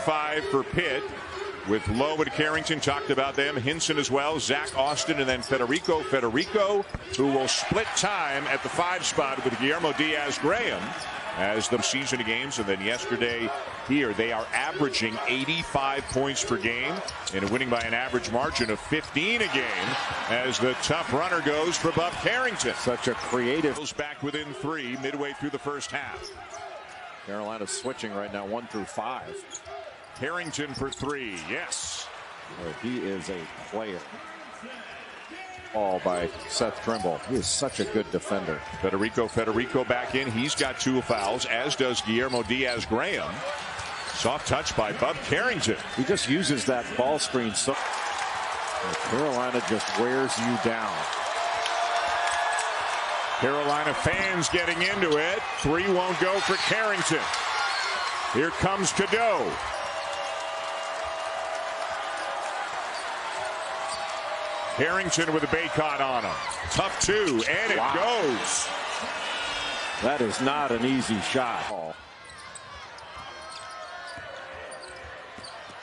5 for Pitt. With Lowe and Carrington, talked about them. Hinson as well, Zach Austin, and then Federico, who will split time at the 5 spot with Guillermo Diaz-Graham as the season of games. And then yesterday here, they are averaging 85 points per game and winning by an average margin of 15 a game as the tough runner goes for Bob Carrington. Such a creative. Back within 3 midway through the first half. Carolina's switching right now 1 through 5. Carrington for 3. Yes. He is a player. Ball by Seth Trimble. He is such a good defender. Federico back in. He's got 2 fouls, as does Guillermo Diaz-Graham. Soft touch by Bub Carrington. He just uses that ball screen so. Carolina just wears you down. Carolina fans getting into it. 3 won't go for Carrington. Here comes Cadeau. Carrington with a Baycott on him. Tough 2, and it goes. That is not an easy shot.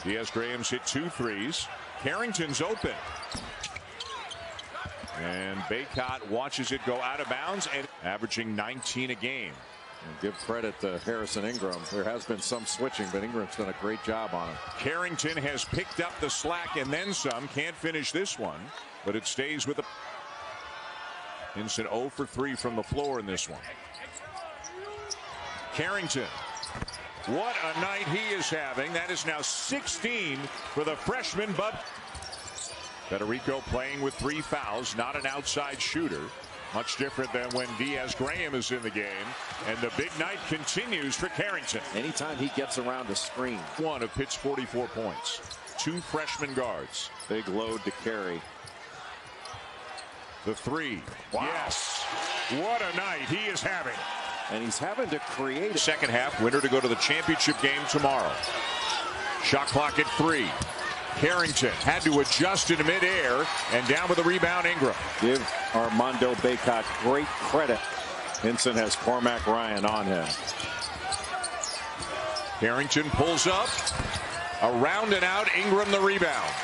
Diaz-Graham's hit 2 threes. Carrington's open. And Baycott watches it go out of bounds and averaging 19 a game. And give credit to Harrison Ingram. There has been some switching, but Ingram's done a great job on it. Carrington has picked up the slack and then some. Can't finish this one, but it stays with the. Hinson 0 for 3 from the floor in this one. Carrington. What a night he is having. That is now 16 for the freshman Bub. Federico playing with 3 fouls, not an outside shooter. Much different than when Diaz-Graham is in the game. And the big night continues for Carrington. Anytime he gets around a screen. 1 of Pitt's 44 points. 2 freshman guards. Big load to carry. The 3. Wow. Yes. What a night he is having. And he's having to create. Second half, winner to go to the championship game tomorrow. Shot clock at 3. Carrington had to adjust into midair, and down with the rebound, Ingram. Give Armando Baycott great credit. Hinson has Cormac Ryan on him. Carrington pulls up. Around and out, Ingram the rebound.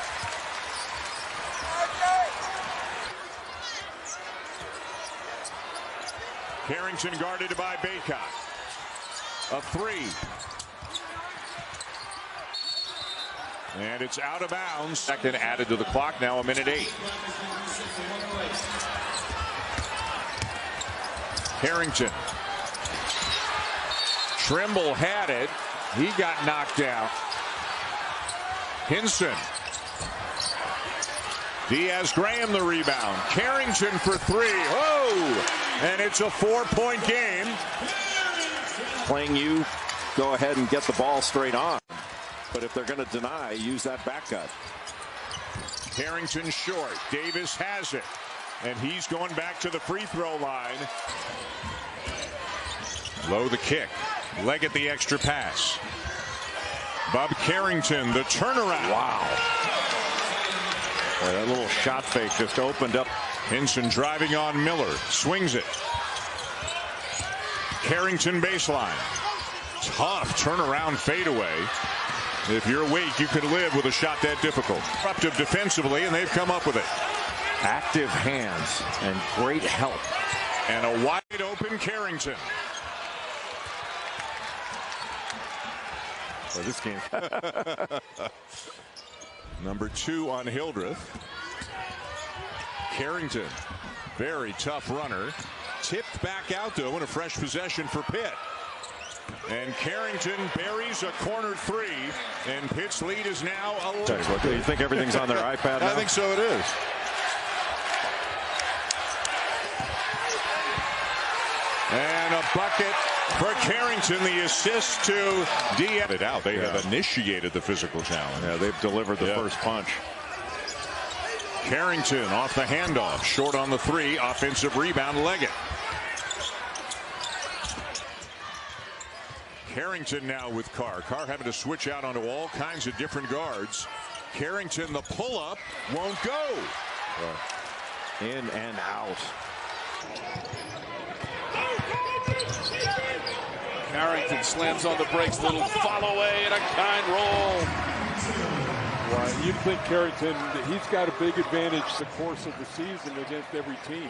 Carrington guarded by Baycott. A 3. And it's out of bounds. Second added to the clock. Now a minute 8. Carrington. Trimble had it. He got knocked out. Hinson. Diaz-Graham the rebound. Carrington for 3. Oh! And it's a 4-point game. Playing you, go ahead and get the ball straight on. But if they're going to deny, use that back cut. Carrington short. Davis has it. And he's going back to the free throw line. Low the kick. Leggett the extra pass. Bob Carrington the turnaround. Wow. Boy, that little shot fake just opened up. Hinson driving on Miller. Swings it. Carrington baseline. Tough turnaround fadeaway. If you're weak, you could live with a shot that difficult. Disruptive defensively, and they've come up with it. Active hands and great help. And a wide open Carrington. For this game. Number 2 on Hildreth. Carrington, very tough runner. Tipped back out, though, in a fresh possession for Pitt. And Carrington buries a corner 3, and Pitt's lead is now 11. You think everything's on their iPad now? I think so, it is. And a bucket for Carrington, the assist to Diaz. They have initiated the physical challenge. Yeah, they've delivered the first punch. Carrington off the handoff, short on the 3, offensive rebound, Leggett. Carrington now with Carr. Carr having to switch out onto all kinds of different guards. Carrington, the pull-up, won't go. In and out. Carrington slams on the brakes, little follow away and a kind roll. Well, you think Carrington, he's got a big advantage the course of the season against every team.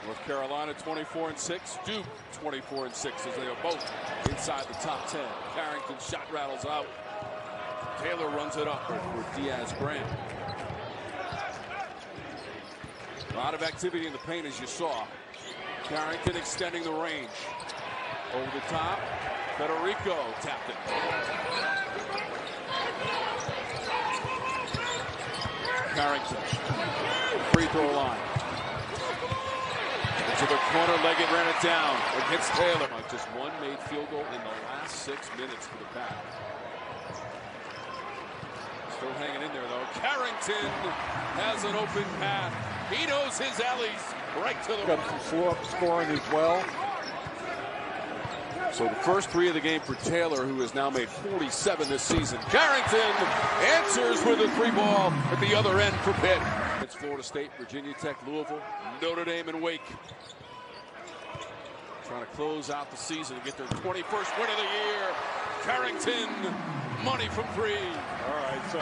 North Carolina 24-6, Duke 24-6 as they are both inside the top 10. Carrington's shot rattles out. Taylor runs it up for Diaz-Graham. A lot of activity in the paint as you saw. Carrington extending the range. Over the top, Federico tapped it. Carrington, free throw line. Into the corner, Leggett ran it down. It hits Taylor. Just one made field goal in the last 6 minutes for the Pack. Still hanging in there though. Carrington has an open path. He knows his alleys right to the got some slow scoring as well. So the first 3 of the game for Taylor, who has now made 47 this season. Carrington answers with a 3-ball at the other end for Pitt. It's Florida State, Virginia Tech, Louisville, Notre Dame, and Wake. Trying to close out the season and get their 21st win of the year. Carrington, money from 3. All right, so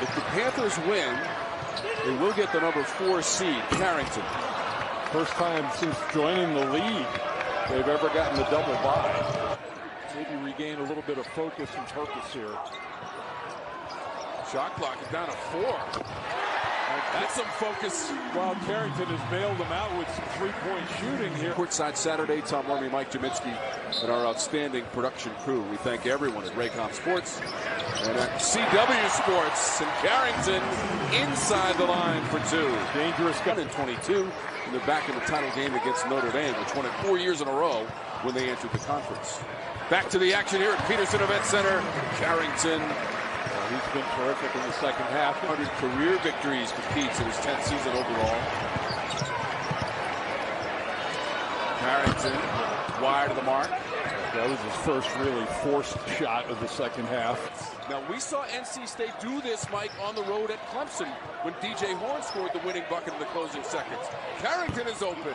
if the Panthers win, they will get the number 4 seed, Carrington. first time since joining the league they've ever gotten the double bye. Maybe regain a little bit of focus and purpose here. Shot clock is down to 4. That's some focus. While Carrington has bailed them out with some three-point shooting here. Courtside Saturday, Tom Wormy, Mike Jaminski, and our outstanding production crew. We thank everyone at Raycom Sports and at CW Sports. And Carrington inside the line for 2. Dangerous gun in 22. And they're back in the title game against Notre Dame, which won it 4 years in a row when they entered the conference. Back to the action here at Peterson Event Center. Carrington. He's been terrific in the second half. 100 career victories for Keats in his 10th season overall. Carrington, wide of the mark. That was his first really forced shot of the second half. Now, we saw NC State do this, Mike, on the road at Clemson when DJ Horn scored the winning bucket in the closing seconds. Carrington is open.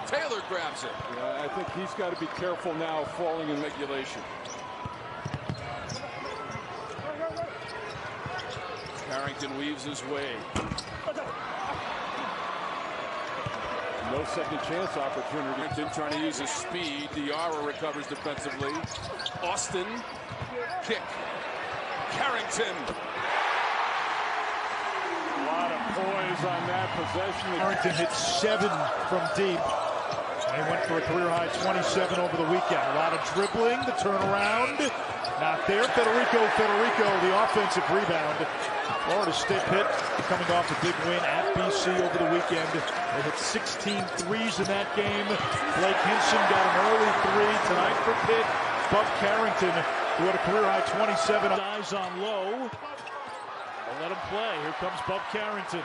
Taylor grabs it. Yeah, I think he's got to be careful now falling in regulation. Carrington weaves his way. No second chance opportunity. Carrington trying to use his speed. Diarra recovers defensively. Austin, kick. Carrington. A lot of poise on that possession. Carrington hit 7 from deep. And he went for a career-high 27 over the weekend. A lot of dribbling, the turnaround. Not there. Federico, the offensive rebound. Florida State Pitt coming off a big win at BC over the weekend. They hit 16 threes in that game. Blake Hinson got an early 3 tonight for Pitt. Bub Carrington, who had a career-high 27. Eyes on low. They'll let him play. Here comes Bub Carrington.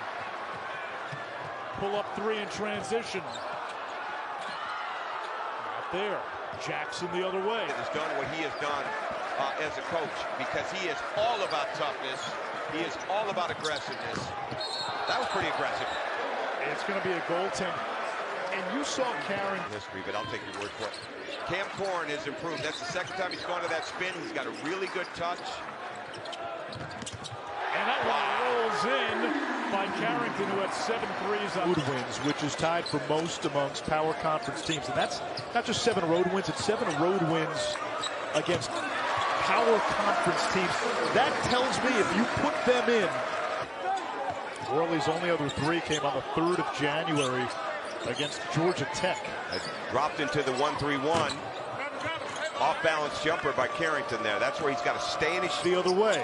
Pull-up 3 in transition. Not there. Jackson the other way. Has done what he has done as a coach, because he is all about toughness. He is all about aggressiveness. That was pretty aggressive. It's going to be a goaltender. And you saw Carrington. History, but I'll take your word for it. Cam Corn has improved. That's the second time he's gone to that spin. He's got a really good touch. And that one rolls in by Carrington, who had 7 threes on road wins, which is tied for most amongst power conference teams. And that's not just 7 road wins, it's 7 road wins against power conference teams. That tells me if you put them in. Worley's only other 3 came on the 3rd of January against Georgia Tech. Dropped into the 1-3-1. Off-balance jumper by Carrington there. That's where he's got to stay in his the other way.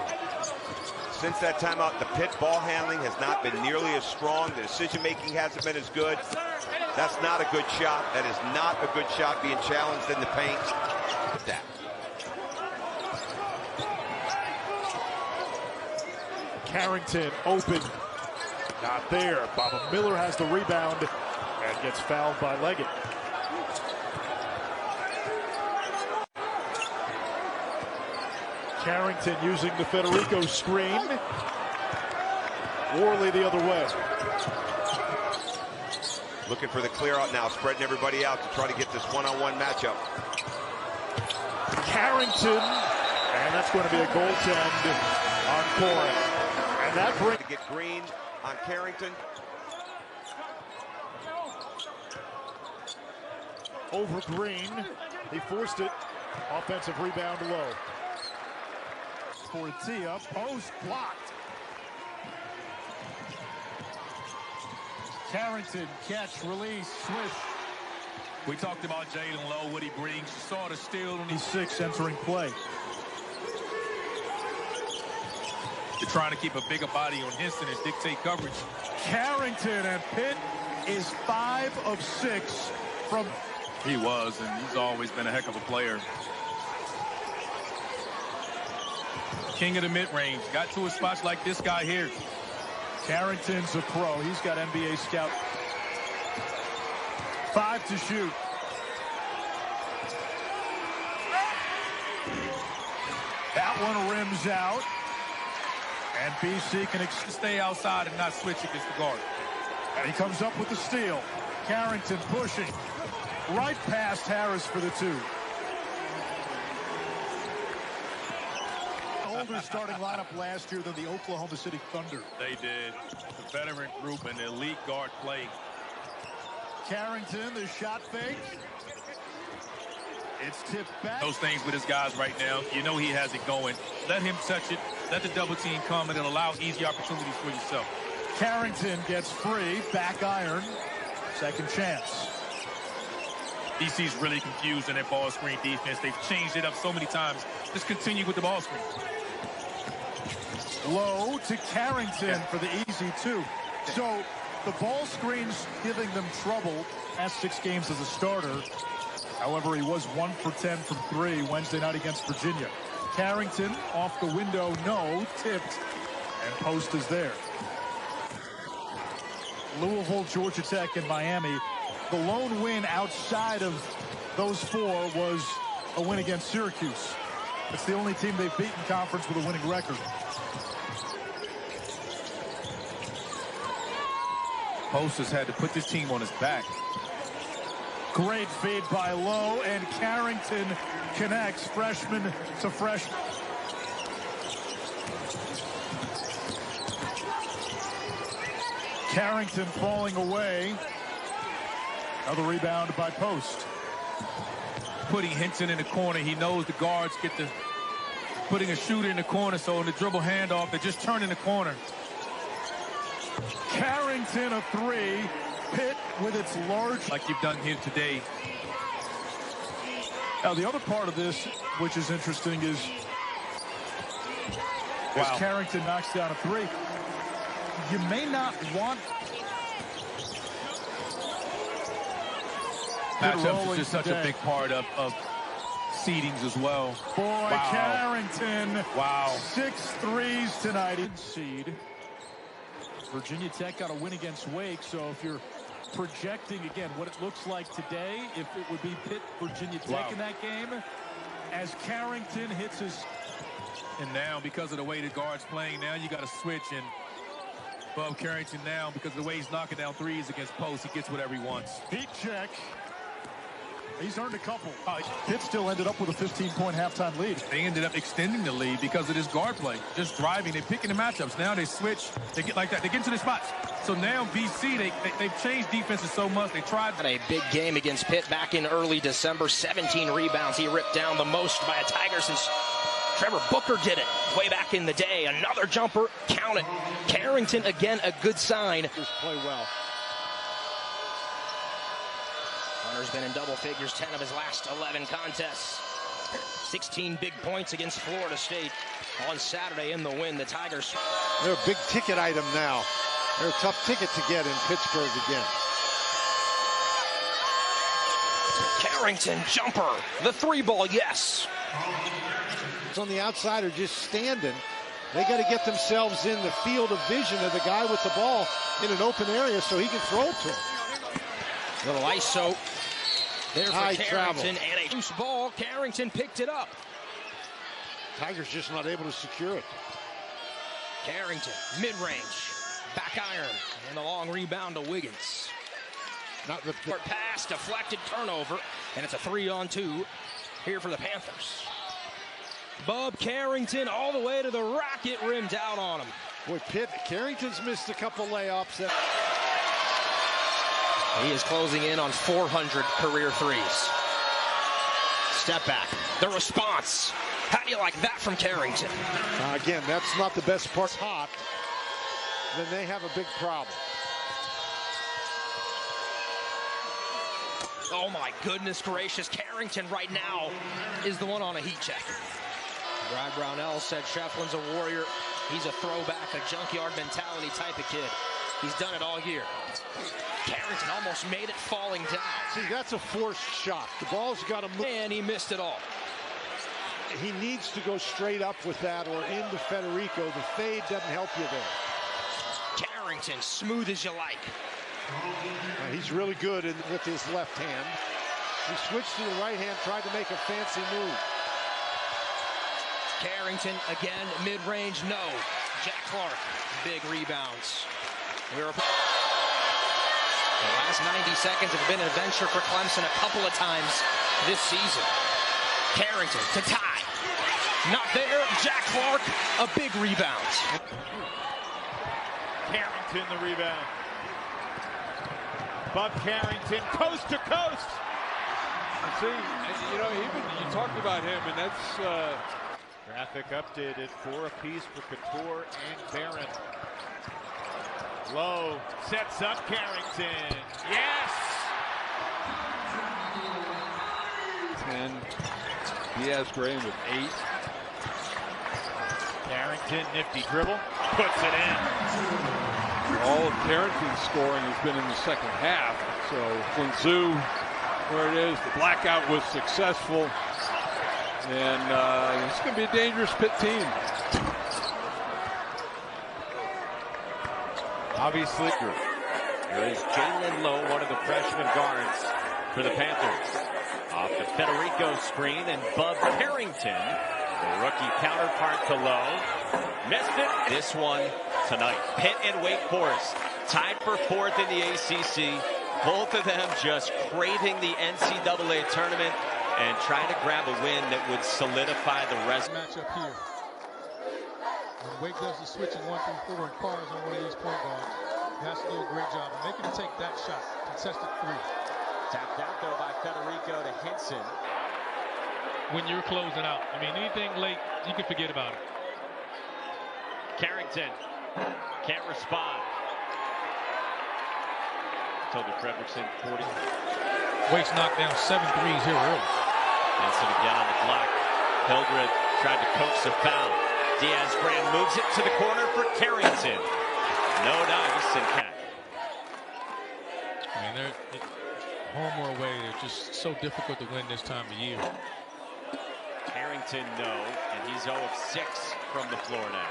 Since that timeout, the Pitt ball handling has not been nearly as strong. The decision-making hasn't been as good. That's not a good shot. That is not a good shot being challenged in the paint. That. Carrington open. Not there. Baba Miller has the rebound and gets fouled by Leggett. Carrington using the Federico screen. Worley the other way. Looking for the clear out now, spreading everybody out to try to get this one-on-one matchup. Carrington, and that's going to be a goaltend on Corin. And that brings to get Green on Carrington. Over Green. He forced it. Offensive rebound low. For Tia, post blocked. Carrington, catch, release, swish. We talked about Jalen Lowe, what he brings. You saw the steal. He's 6 entering play. You're trying to keep a bigger body on Hinson and dictate coverage. Carrington, and Pitt is 5 of 6 from... He was, and he's always been a heck of a player. King of the mid-range. Got to a spot like this guy here. Carrington's a pro. He's got NBA scout. 5 to shoot. That one rims out. And BC can stay outside and not switch against the guard. And he comes up with the steal. Carrington pushing. Right past Harris for the 2. Older starting lineup last year than the Oklahoma City Thunder. They did. The veteran group and the elite guard play. Carrington, the shot fake. It's tipped back. Those things with his guys right now, you know he has it going. Let him touch it. Let the double team come, and it allows easy opportunities for yourself. Carrington gets free. Back iron. Second chance. DC's really confused in their ball screen defense. They've changed it up so many times. Just continue with the ball screen. Low to Carrington for the easy 2. So the ball screen's giving them trouble. Last 6 games as a starter. However, he was 1 for 10 from 3 Wednesday night against Virginia. Carrington off the window, no, tipped, and post is there. Louisville, Georgia Tech, and Miami. The lone win outside of those 4 was a win against Syracuse. It's the only team they've beaten conference with a winning record. Post has had to put this team on his back. Great feed by Lowe, and Carrington connects freshman to freshman. Carrington falling away. Another rebound by Post. Putting Hinton in the corner, he knows the guards get the putting a shooter in the corner, so in the dribble handoff, they just turn in the corner. Carrington a 3. Pitt with its large, like you've done here today. Now the other part of this, which is interesting, is as Carrington knocks down a 3, you may not want matchups is just such a big part of seedings as well. Boy, Carrington. Wow. 6 threes tonight. Seed. Virginia Tech got a win against Wake, so if you're projecting again what it looks like today, if it would be Pitt, Virginia Tech in that game, as Carrington hits his. And now, because of the way the guard's playing, now you got to switch and above Carrington now because of the way he's knocking down threes against post, he gets whatever he wants. Heat check. He's earned a couple. Pitt still ended up with a 15-point halftime lead. They ended up extending the lead because of this guard play. Just driving, they're picking the matchups. Now they switch, they get like that, they get into their spots. So now BC, they've changed defenses so much, they tried. Had a big game against Pitt back in early December, 17 rebounds. He ripped down the most by a Tiger since Trevor Booker did it way back in the day. Another jumper, count it. Carrington, again, a good sign. Just play well. Hunter's been in double figures 10 of his last 11 contests. 16 big points against Florida State on Saturday in the win. The Tigers. They're a big ticket item now. They're a tough ticket to get in Pittsburgh again. Carrington jumper. The 3-ball, yes. On the outside are just standing. They got to get themselves in the field of vision of the guy with the ball in an open area so he can throw it to him. Little ISO there for High Carrington, travel. and a loose ball. Carrington picked it up. Tigers just not able to secure it. Carrington, mid-range, back iron, and the long rebound to Wiggins. Short pass, deflected, turnover, and it's a 3-on-2 here for the Panthers. Bub Carrington all the way to the rocket, rimmed out on him. Boy, Carrington's missed a couple layups. He is closing in on 400 career threes. Step back, the response. How do you like that from Carrington? Again, that's not the best part. Hot, then they have a big problem. Oh my goodness gracious, Carrington right now is the one on a heat check. Brad Brownell said Shefflin's a warrior. He's a throwback, a junkyard mentality type of kid. He's done it all year. Carrington almost made it falling down. See, that's a forced shot. The ball's got to move. And he missed it all. He needs to go straight up with that or into Federico. The fade doesn't help you there. Carrington, smooth as you like. He's really good with his left hand. He switched to the right hand, tried to make a fancy move. Carrington again, mid-range, no. Jack Clark, big rebounds. The last 90 seconds have been an adventure for Clemson a couple of times this season. Carrington to tie. Not there. Jack Clark, a big rebound. Carrington the rebound. Bub Carrington, coast to coast. See, you know, even you talked about him, and that's Graphic updated, 4 apiece for Couture and Barron. Lowe sets up Carrington. Yes! and Diaz Graham with 8. Carrington, nifty dribble, puts it in. All of Carrington's scoring has been in the second half. So Quinzu, where it is, the blackout was successful. And it's going to be a dangerous Pitt team. Obviously. Here is Jalen Lowe, one of the freshman guards for the Panthers. Off the Federico screen, and Bub Carrington, the rookie counterpart to Lowe, missed it. This one tonight. Pitt and Wake Forest tied for 4th in the ACC. Both of them just craving the NCAA tournament and trying to grab a win that would solidify the rest. Matchup here. When Wake does the switch in 1 through 4 and calls on one of these point guards, he has to do a great job of making him take that shot. Contested 3. Tapped out though by Federico to Hinson. When you're closing out, I mean, anything late, you can forget about it. Carrington can't respond. Toby Frederickson, 40. Wake's knocked down 7 threes here early. Hinson again on the block. Hildreth tried to coax the foul. Diaz Graham moves it to the corner for Carrington. No dice and catch. I mean, they're home or away, they're just so difficult to win this time of year. Carrington, no, and he's 0 of 6 from the floor now.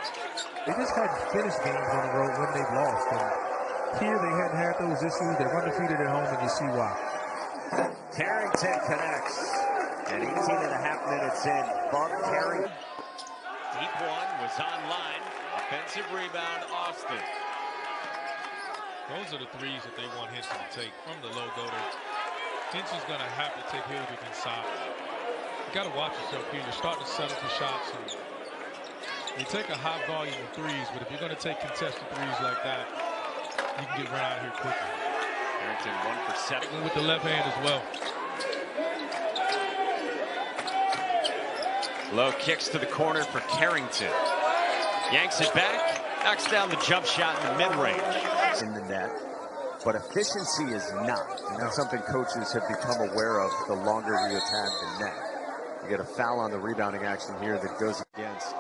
They just hadn't finished games on the road when they've lost. And here they hadn't had those issues. They're undefeated at home, and you see why. Carrington connects. And 18 and a half minutes in. Bub Carrington. Deep one was online. Offensive rebound, Austin. Those are the threes that they want Hinson to take from the low go. Hinson's going to have to take Hildreth inside. You got to watch yourself here. You're starting to settle for shots. And you take a high volume of threes, but if you're going to take contested threes like that, you can get run out of here quickly. Carrington 1 for 7. With the left hand as well. Low kicks to the corner for Carrington. Yanks it back. Knocks down the jump shot in the mid-range. In the net, but efficiency is not. And that's something coaches have become aware of the longer you attack the net. You get a foul on the rebounding action here that goes against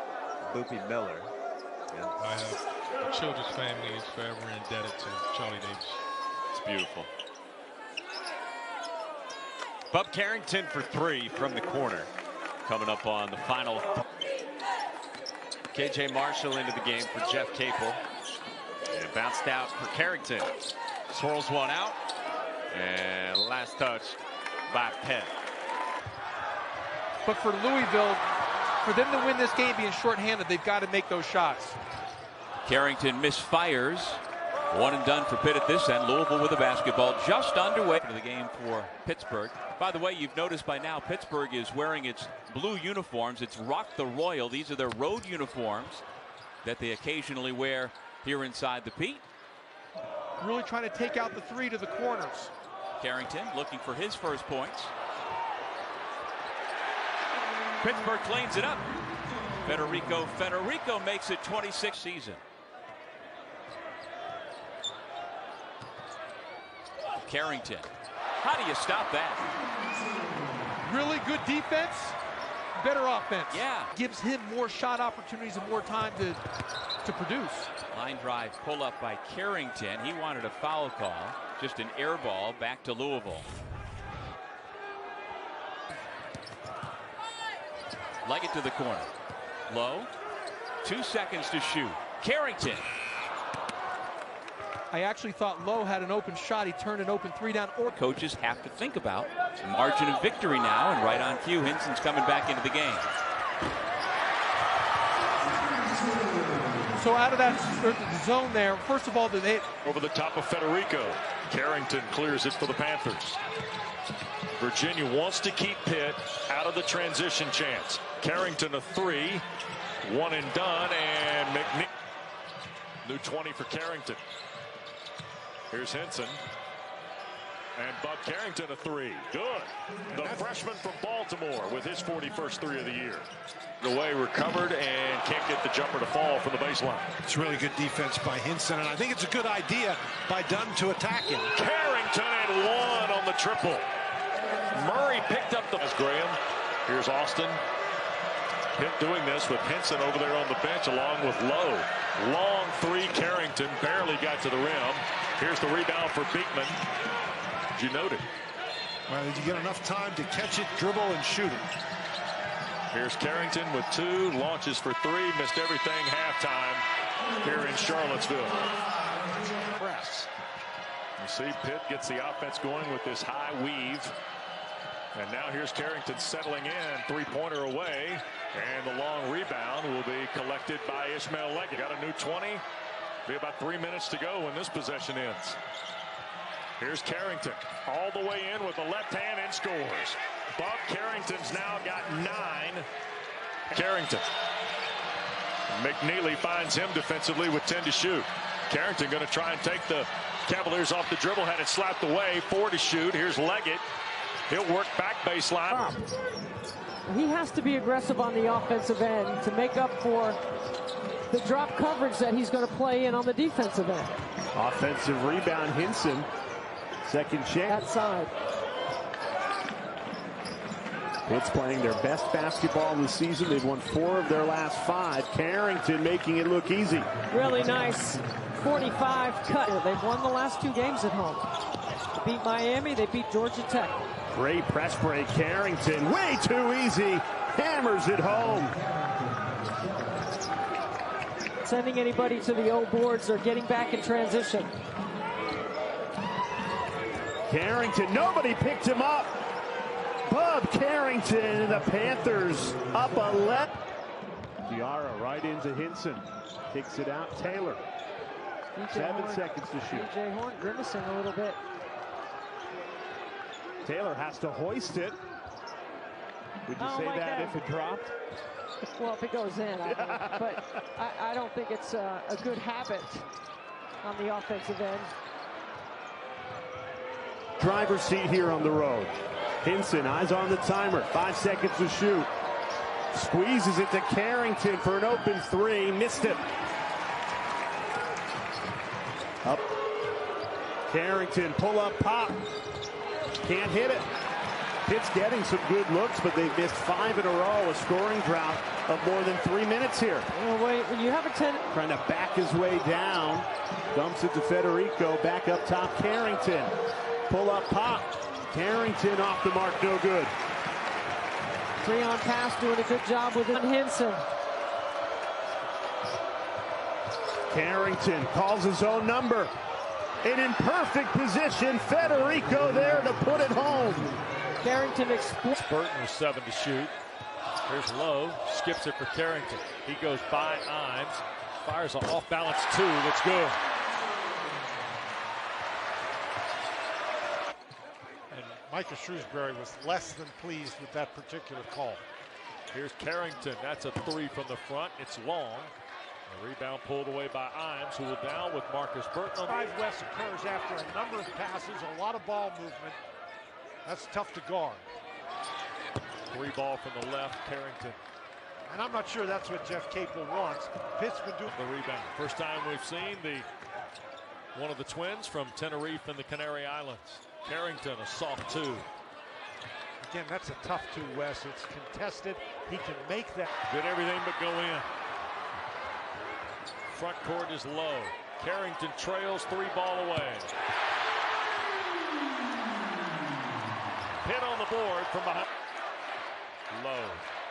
Boopy Miller. Yeah. I have the Childress family is forever indebted to Charlie Davis. It's beautiful. Bub Carrington for 3 from the corner. Coming up on the final. KJ Marshall into the game for Jeff Capel. And it bounced out for Carrington. Swirls one out. And last touch by Pitt. But for Louisville, for them to win this game being shorthanded, they've got to make those shots. Carrington misfires. One and done for Pitt at this end. Louisville with the basketball just underway to the game for Pittsburgh. By the way, you've noticed by now Pittsburgh is wearing its blue uniforms. It's Rock the Royal. These are their road uniforms that they occasionally wear here inside the Pete. Really trying to take out the three to the corners. Carrington looking for his first points. Pittsburgh cleans it up. Federico makes it 26 season. Carrington. How do you stop that? Really good defense, better offense. Yeah. Gives him more shot opportunities and more time to produce. Line drive pull up by Carrington. He wanted a foul call. Just an air ball back to Louisville. Leggett to the corner. Low. 2 seconds to shoot. Carrington. I actually thought Lowe had an open shot. He turned an open three down. Coaches have to think about margin of victory now, and right on cue, Hinson's coming back into the game. So out of that zone there, first of all, they over the top of Federico. Carrington clears it for the Panthers. Virginia wants to keep Pitt out of the transition chance. Carrington a three, one and done, and McNeil. New 20 for Carrington. Here's Hinson. And Bub Carrington a three. Good. The freshman from Baltimore with his 41st three of the year. Away recovered and can't get the jumper to fall from the baseline. It's really good defense by Hinson, and I think it's a good idea by Dunn to attack him. Carrington and one on the triple. Murray picked up the... Graham. Here's Austin. Pitt doing this with Hinson over there on the bench along with Lowe. Long three. Carrington barely got to the rim. Here's the rebound for Beekman. Did you note it? Well, did you get enough time to catch it, dribble, and shoot it? Here's Carrington with two. Launches for three. Missed everything halftime here in Charlottesville. Press. You see Pitt gets the offense going with this high weave. And now here's Carrington settling in. Three-pointer away. And the long rebound will be collected by Ishmael Leggett. Got a new 20. Be about 3 minutes to go when this possession ends. Here's Carrington all the way in with the left hand and scores. Bob Carrington's now got 9. Carrington. McNeely finds him defensively with 10 to shoot. Carrington going to try and take the Cavaliers off the dribble. Had it slapped away. 4 to shoot. Here's Leggett. He'll work back baseline. He has to be aggressive on the offensive end to make up for the drop coverage that he's going to play in on the defensive end. Offensive rebound, Hinson. Second chance. That side. Pitt's playing their best basketball this season. They've won 4 of their last 5. Carrington making it look easy. Really nice 45 cut. They've won the last 2 games at home. They beat Miami. They beat Georgia Tech. Great press break. Carrington way too easy. Hammers it home. Sending anybody to the old boards or getting back in transition. Carrington, nobody picked him up. Bub Carrington and the Panthers up 11. Diarra right into Hinson. Kicks it out. Taylor. 7 seconds to shoot. DJ Horn grimacing a little bit. Taylor has to hoist it. Would you say that if it dropped? Well, if it goes in, I mean, but I don't think it's a good habit on the offensive end. Driver's seat here on the road. Hinson, eyes on the timer. 5 seconds to shoot. Squeezes it to Carrington for an open 3. Missed it. Up. Carrington, pull up, pop. Can't hit it. Pitt's getting some good looks, but they've missed 5 in a row. A scoring drought of more than 3 minutes here. Well, wait, when you have a 10. Trying to back his way down. Dumps it to Federico. Back up top, Carrington. Pull up, pop. Carrington off the mark, no good. 3-on pass, doing a good job with Hinson. Carrington calls his own number. And in perfect position, Federico there to put it home. Carrington explodes. Burton with 7 to shoot. Here's Lowe, skips it for Carrington. He goes by Imes, fires an off-balance 2, that's good. Micah Shrewsbury was less than pleased with that particular call. Here's Carrington. That's a three from the front. It's long. The rebound pulled away by Imes, who will down with Marcus Burton. Drive West occurs after a number of passes, a lot of ball movement. That's tough to guard. Three ball from the left, Carrington. And I'm not sure that's what Jeff Capel wants. Pitt's been doing the rebound. First time we've seen one of the twins from Tenerife and the Canary Islands. Carrington, a soft two. Again, that's a tough two, Wes. It's contested. He can make that. Did everything but go in. Front court is low. Carrington trails, three ball away. Pitt on the board from behind. Low.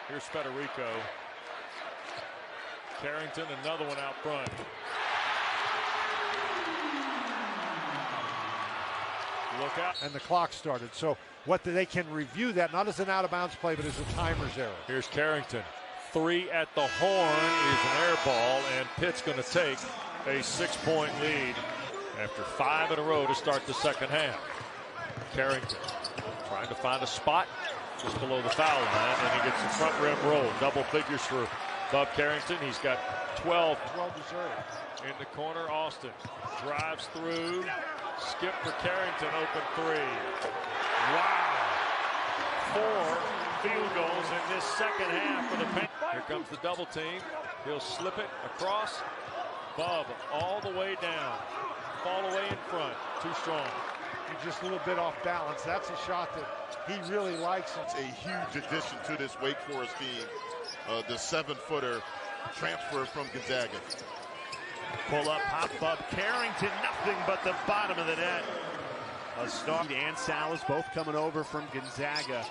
Here's Federico. Carrington, another one out front. Look out. And the clock started. So they can review that not as an out of bounds play, but as a timer's error. Here's Carrington. Three at the horn is an air ball, and Pitt's going to take a 6-point lead after 5 in a row to start the second half. Carrington trying to find a spot just below the foul line, and he gets the front rim roll. Double figures for Bub Carrington. He's got 12 deserved. In the corner, Austin drives through. Skip for Carrington, open three. Wow. 4 field goals in this second half for the Panthers. Here comes the double team. He'll slip it across. Bub all the way down. Fall away in front. Too strong. He's just a little bit off balance. That's a shot that he really likes. It's a huge addition to this Wake Forest team. The 7-footer transfer from Gonzaga. Pull up, pop Bub Carrington, nothing but the bottom of the net. A star and Salas both coming over from Gonzaga.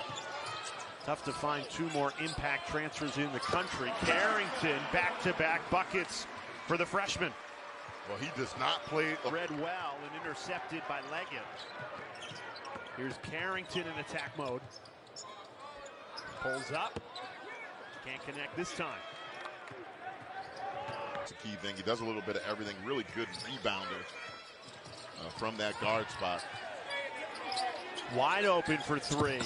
Tough to find 2 more impact transfers in the country. Carrington, back-to-back buckets for the freshman. Well, he does not play. Read well and intercepted by Leggett. Here's Carrington in attack mode. Pulls up. Can't connect this time. It's a key thing. He does a little bit of everything. Really good rebounder from that guard spot. Wide open for 3.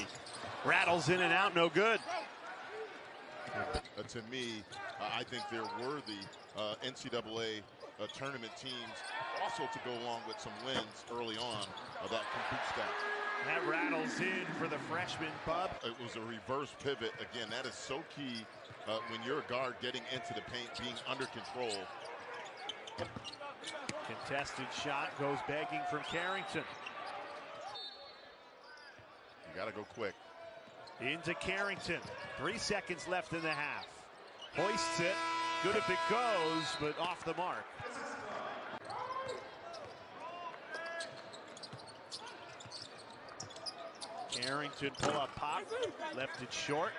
Rattles in and out, no good. To me, I think they're worthy NCAA tournament teams also to go along with some wins early on that can boost that. That rattles in for the freshman, Bub. It was a reverse pivot. Again, that is so key when you're a guard getting into the paint, being under control. Contested shot goes begging from Carrington. You got to go quick. Into Carrington. 3 seconds left in the half. Hoists it. Good if it goes, but off the mark. Carrington pull up pop. Left it short.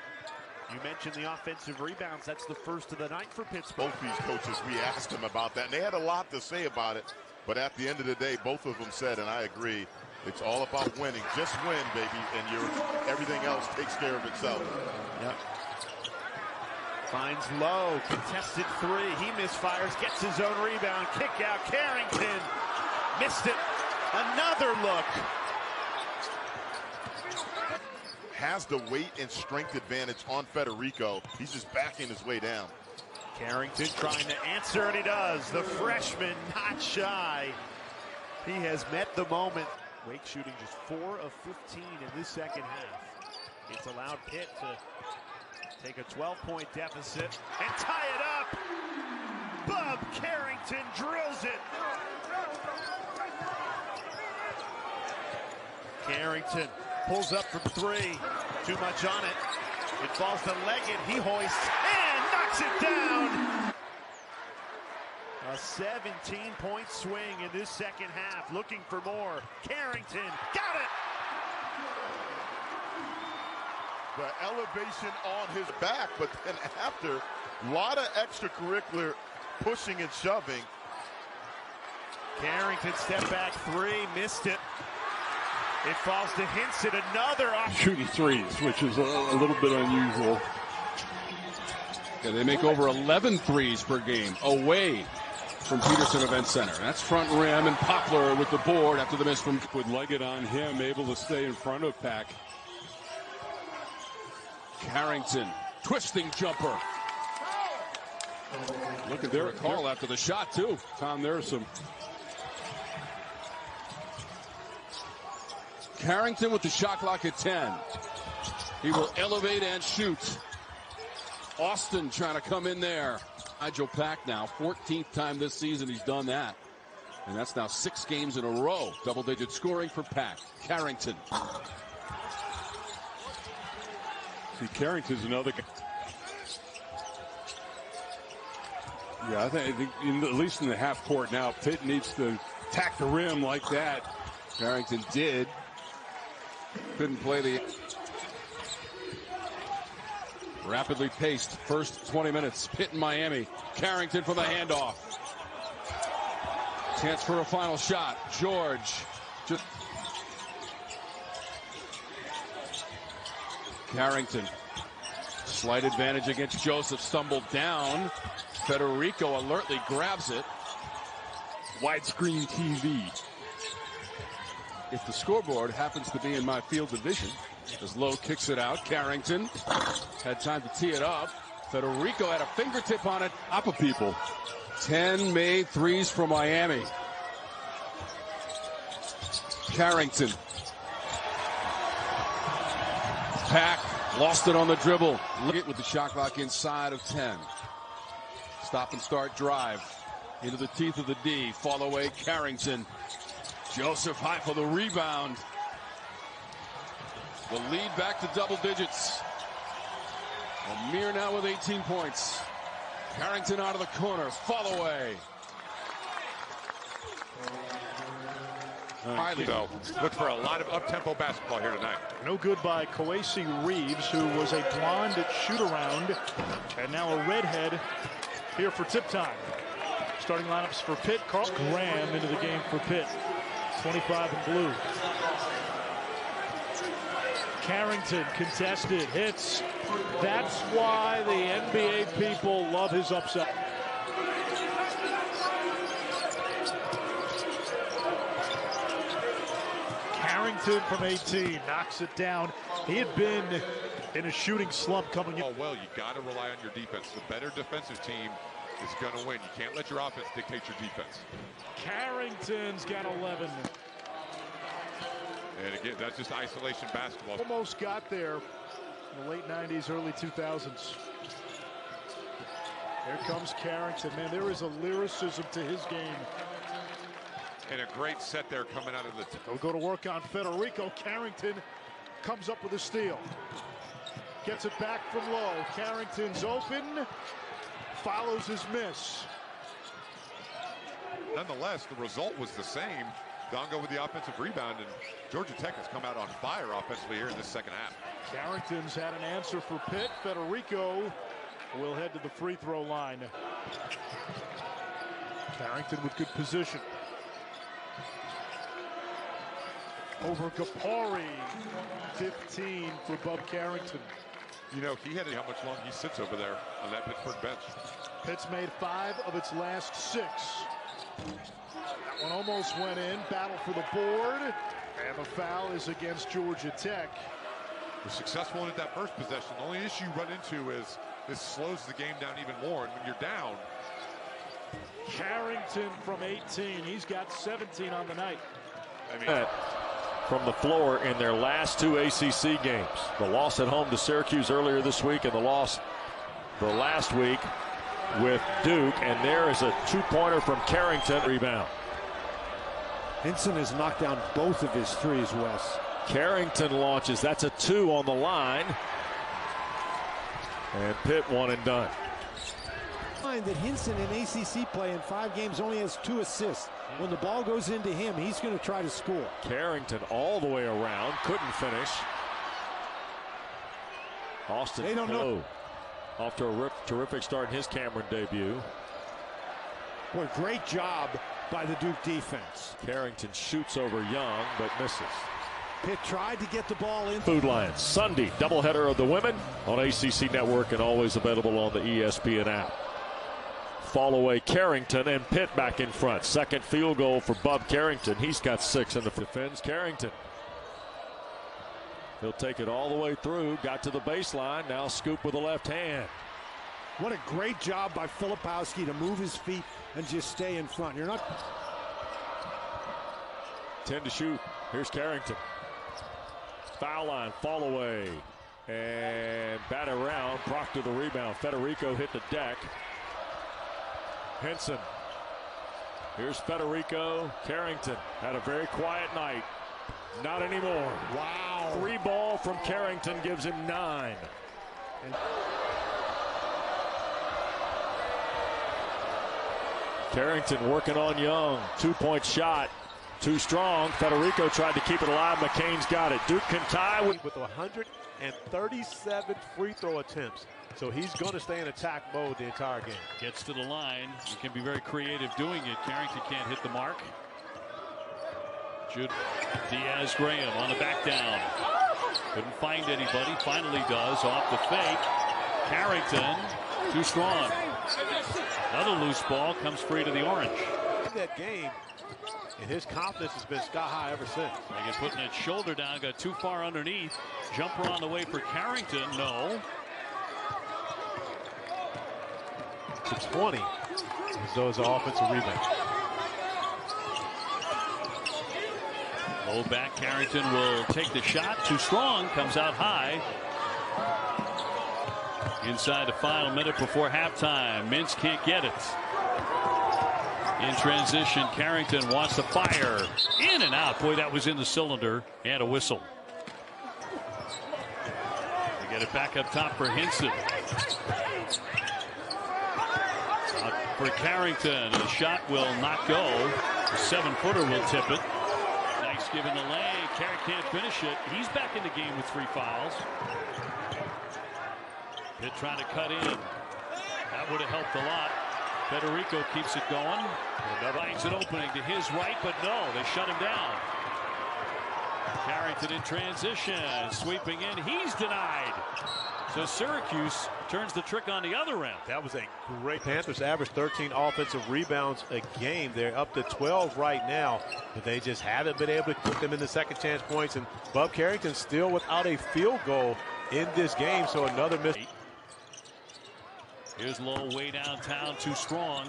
You mentioned the offensive rebounds. That's the first of the night for Pittsburgh. Both these coaches, we asked them about that, and they had a lot to say about it. But at the end of the day, both of them said, and I agree, it's all about winning. Just win, baby, and everything else takes care of itself. Yep. Finds Low, contested 3. He misfires, gets his own rebound. Kick out, Carrington. Missed it. Another look. Has the weight and strength advantage on Federico. He's just backing his way down. Carrington trying to answer, and he does. The freshman not shy. He has met the moment. Wake shooting just 4 of 15 in this second half. It's allowed Pitt to take a 12-point deficit and tie it up. Bub Carrington drills it. Carrington pulls up from 3. Too much on it. It falls to Leggett. He hoists and knocks it down. A 17-point swing in this second half. Looking for more. Carrington got it. The elevation on his back, but then after, a lot of extracurricular pushing and shoving. Carrington step back 3, missed it. It falls to Hinson, another shooting threes, which is a little bit unusual. Yeah, they make over 11 threes per game away. from Peterson Event Center. That's front rim, and Poplar with the board after the miss from with Leggett on him, able to stay in front of Pack. Carrington, twisting jumper. Looking for a call after the shot, too. Tom, there's some. Carrington with the shot clock at 10. He will elevate and shoot. Austin trying to come in there. Nigel Pack now, 14th time this season he's done that. And that's now 6 games in a row. Double-digit scoring for Pack. Carrington. See, Carrington's another guy. Yeah, I think at least in the half court now, Pitt needs to attack the rim like that. Carrington did. Couldn't play the rapidly paced first 20 minutes. Pitt and Miami. Carrington for the handoff. Chance for a final shot. George. Carrington. Slight advantage against Joseph. Stumbled down. Federico alertly grabs it. Widescreen TV. If the scoreboard happens to be in my field of vision, as Lowe kicks it out, Carrington had time to tee it up. Federico had a fingertip on it. Up of people. 10 made threes for Miami. Carrington. Pack lost it on the dribble. Look with the shot clock inside of 10. Stop and start drive. Into the teeth of the D. Fall away Carrington. Joseph high for the rebound. The lead back to double digits. Amir now with 18 points. Carrington out of the corner. Fall away. So, look for a lot of up-tempo basketball here tonight. No good by Koasi Reeves, who was a blonde at shoot-around, and now a redhead here for tip time. Starting lineups for Pitt. Carl Graham into the game for Pitt. 25 in blue. Carrington contested, hits. That's why the NBA people love his upset. Carrington from 18 knocks it down. He had been in a shooting slump coming in. Oh, well, you got to rely on your defense. The better defensive team is going to win. You can't let your offense dictate your defense. Carrington's got 11. And again, that's just isolation basketball. Almost got there in the late 90s, early 2000s. Here comes Carrington. Man, there is a lyricism to his game. And a great set there coming out of the... They'll go to work on Federico. Carrington comes up with a steal. Gets it back from Lowe. Carrington's open. Follows his miss. Nonetheless, the result was the same. Dongo with the offensive rebound, and Georgia Tech has come out on fire offensively here in this second half. Carrington's had an answer for Pitt. Federico will head to the free throw line. Carrington with good position. Over Gapari. 15 for Bub Carrington. You know, he had how much longer he sits over there on that Pittsburgh bench. Pitt's made 5 of its last 6. That one almost went in. Battle for the board. And the foul is against Georgia Tech. We're successful in that first possession. The only issue you run into is this slows the game down even more. And when you're down. Carrington from 18. He's got 17 on the night. I mean, from the floor in their last 2 ACC games. The loss at home to Syracuse earlier this week and the loss the last week with Duke. And there is a 2-pointer from Carrington. Rebound. Hinson has knocked down both of his threes, Wes. Carrington launches. That's a 2 on the line. And Pitt one and done. Find that Hinson in ACC play in 5 games only has 2 assists. When the ball goes into him, he's going to try to score. Carrington all the way around. Couldn't finish. Austin they don't know. Off to a terrific start in his Cameron debut. What a great job by the Duke defense. Carrington shoots over Young, but misses. Pitt tried to get the ball in. Food Lions, Sunday, doubleheader of the women on ACC Network and always available on the ESPN app. fall away Carrington, and Pitt back in front. Second field goal for Bub Carrington. He's got 6 in the defense. Carrington. He'll take it all the way through. Got to the baseline. Now scoop with the left hand. What a great job by Filipowski to move his feet and just stay in front. You're not 10 to shoot. Here's Carrington. Foul line, fall away. And bat around. Proctor the rebound. Federico hit the deck. Henson. Here's Federico. Carrington had a very quiet night. Not anymore. Wow. 3 ball from Carrington gives him 9. Carrington working on Young. 2-point shot. Too strong. Federico tried to keep it alive. McCain's got it. Duke can tie with 137 free throw attempts. So he's going to stay in attack mode the entire game. Gets to the line. He can be very creative doing it. Carrington can't hit the mark. Diaz Graham on the back down. Couldn't find anybody. Finally does off the fake. Carrington too strong. Another loose ball comes free to the orange. That game. And his confidence has been sky high ever since. Like he's putting that shoulder down, got too far underneath. Jumper on the way for Carrington. No. To 20. As those offensive rebounds. Low back, Carrington will take the shot. Too strong, comes out high. Inside the final minute before halftime. Mintz can't get it. In transition, Carrington wants to fire. In and out. Boy, that was in the cylinder. And a whistle. They get it back up top for Henson. Out for Carrington. The shot will not go. The 7-footer will tip it. Nice giving the lane. Carrington can't finish it. He's back in the game with 3 fouls. Pitt trying to cut in. That would have helped a lot. Federico keeps it going. Finds an opening to his right, but no, they shut him down. Carrington in transition, sweeping in. He's denied. So Syracuse turns the trick on the other end. That was a great. Panthers average 13 offensive rebounds a game. They're up to 12 right now, but they just haven't been able to put them in the second chance points. And Bub Carrington still without a field goal in this game, so another miss. Here's Lowe way downtown, too strong.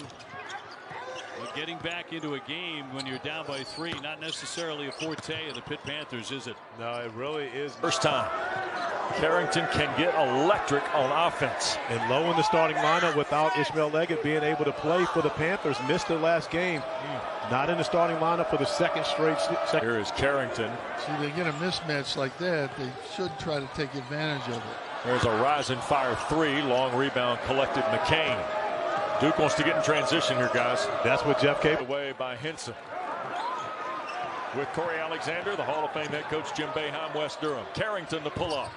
But getting back into a game when you're down by 3, not necessarily a forte of the Pitt Panthers, is it? No, it really is. First time. Carrington can get electric on offense. And Lowe in the starting lineup without Ishmael Leggett being able to play for the Panthers. Missed their last game. Not in the starting lineup for the second straight. Here is Carrington. See, they get a mismatch like that, they should try to take advantage of it. There's a rising fire 3. Long rebound collected McCain. Duke wants to get in transition here, guys. That's what Jeff Capel. Away by Henson. With Corey Alexander, the Hall of Fame head coach Jim Boeheim, West Durham. Carrington to pull up.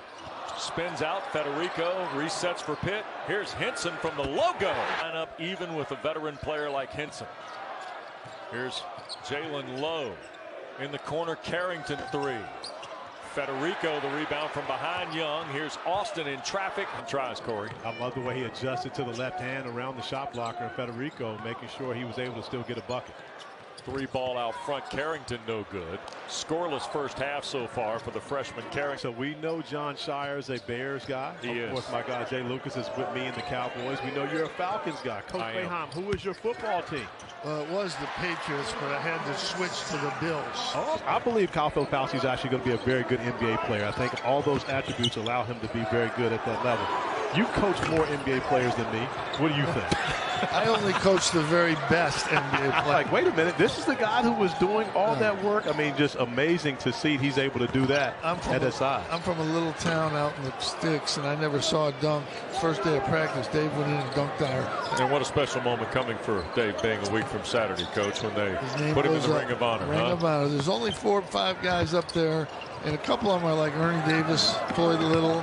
Spins out. Federico resets for Pitt. Here's Henson from the logo. Line up even with a veteran player like Henson. Here's Jalen Lowe in the corner. Carrington 3. Federico the rebound from behind Young. Here's Austin in traffic and tries Corey. I love the way he adjusted to the left hand around the shot blocker, and Federico making sure he was able to still get a bucket. 3 ball out front. Carrington no good. Scoreless first half so far for the freshman Carrington. So we know John Shire's a Bears guy. He is. Of course, my guy Jay Lucas is with me in the Cowboys. We know you're a Falcons guy. Coach Boeheim, who is your football team? Well, it was the Patriots, but I had to switch to the Bills. Oh, I believe Kyle Filipowski is actually going to be a very good NBA player. I think all those attributes allow him to be very good at that level. You coach more NBA players than me. What do you think? I only coach the very best NBA players. Like, wait a minute, this is the guy who was doing all that work. I mean, just amazing to see he's able to do that at his size. I'm from a little town out in the sticks, and I never saw a dunk. First day of practice, Dave went in and dunked on her. And what a special moment coming for Dave being a week from Saturday, Coach, when they put him in the Ring of Honor. Ring of Honor. There's only 4 or 5 guys up there, and a couple of them are like Ernie Davis, Floyd Little,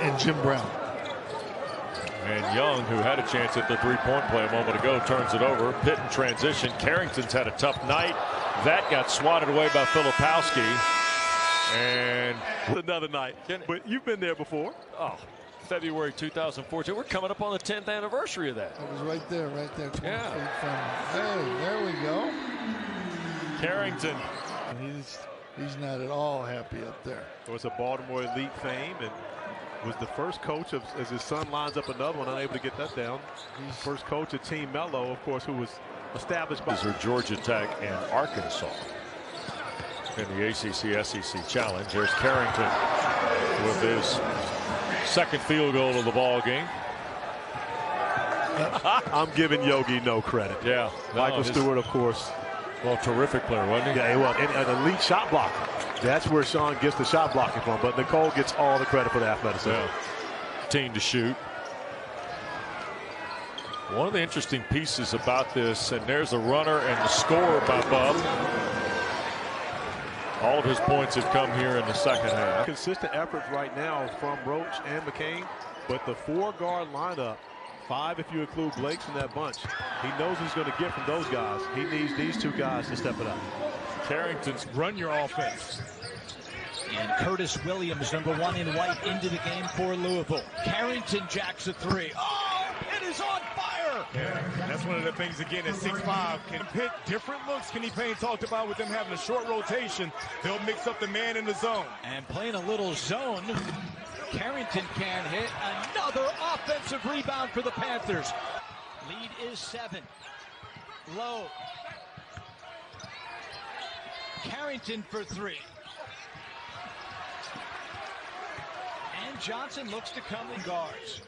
and Jim Brown. And Young, who had a chance at the 3-point play a moment ago, turns it over. Pitt in transition. Carrington's had a tough night. That got swatted away by Filipowski. And another night. But you've been there before. Oh, February 2014. We're coming up on the 10th anniversary of that. It was right there, 20 Yeah. feet from. Hey, there we go. Carrington. He's not at all happy up there. Was a Baltimore elite fame and was the first coach of, as his son lines up another one, unable to get that down. He's first coach of Team Mello, of course, who was established by. These are Georgia Tech and Arkansas in the ACC-SEC Challenge. There's Carrington with his second field goal of the ball game. I'm giving Yogi no credit. Yeah. Michael Stewart, of course. Well, terrific player, wasn't he? Yeah, he was. And an elite shot blocker. That's where Sean gets the shot blocking from. But Nicole gets all the credit for the athleticism. Yeah. Team to shoot. One of the interesting pieces about this, and there's the runner and the score by Bub. All of his points have come here in the second half. Consistent efforts right now from Roach and McCain, but the 4-guard lineup, 5 if you include Blake's in that bunch, he knows he's going to get from those guys. He needs these 2 guys to step it up. Carrington's run your offense. And Curtis Williams, number 1 in white, into the game for Louisville. Carrington jacks a 3. Oh, Pitt is on fire! Yeah, that's one of the things, again, at 6'5". Can Pitt different looks Kenny Payne talked about with them having a short rotation. They'll mix up the man in the zone. And playing a little zone. Carrington can hit another offensive rebound for the Panthers. Lead is 7. Low. Carrington for 3. And Johnson looks to come in guards.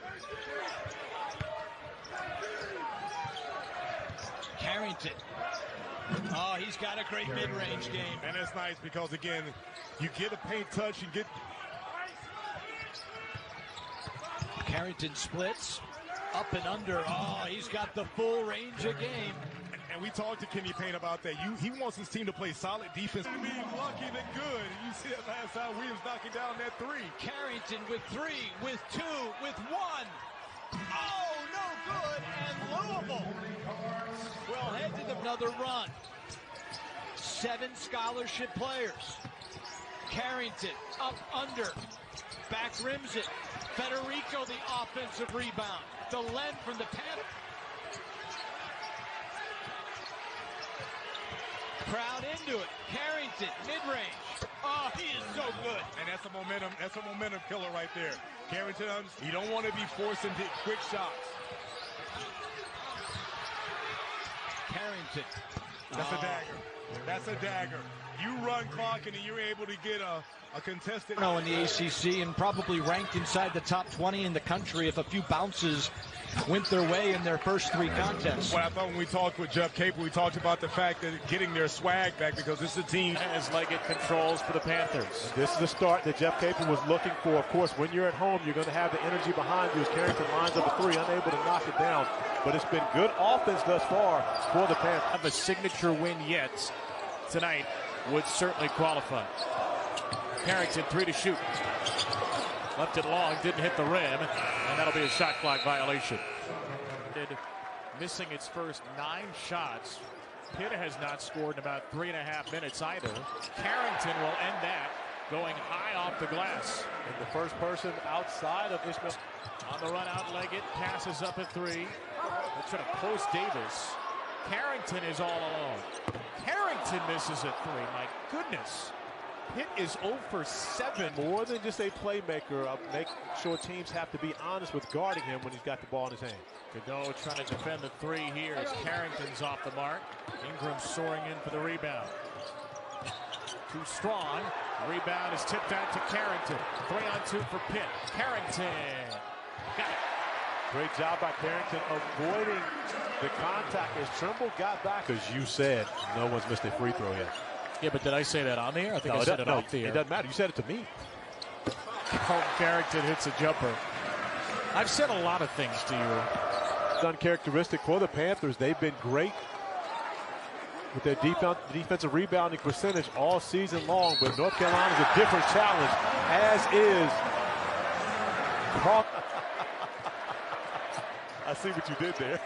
Carrington. Oh, he's got a great mid-range game. And that's nice because, again, you get a paint touch and get... Carrington splits, up and under. Oh, he's got the full range of game. And we talked to Kenny Payne about that. He wants his team to play solid defense. Being lucky than good. You see that last time Williams knocking down that 3. Carrington with 3, with 2, with 1. Oh, no good. And Louisville will head to another run. 7 scholarship players. Carrington up under. Back rims it. Federico the offensive rebound. The length from the Panthers. Crowd into it. Carrington, mid-range. Oh, he is so good. And that's a momentum killer right there. Carrington, you don't want to be forcing quick shots. Carrington. That's a dagger. That's a dagger. You run clock and then you're able to get a contested. In the ACC and probably ranked inside the top 20 in the country if a few bounces went their way in their first 3 contests. Well, I thought when we talked with Jeff Capel, we talked about the fact that getting their swag back because this is a team. As Leggett controls for the Panthers. This is the start that Jeff Capel was looking for. Of course, when you're at home, you're going to have the energy behind you as Carrington lines up a 3, unable to knock it down. But it's been good offense thus far for the Panthers. Have a signature win yet tonight would certainly qualify. Carrington 3 to shoot. Left it long, didn't hit the rim, and that'll be a shot clock violation. Missing its first 9 shots. Pitt has not scored in about 3.5 minutes either. Carrington will end that, going high off the glass. And the first person outside of Ishmael. On the run out, Leggett passes up at 3. They're trying to post Davis. Carrington is all alone. Carrington misses at 3. My goodness. Pitt is 0 for 7. More than just a playmaker, make sure teams have to be honest with guarding him when he's got the ball in his hand. Godot trying to defend the 3 here as Carrington's off the mark. Ingram soaring in for the rebound. Too strong. Rebound is tipped out to Carrington. 3-on-2 for Pitt. Carrington. Got it. Great job by Carrington avoiding the contact as Trimble got back. As you said, no one's missed a free throw yet. Yeah, but did I say that on the air? I think I said it off the air. It doesn't matter. You said it to me. Carrington hits a jumper. I've said a lot of things to you. It's uncharacteristic for the Panthers. They've been great with their defensive rebounding percentage all season long, but North Carolina is a different challenge, as is Carlton. I see what you did there.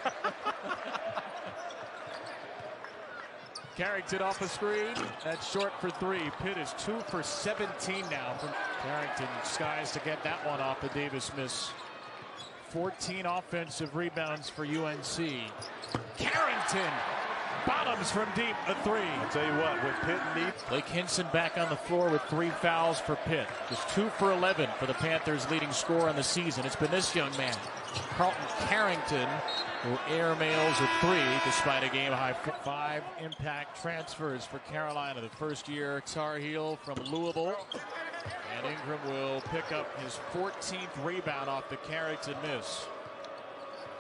Carrington off the screen. That's short for 3. Pitt is 2 for 17 now. From Carrington skies to get that one off the Davis miss. 14 offensive rebounds for UNC. Carrington bottoms from deep, a 3. I'll tell you what, with Pitt need. Blake Hinson back on the floor with 3 fouls for Pitt. Just 2 for 11 for the Panthers' leading scorer on the season. It's been this young man, Carlton Carrington, who airmails a 3 despite a game-high 5 impact transfers for Carolina. The first-year Tar Heel from Louisville. And Ingram will pick up his 14th rebound off the Carrington miss.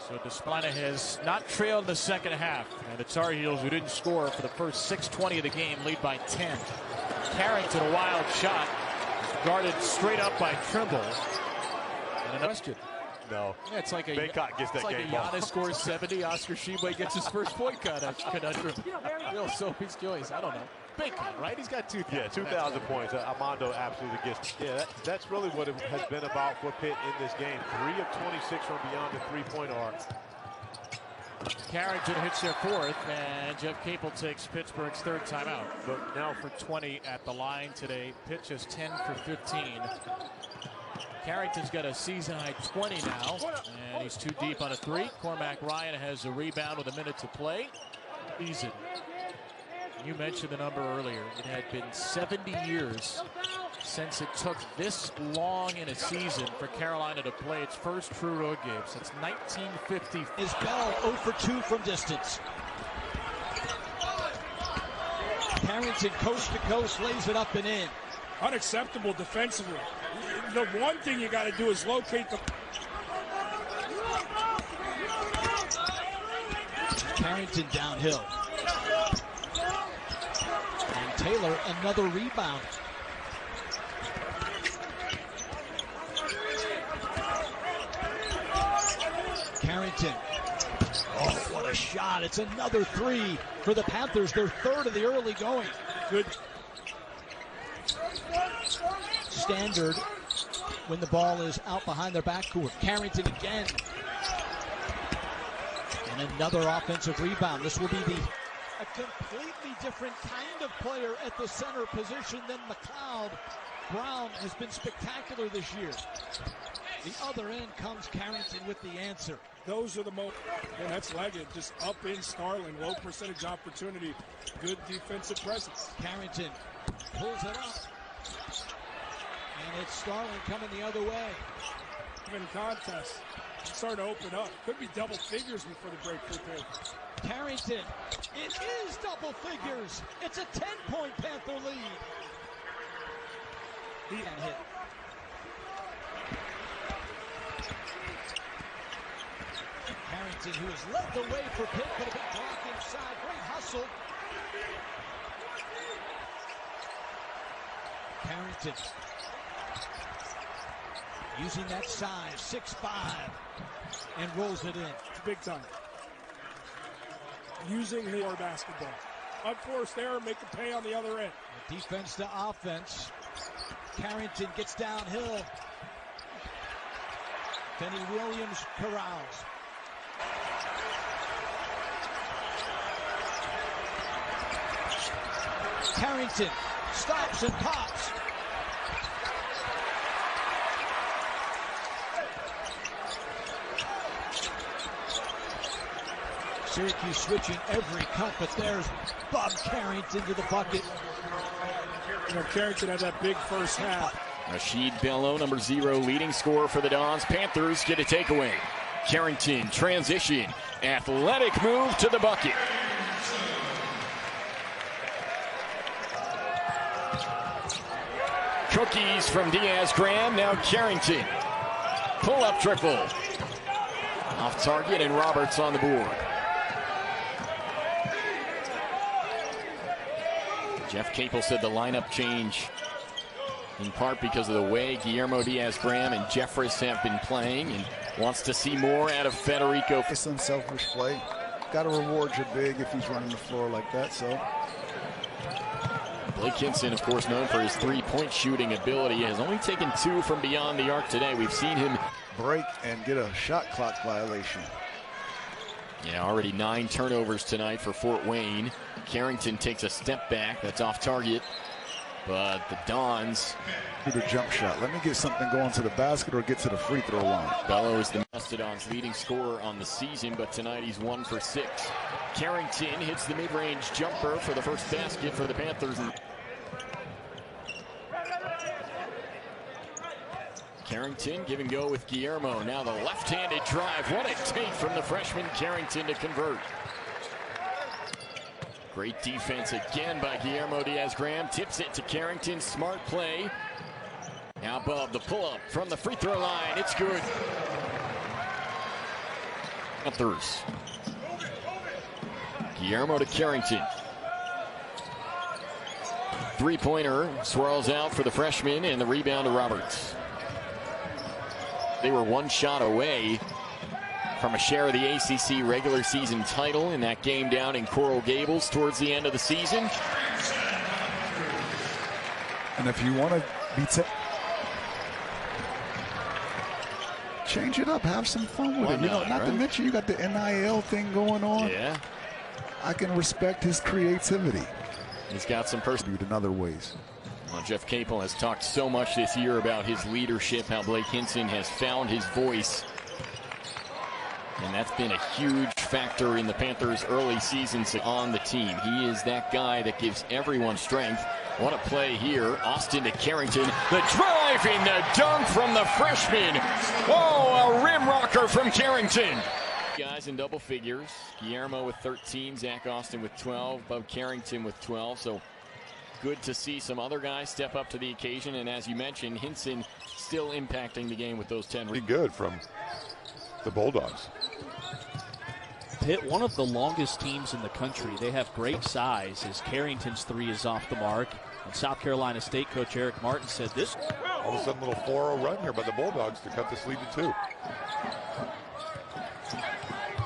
So Despina has not trailed in the second half. And the Tar Heels, who didn't score for the first 6:20 of the game, lead by 10. Carrington, a wild shot, guarded straight up by Trimble. And a question. No. Yeah, it's like a Baycott gets that game ball. Giannis scores 70, Oscar Tshiebwe gets his first point conundrum. Real Sophie's choice. I don't know. Baycott, right? He's got 2,000. Yeah, 2,000 points. Armando absolutely gets. Yeah, that's really what it has been about for Pitt in this game. 3 of 26 from beyond the three-point arc. Carrington hits their 4th, and Jeff Capel takes Pittsburgh's 3rd timeout. But now for 20 at the line today. Pitt just 10 for 15. Carrington's got a season-high 20 now, and he's too deep on a 3. Cormac Ryan has a rebound with a minute to play. Easy. You mentioned the number earlier. It had been 70 years since it took this long in a season for Carolina to play its first true road game since 1950. Is Bell 0 for 2 from distance. Carrington coast to coast lays it up and in. Unacceptable defensively. The one thing you got to do is locate the. Carrington downhill. And Taylor, another rebound. Carrington. Oh, what a shot. It's another 3 for the Panthers. Their 3rd of the early going. Good. Standard when the ball is out behind their backcourt. Carrington again. And another offensive rebound. This will be a completely different kind of player at the center position than McLeod. Brown has been spectacular this year. The other end comes Carrington with the answer. Those are the most, and that's Leggett, just up in Starling, low percentage opportunity, good defensive presence. Carrington pulls it up. And it's Starling coming the other way. Even contest, it's starting to open up. Could be double figures before the break for Pitt. Carrington, it is double figures. It's a 10-point Panther lead. He can hit. Carrington, who has led the way for Pitt, but a big block inside. Great hustle. Carrington using that size, 6'5", and rolls it in. Big time. Using more basketball. Unforced error, make the pay on the other end. Defense to offense. Carrington gets downhill. Benny Williams corrals. Carrington stops and pops. Syracuse switching every cut, but there's Bob Carrington to the bucket. You know, Carrington had that big first half. Rashid Bello, number 0, leading scorer for the Dons. Panthers get a takeaway. Carrington, transition, athletic move to the bucket. Cookies from Diaz-Graham, now Carrington. Pull-up triple. Off target, and Roberts on the board. Jeff Capel said the lineup change in part because of the way Guillermo Diaz-Graham and Jeffress have been playing, and wants to see more out of Federico. It's unselfish play. Got to reward your big if he's running the floor like that. So Blake Hinson, of course, known for his three-point shooting ability, has only taken 2 from beyond the arc today. We've seen him break and get a shot clock violation. Yeah, already 9 turnovers tonight for Fort Wayne. Carrington takes a step back. That's off target. But the Dons do the jump shot. Let me get something going to the basket or get to the free throw line. Bello is the Mastodons' leading scorer on the season, but tonight he's 1 for 6. Carrington hits the mid-range jumper for the first basket for the Panthers. Carrington give and go with Guillermo. Now the left-handed drive. What a take from the freshman Carrington to convert. Great defense again by Guillermo Diaz-Graham. Tips it to Carrington. Smart play. Now above the pull-up from the free throw line. It's good. Panthers. Guillermo to Carrington. Three-pointer swirls out for the freshman, and the rebound to Roberts. They were one shot away from a share of the ACC regular season title in that game down in Coral Gables towards the end of the season. And if you want to be change it up, have some fun with it. You know, not to mention you got the NIL thing going on. Yeah. I can respect his creativity. He's got some personality in other ways. Well, Jeff Capel has talked so much this year about his leadership, how Blake Hinson has found his voice. And that's been a huge factor in the Panthers' early seasons on the team. He is that guy that gives everyone strength. What a play here. Austin to Carrington. The drive in the dunk from the freshman. Oh, a rim rocker from Carrington. Guys in double figures. Guillermo with 13, Zach Austin with 12, Bub Carrington with 12. So good to see some other guys step up to the occasion. And as you mentioned, Hinson still impacting the game with those 10. Pretty good from the Bulldogs. Pitt, one of the longest teams in the country. They have great size as Carrington's three is off the mark. And South Carolina State coach Eric Martin said this. All of a sudden, a little 4-0 run here by the Bulldogs to cut this lead to 2.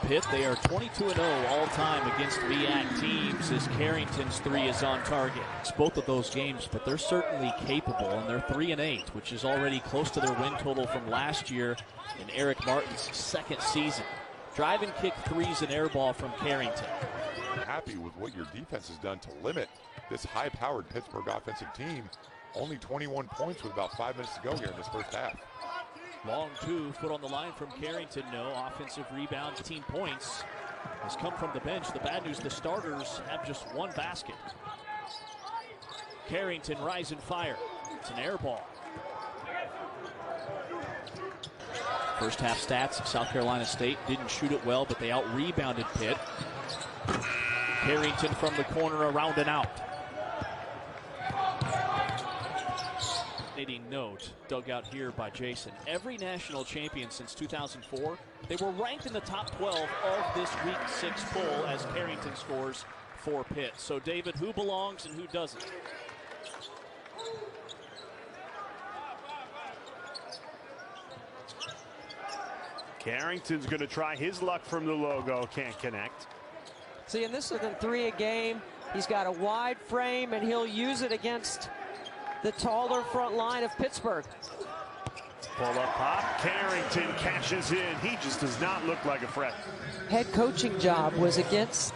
Pitt, they are 22-0 all-time against MEAC teams as Carrington's three is on target. It's both of those games, but they're certainly capable, and they're 3-8, which is already close to their win total from last year in Eric Martin's second season. Drive and kick threes and air ball from Carrington. Happy with what your defense has done to limit this high-powered Pittsburgh offensive team. Only 21 points with about 5 minutes to go here in this first half. Long two, foot on the line from Carrington. No offensive rebound, 15 points. Has come from the bench. The bad news, the starters have just one basket. Carrington rise and fire. It's an air ball. First half stats, South Carolina State didn't shoot it well, but they out-rebounded Pitt. Carrington from the corner, around and out. Fascinating note dug out here by Jason. Every national champion since 2004, they were ranked in the top 12 of this week 6 poll as Carrington scores for Pitt. So David, who belongs and who doesn't? Carrington's going to try his luck from the logo. Can't connect. See, and this is a 3 a game. He's got a wide frame, and he'll use it against the taller front line of Pittsburgh. Pull up pop. Carrington cashes in. He just does not look like a threat. Head coaching job was against,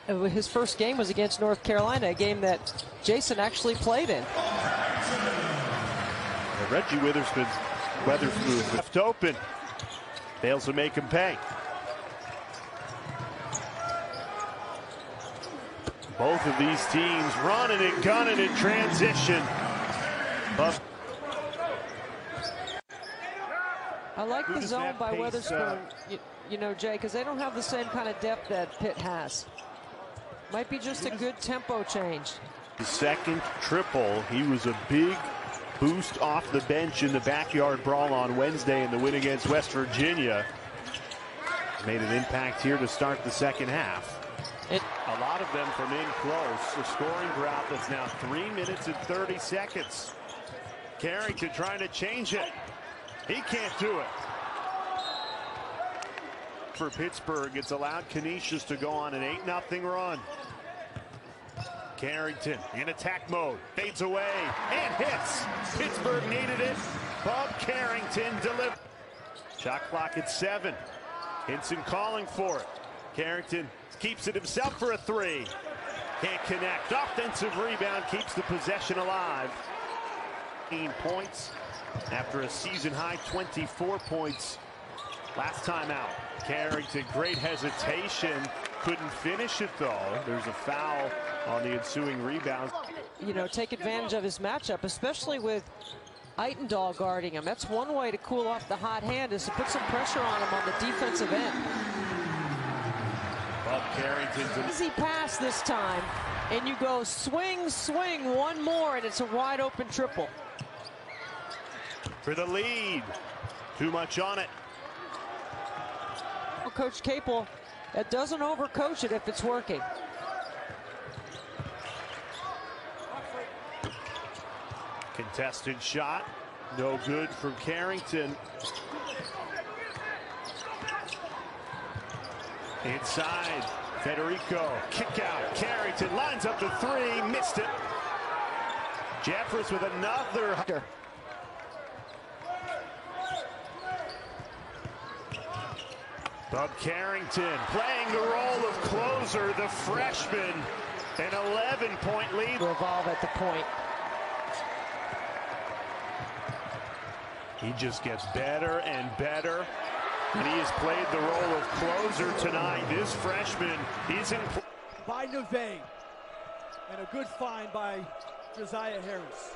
his first game was against North Carolina, a game that Jason actually played in. Reggie Witherspoon's left open. Fails to make him pay. Both of these teams running and gunning in transition. I like the zone by Witherspoon, you know, Jay, because they don't have the same kind of depth that Pitt has. Might be just a good tempo change. The second triple, he was a big boost off the bench in the backyard brawl on Wednesday in the win against West Virginia. Made an impact here to start the second half. A lot of them from in close. A scoring drought that's now 3 minutes and 30 seconds. Carrington trying to change it. He can't do it. For Pittsburgh, it's allowed Canisius to go on an 8-0 run. Carrington in attack mode, fades away and hits. Pittsburgh needed it. Bub Carrington delivered. Shot clock at 7. Hinson calling for it. Carrington keeps it himself for a 3. Can't connect. Offensive rebound keeps the possession alive. 18 points after a season-high 24 points last time out. Carrington, great hesitation. Couldn't finish it, though. There's a foul on the ensuing rebound. You know, take advantage of his matchup, especially with Eitendahl guarding him. That's one way to cool off the hot hand, is to put some pressure on him on the defensive end. Carrington's easy pass this time, and you go swing, swing, one more, and it's a wide open triple. For the lead. Too much on it. Coach Capel doesn't overcoach it if it's working. Contested shot. No good from Carrington. Inside. Federico. Kick out. Carrington lines up the three. Missed it. Jeffress with another. Bub Carrington playing the role of closer, the freshman, an 11-point lead. Revolve at the point. He just gets better and better, and he has played the role of closer tonight. This freshman is in. By Neve, and a good find by Josiah Harris.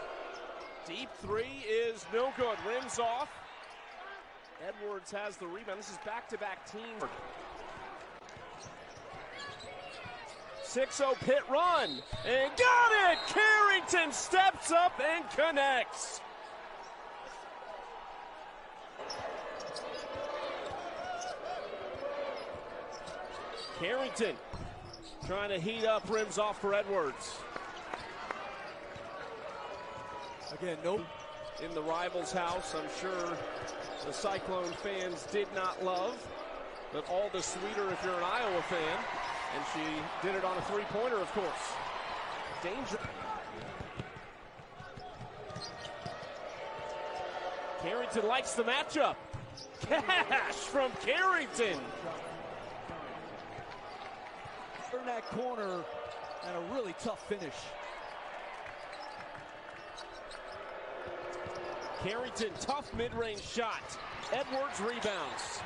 Deep three is no good. Rims off. Edwards has the rebound. This is back-to-back team. 6-0 Pitt run. And got it! Carrington steps up and connects. Carrington trying to heat up, rims off for Edwards. Again, no. In the rival's house, I'm sure the Cyclone fans did not love, but all the sweeter if you're an Iowa fan. And she did it on a three-pointer, of course. Danger. Carrington likes the matchup. Cash from Carrington. Turn that corner and a really tough finish. Carrington, tough mid-range shot. Edwards rebounds.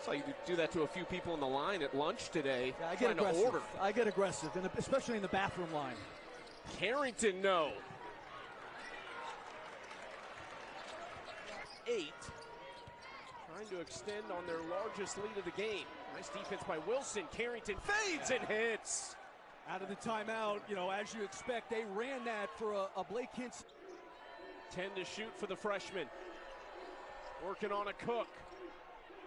So you do that to a few people in the line at lunch today. Yeah, I get aggressive. I get aggressive, and especially in the bathroom line. Carrington, no. 8. Trying to extend on their largest lead of the game. Nice defense by Wilson. Carrington fades and hits. Out of the timeout, you know, as you expect, they ran that for a Blake Hinson. 10 to shoot for the freshman. Working on a Cook.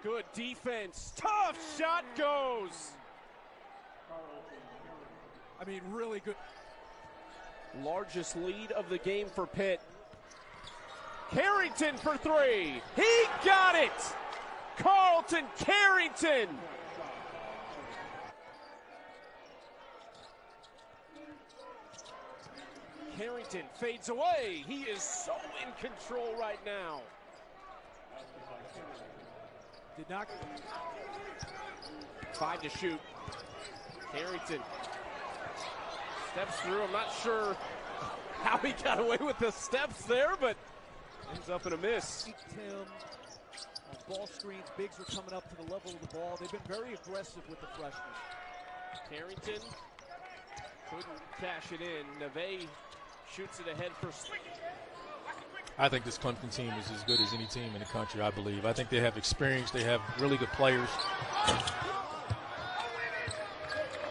Good defense. Tough shot goes. I mean, really good. Largest lead of the game for Pitt. Carrington for three. He got it. Carlton Carrington. Carrington fades away. He is so in control right now. Did not. 5 to shoot. Carrington steps through. I'm not sure how he got away with the steps there, but ends up in a miss. Tim, ball screens, bigs are coming up to the level of the ball. They've been very aggressive with the freshmen. Carrington couldn't cash it in. Neve shoots it ahead for Sweet. I think this Clemson team is as good as any team in the country, I believe. I think they have experience. They have really good players. I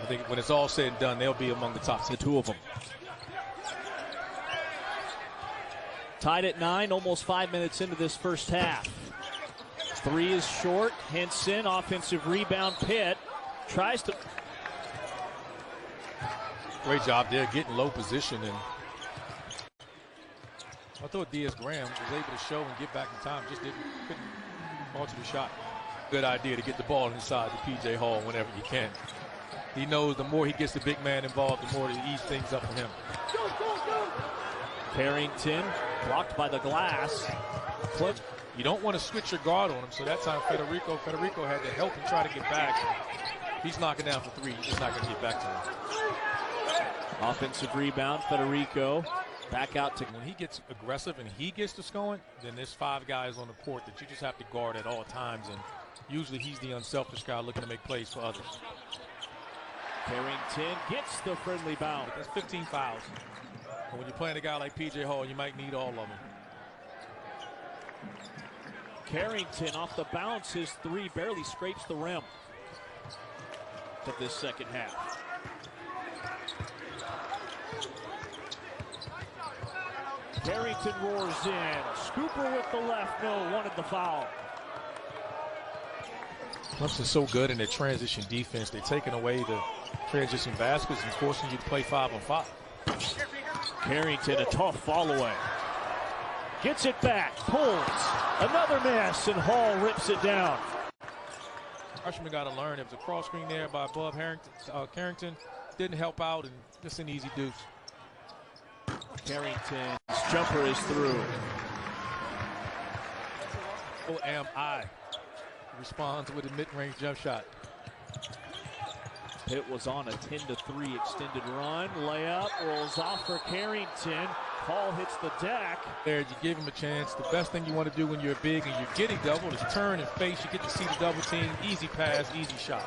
think when it's all said and done, they'll be among the top. The two of them. Tied at 9, almost 5 minutes into this first half. Three is short. Hinson, offensive rebound. Pitt tries to. Great job there, getting low position. And I thought Diaz Graham was able to show and get back in time, just couldn't alter the shot. Good idea to get the ball inside the P.J. Hall whenever you can. He knows the more he gets the big man involved, the more it ease things up for him. Carrington blocked by the glass. You don't want to switch your guard on him, so that time Federico had to help him try to get back. He's knocking down for three. He's just not going to get back to him. Offensive rebound, Federico. Back out to... When he gets aggressive and he gets to scoring, then there's 5 guys on the court that you just have to guard at all times. And usually he's the unselfish guy looking to make plays for others. Carrington gets the friendly bounce. That's 15 fouls. And when you're playing a guy like P.J. Hall, you might need all of them. Carrington off the bounce. His 3 barely scrapes the rim of this second half. Carrington roars in. Scooper with the left. No, wanted the foul. Clemson's so good in their transition defense. They're taking away the transition baskets and forcing you to play 5-on-5. Carrington, a tough follow away. Gets it back, pulls. Another miss, and Hall rips it down. Freshman got to learn. There was a cross screen there by Bob Carrington. Didn't help out, and just an easy deuce. Carrington's jumper is through. Oh, am I? Responds with a mid-range jump shot. Pitt was on a 10-3 extended run. Layup rolls off for Carrington. Hall hits the deck. There, you give him a chance. The best thing you want to do when you're big and you're getting doubled is turn and face. You get to see the double team. Easy pass, easy shot.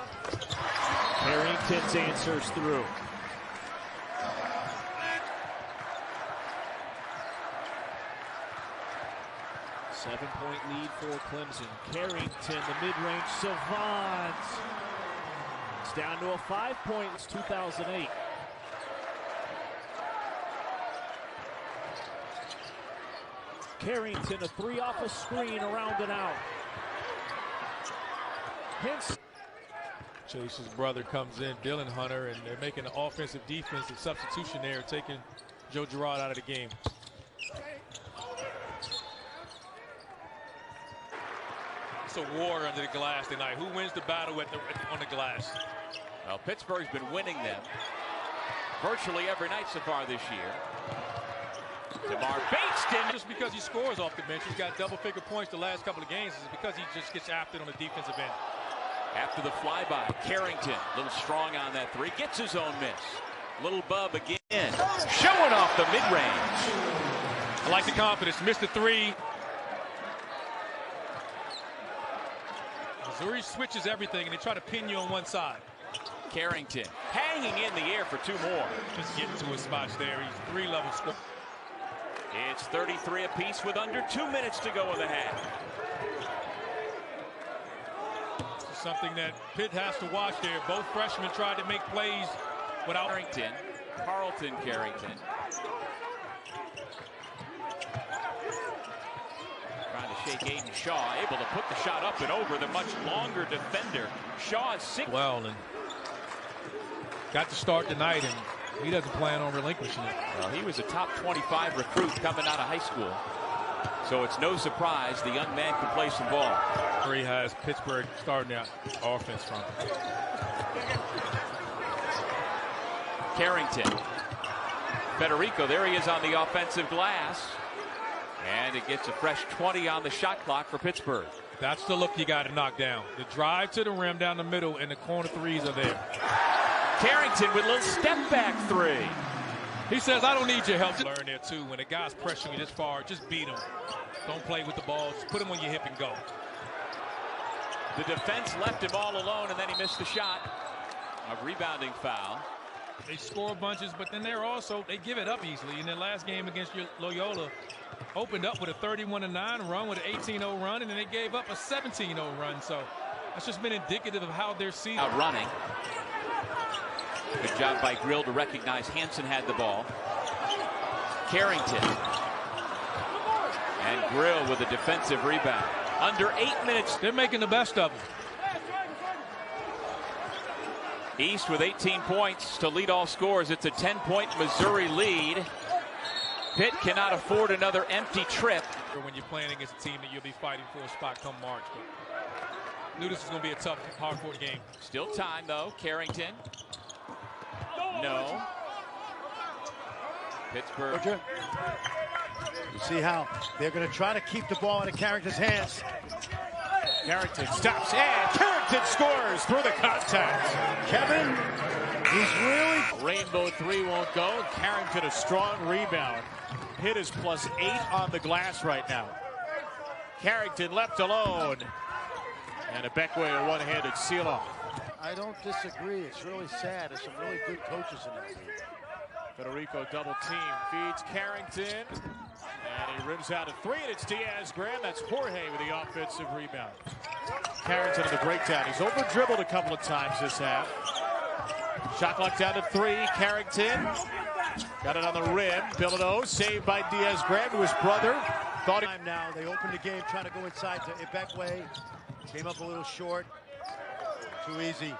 Carrington's answers through. Seven-point lead for Clemson. Carrington, the mid-range savant. It's down to a 5-point. It's 2008. Carrington, a 3 off a screen, around and out. Hence. Chase's brother comes in, Dylan Hunter, and they're making an offensive defensive substitution there, taking Joe Girard out of the game. It's a war under the glass tonight. Who wins the battle on the glass? Well, Pittsburgh's been winning them virtually every night so far this year. DeMar Bateston. Just because he scores off the bench, he's got double-figure points the last couple of games, is because he just gets after it on the defensive end. After the flyby, Carrington, a little strong on that 3, gets his own miss. Little Bub again, showing off the mid-range. I like the confidence. Missed the 3. Missouri switches everything, and they try to pin you on one side. Carrington hanging in the air for 2 more. Just getting to his spots there. He's 3-level score. It's 33 apiece with under 2 minutes to go in the half. This is something that Pitt has to watch there. Both freshmen tried to make plays without Carrington. Carlton Carrington. Trying to shake Aiden Shaw, able to put the shot up and over the much longer defender. Shaw is 6. Well, and got to start tonight, and he doesn't plan on relinquishing it. Well, he was a top 25 recruit coming out of high school. So it's no surprise the young man can play some ball. He has Pittsburgh starting out offense from. Carrington. Federico, there he is on the offensive glass. And it gets a fresh 20 on the shot clock for Pittsburgh. That's the look you got to knock down. The drive to the rim down the middle, and the corner 3s are there. Carrington with a little step back 3. He says, I don't need your help. Learn there, too. When a guy's pressuring you this far, just beat him. Don't play with the ball. Just put him on your hip and go. The defense left him all alone, and then he missed the shot. A rebounding foul. They score bunches, but then they give it up easily. In their last game against Loyola, opened up with a 31-9 run, with an 18-0 run, and then they gave up a 17-0 run. So that's just been indicative of how their season. Out running. Good job by Grill to recognize Hansen had the ball. Carrington. And Grill with a defensive rebound. Under 8 minutes. They're making the best of them. East with 18 points to lead all scores. It's a 10-point Missouri lead. Pitt cannot afford another empty trip. When you're playing against a team that you'll be fighting for a spot come March. But knew this was going to be a tough, hard-fought game. Still time, though. Carrington. No. Pittsburgh. You see how they're going to try to keep the ball out of Carrington's hands. Carrington stops, and Carrington Carrington scores through the contact. Kevin, he's really... Rainbow three won't go. Carrington a strong rebound. Pitt is +8 on the glass right now. Carrington left alone. And a Beckway a one-handed seal-off. I don't disagree. It's really sad. There's some really good coaches in that league. Federico double team, feeds Carrington. And he rims out a three, and it's Diaz-Graham. That's Jorge with the offensive rebound. Carrington in the breakdown. He's over-dribbled a couple of times this half. Shot clock down to 3. Carrington got it on the rim. Bilodeau saved by Diaz-Graham to his brother. Thought Time now. They opened the game trying to go inside to Ibekwe. Came up a little short. Too easy.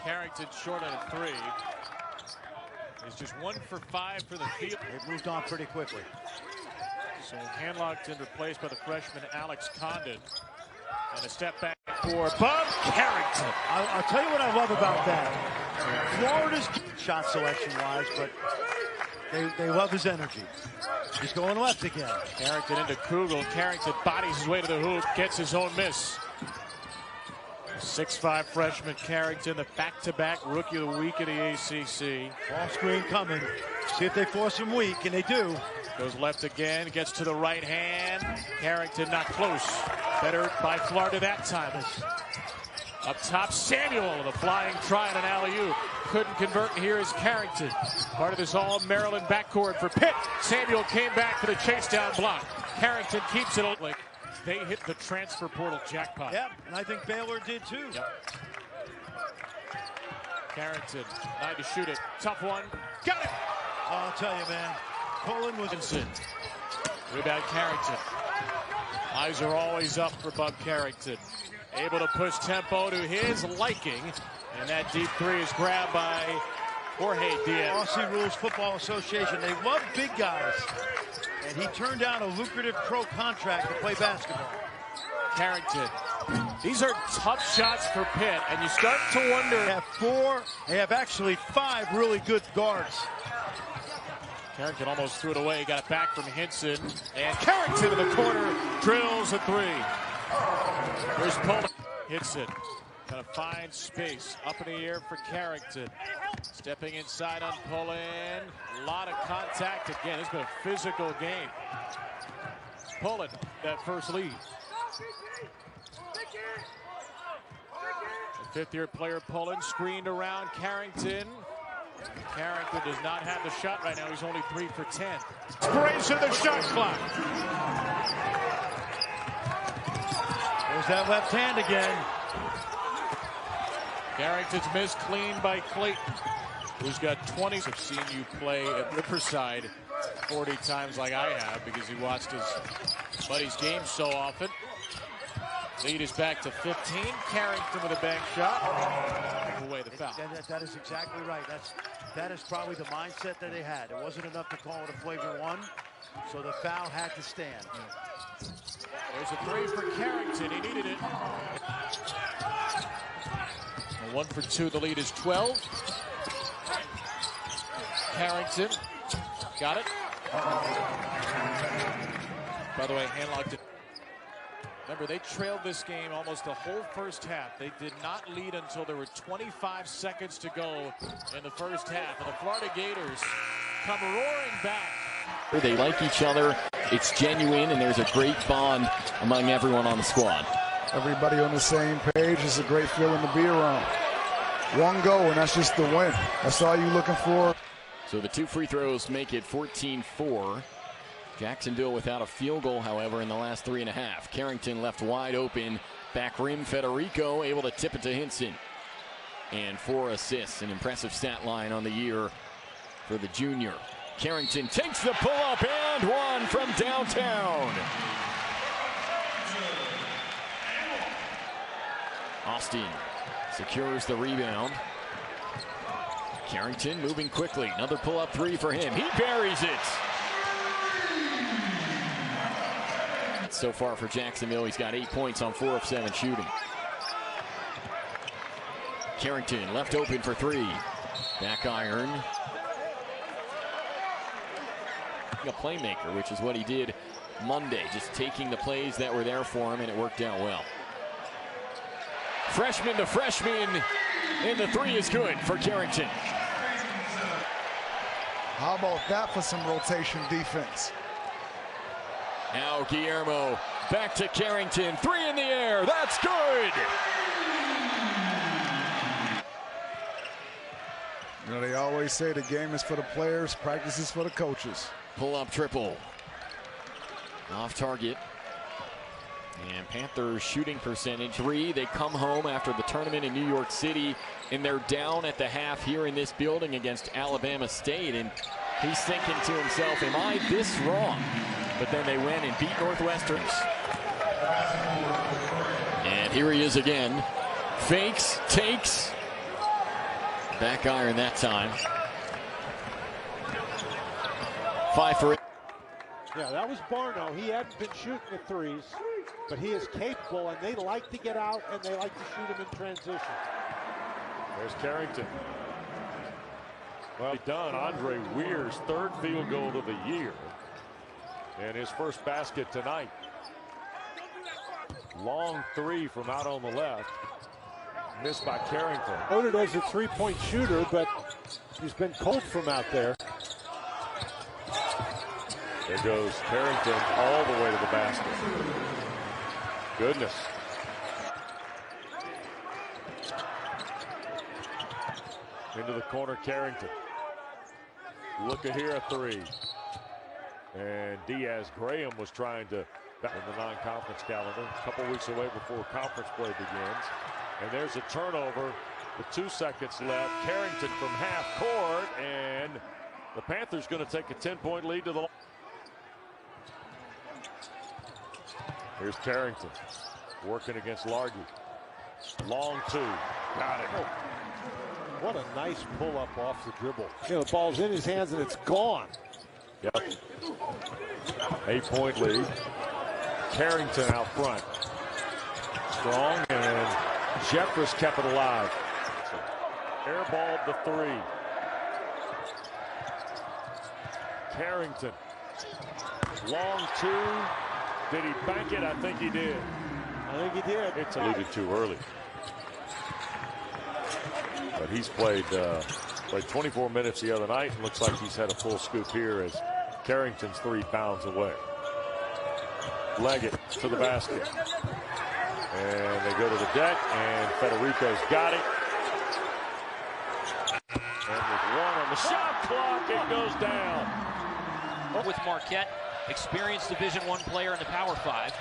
Carrington short on a 3. He's just 1 for 5 for the field. They've moved on pretty quickly. So Handlockton replaced by the freshman Alex Condon. And a step back for Bub Carrington. I'll tell you what I love about that. Florida's shot selection-wise, but they love his energy. He's going left again. Carrington into Kugel. Carrington bodies his way to the hoop, gets his own miss. 6'5" freshman Carrington, the back-to-back rookie of the week at the ACC. Ball screen coming. See if they force him weak, and they do. Goes left again, gets to the right hand. Carrington not close. Better by Florida that time. Up top, Samuel, the flying try on an alley-oop. Couldn't convert, and here is Carrington. Part of this all-Maryland backcourt for Pitt. Samuel came back for the chase-down block. Carrington keeps it like they hit the transfer portal jackpot. Yep, and I think Baylor did too. Yep. Carrington, 9 to shoot it. Tough one. Got it! I'll tell you, man. Colin was... Rebound Carrington. Eyes are always up for Bub Carrington. Able to push tempo to his liking. And that deep 3 is grabbed by Jorge Diaz. Aussie Rules Football Association. They love big guys. And he turned down a lucrative pro contract to play basketball. Carrington. These are tough shots for Pitt, and you start to wonder. They have actually 5 really good guards. Carrington almost threw it away, got it back from Hinson. And Carrington in the corner drills a 3. Here's Pullman. Hinson. Got to find space. Up in the air for Carrington. Stepping inside on Pullen. A lot of contact again. It's been a physical game. Pullen, that first lead. The 5th-year player Pullen screened around Carrington. Carrington does not have the shot right now. He's only 3 for 10. Expiration of the shot clock. There's that left hand again. Carrington's missed clean by Clayton, who's got 20s. I've seen you play at Riverside 40 times like I have because he watched his buddy's game so often. Lead is back to 15. Carrington with a bank shot. Away the foul. That is exactly right. That is probably the mindset that they had. It wasn't enough to call it a flagrant 1, so the foul had to stand. There's a 3 for Carrington. He needed it. 1 for 2. The lead is 12. Carrington got it. By the way, Handlocked it. Remember, they trailed this game almost the whole first half. They did not lead until there were 25 seconds to go in the first half. And the Florida Gators come roaring back. They like each other. It's genuine, and there's a great bond among everyone on the squad. Everybody on the same page. It's a great feeling to be around. One go, and that's just the win. That's all you're looking for. So the 2 free throws make it 14-4. Jacksonville without a field goal, however, in the last 3.5. Carrington left wide open. Back rim, Federico able to tip it to Hinson. And 4 assists, an impressive stat line on the year for the junior. Carrington takes the pull-up and 1 from downtown. Austin secures the rebound. Carrington moving quickly. Another pull-up 3 for him. He buries it. So far for Jacksonville, he's got 8 points on 4 of 7 shooting. Carrington left open for 3. Back iron. A playmaker, which is what he did Monday, just taking the plays that were there for him, and it worked out well. freshman to freshman, and the three is good for Carrington. How about that for some rotation defense? Now Guillermo back to Carrington. Three in the air. That's good. You know, they always say the game is for the players, practice is for the coaches. Pull-up triple. Off target. And Panthers shooting percentage 3. They come home after the tournament in New York City, and they're down at the half here in this building against Alabama State. And he's thinking to himself, am I this wrong? But then they went and beat Northwestern. And here he is again. Fakes, takes. Back iron that time. 5 for it. Yeah, that was Barno. He hadn't been shooting the threes, but he is capable, and they like to get out, and they like to shoot him in transition. There's Carrington. Well done. Andre Weir's third field goal of the year. And his first basket tonight. Long three from out on the left. Missed by Carrington. Noted as a three-point shooter, but he's been cold from out there. There goes Carrington all the way to the basket. Goodness. Into the corner, Carrington. Look at here, a three. And Diaz Graham was trying to, in the non-conference calendar, a couple weeks away before conference play begins. And there's a turnover with 2 seconds left. Carrington from half court, and the Panthers going to take a 10-point lead to the line. Here's Carrington working against Largy. Long two. Got it. What a nice pull-up off the dribble. You know, the ball's in his hands and it's gone. Yep. 8-point lead. Carrington out front. Strong, and Jeffress kept it alive. Airballed the three. Carrington. Long two. Did he bank it? I think he did. I think he did. It's alluded too early. But he's played 24 minutes the other night, and looks like he's had a full scoop here as Carrington's 3 pounds away. Leggett to the basket. And they go to the deck, and Federico's got it. And with 1 on the shot clock, it goes down. With Marquette, experienced Division I player in the Power 5.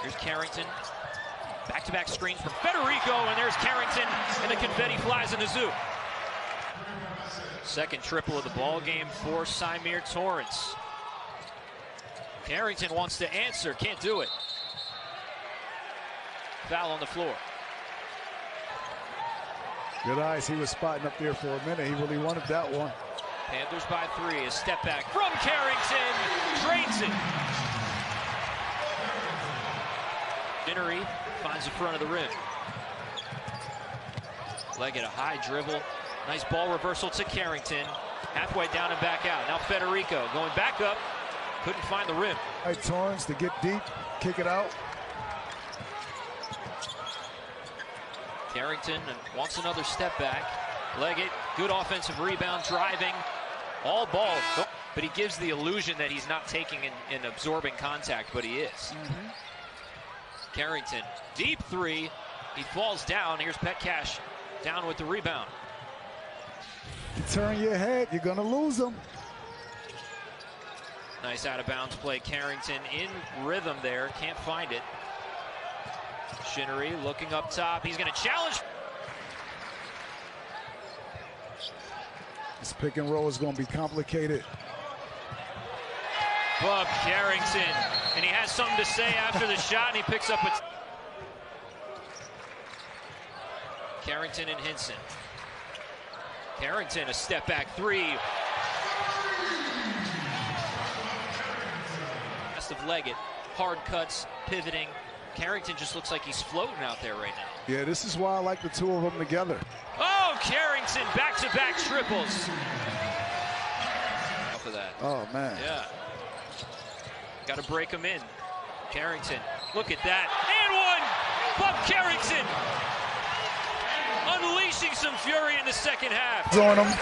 Here's Carrington. Back-to-back screens from Federico, and there's Carrington, and the confetti flies in the zoo. Second triple of the ball game for Symir Torrance. Carrington wants to answer, can't do it. Foul on the floor. Good eyes. He was spotting up there for a minute. He really wanted that one. Panthers by 3. A step back from Carrington. Drains it. Dinnery finds the front of the rim. Leggett, a high dribble. Nice ball reversal to Carrington. Halfway down and back out. Now Federico going back up. Couldn't find the rim. All right, Torrance to get deep, kick it out. Carrington wants another step back. Leggett, good offensive rebound, driving. All ball, but he gives the illusion that he's not taking and absorbing contact, but he is. Carrington, deep three. He falls down. Here's Petcash down with the rebound. You turn your head, you're going to lose them. Nice out-of-bounds play. Carrington in rhythm there. Can't find it. Shinnery looking up top. He's going to challenge. This pick and roll is going to be complicated. Bub Carrington, and he has something to say after the shot, and he picks up a... Carrington and Hinson. Carrington, a step back three. Best of Leggett, hard cuts, pivoting. Carrington just looks like he's floating out there right now. Yeah, this is why I like the two of them together. Oh, Carrington, back-to-back triples. Off of that. Oh, man. Yeah. Got to break him in. Carrington, look at that. And one! Bub Carrington unleashing some fury in the second half. On him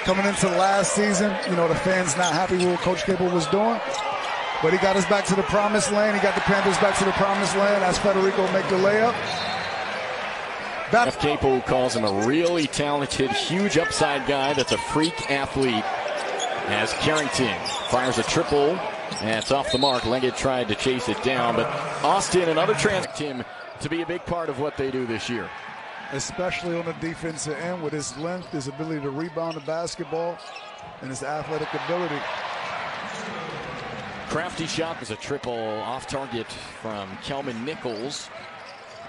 coming into last season, you know, the fans not happy with what Coach Capel was doing. But he got us back to the promised land. He got the Panthers back to the promised land as Federico make the layup. Jeff Capel calls him a really talented, huge upside guy that's a freak athlete. As Carrington fires a triple, and it's off the mark. Leggett tried to chase it down, but Austin and other him to be a big part of what they do this year. Especially on the defensive end with his length, his ability to rebound the basketball, and his athletic ability. Crafty shot was a triple off target from Kelman Nichols.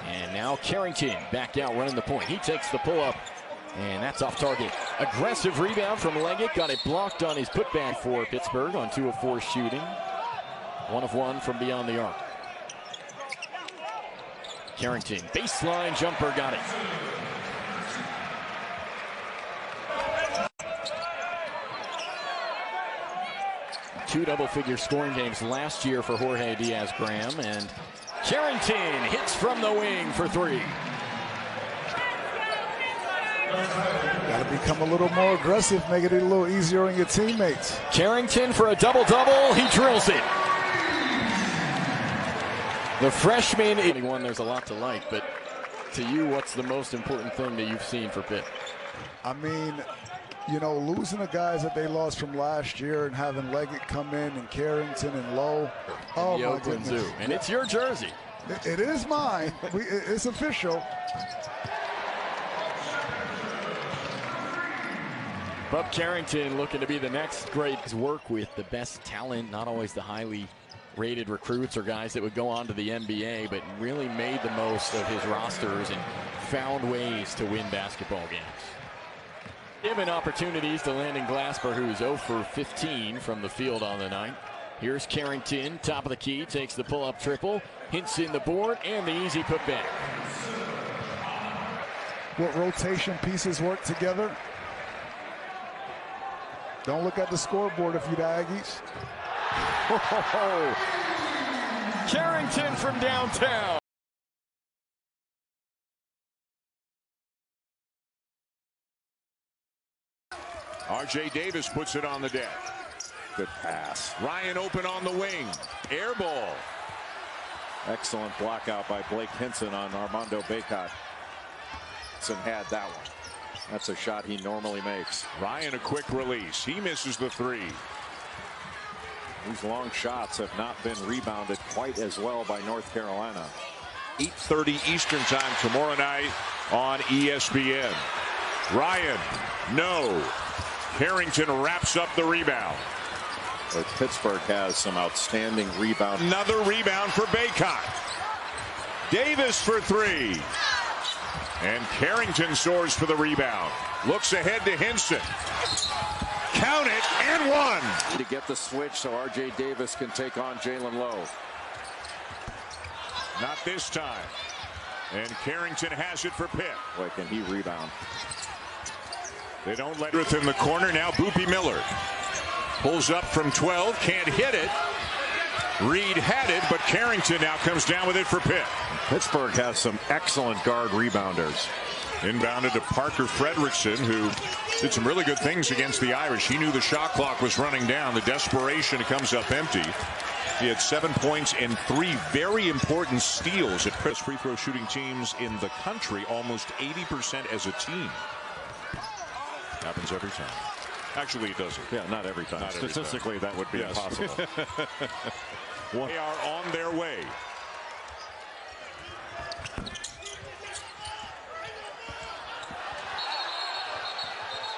And now Carrington back out running the point. He takes the pull-up, and that's off target. Aggressive rebound from Leggett. Got it blocked on his putback for Pittsburgh on 2 of 4 shooting. 1 of 1 from beyond the arc. Carrington, baseline jumper, got it. Two double-figure scoring games last year for Jorge Diaz-Graham, and Carrington hits from the wing for 3. Got to become a little more aggressive, make it a little easier on your teammates. Carrington for a double-double. He drills it. The freshman, there's a lot to like, but to you, what's the most important thing that you've seen for Pitt? I mean, you know, losing the guys that they lost from last year and having Leggett come in and Carrington and Lowe. Oh, the my Oakland goodness. Zoo. And it's your jersey. It is mine. It's official. Bub Carrington looking to be the next great work with the best talent, not always the highly rated recruits or guys that would go on to the NBA, but really made the most of his rosters and found ways to win basketball games. Given opportunities to Landon Glasper, who's 0 for 15 from the field on the night. Here's Carrington, top of the key, takes the pull-up triple, hints in the board, and the easy putback. What rotation pieces work together? Don't look at the scoreboard if you're the Aggies. Carrington from downtown. R.J. Davis puts it on the deck. Good pass. Ryan open on the wing. Air ball. Excellent block out by Blake Hinson on Armando Bacot. Hinson had that one. That's a shot he normally makes. Ryan a quick release. He misses the 3. These long shots have not been rebounded quite as well by North Carolina. 8:30 Eastern time tomorrow night on ESPN. Ryan, no. Carrington wraps up the rebound. But Pittsburgh has some outstanding rebound. Another rebound for Bacot. Davis for 3. And Carrington soars for the rebound. Looks ahead to Hinson. Count it, and 1. To get the switch so R.J. Davis can take on Jalen Lowe. Not this time. And Carrington has it for Pitt. Boy, can he rebound. They don't let it in the corner. Now Boopy Miller pulls up from 12. Can't hit it. Reed had it, but Carrington now comes down with it for Pitt. Pittsburgh has some excellent guard rebounders. Inbounded to Parker Fredrickson, who did some really good things against the Irish. He knew the shot clock was running down. The desperation comes up empty. He had 7 points and 3 very important steals at Pitt's free throw shooting teams in the country, almost 80% as a team. Happens every time. Actually, it doesn't. Yeah, not every time. Statistically, that would be impossible. They are on their way.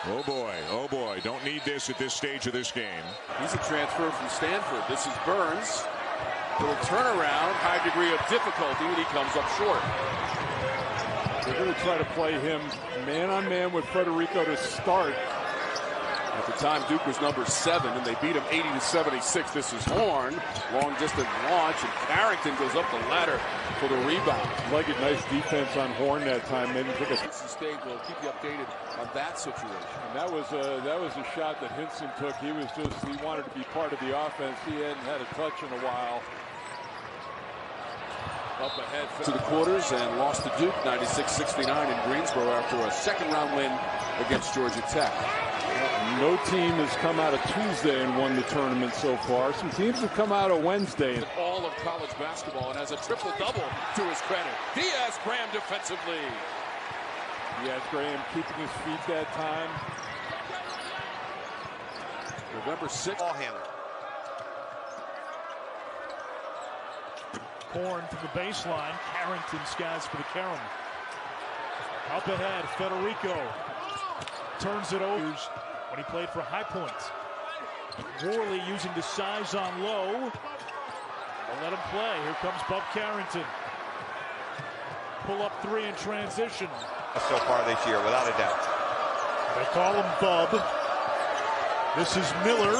Oh boy, don't need this at this stage of this game. He's a transfer from Stanford. This is Burns. Little turnaround, high degree of difficulty, and he comes up short. They're going to try to play him man-on-man with Federico to start. At the time, Duke was number 7, and they beat him 80-76. This is Horn, long-distance launch, and Carrington goes up the ladder for the rebound. Leggett, nice defense on Horn that time. Maybe took a State will keep you updated on that situation. And that was a shot that Hinson took. He wanted to be part of the offense. He hadn't had a touch in a while. up ahead to the quarters and lost to Duke 96-69 in Greensboro after a second-round win against Georgia Tech. No team has come out of Tuesday and won the tournament so far. Some teams have come out of Wednesday. All of college basketball and has a triple-double to his credit. Diaz-Graham defensively. Diaz-Graham keeping his feet that time. November 6th. Ball handler. Horn to the baseline. Carrington skies for the carom. Up ahead, Federico turns it over when he played for High Point. Worley using the size on low. They'll let him play. Here comes Bub Carrington. Pull up three in transition. So far this year, without a doubt. They call him Bub. This is Miller.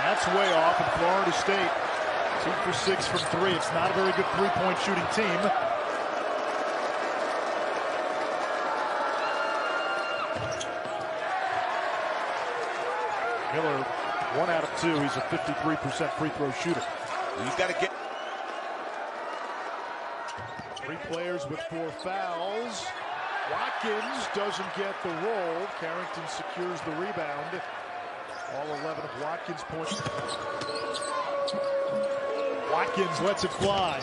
That's way off in Florida State. 2 for 6 from three. It's not a very good three-point shooting team. Miller, 1 out of 2. He's a 53% free throw shooter. You've got to get 3 players with 4 fouls. Watkins doesn't get the roll. Carrington secures the rebound. All 11 of Watkins' points. Watkins lets it fly.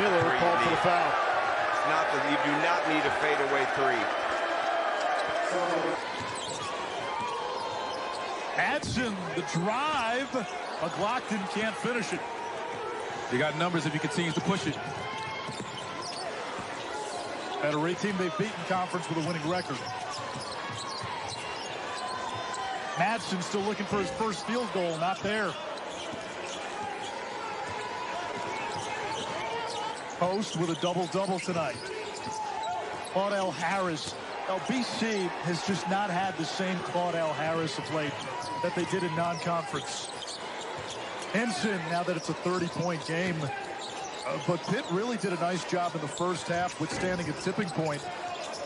Miller called for the foul. It's not that you do not need a fadeaway three. Adson, the drive. McLaughlin can't finish it. You got numbers if he continues to push it. At a rate team they've beaten conference with a winning record. Madsen still looking for his first field goal, not there. Post with a double-double tonight. Claudell Harris. BC has just not had the same Claudell Harris of late that they did in non-conference. Henson, now that it's a 30-point game. But Pitt really did a nice job in the first half, withstanding a tipping point.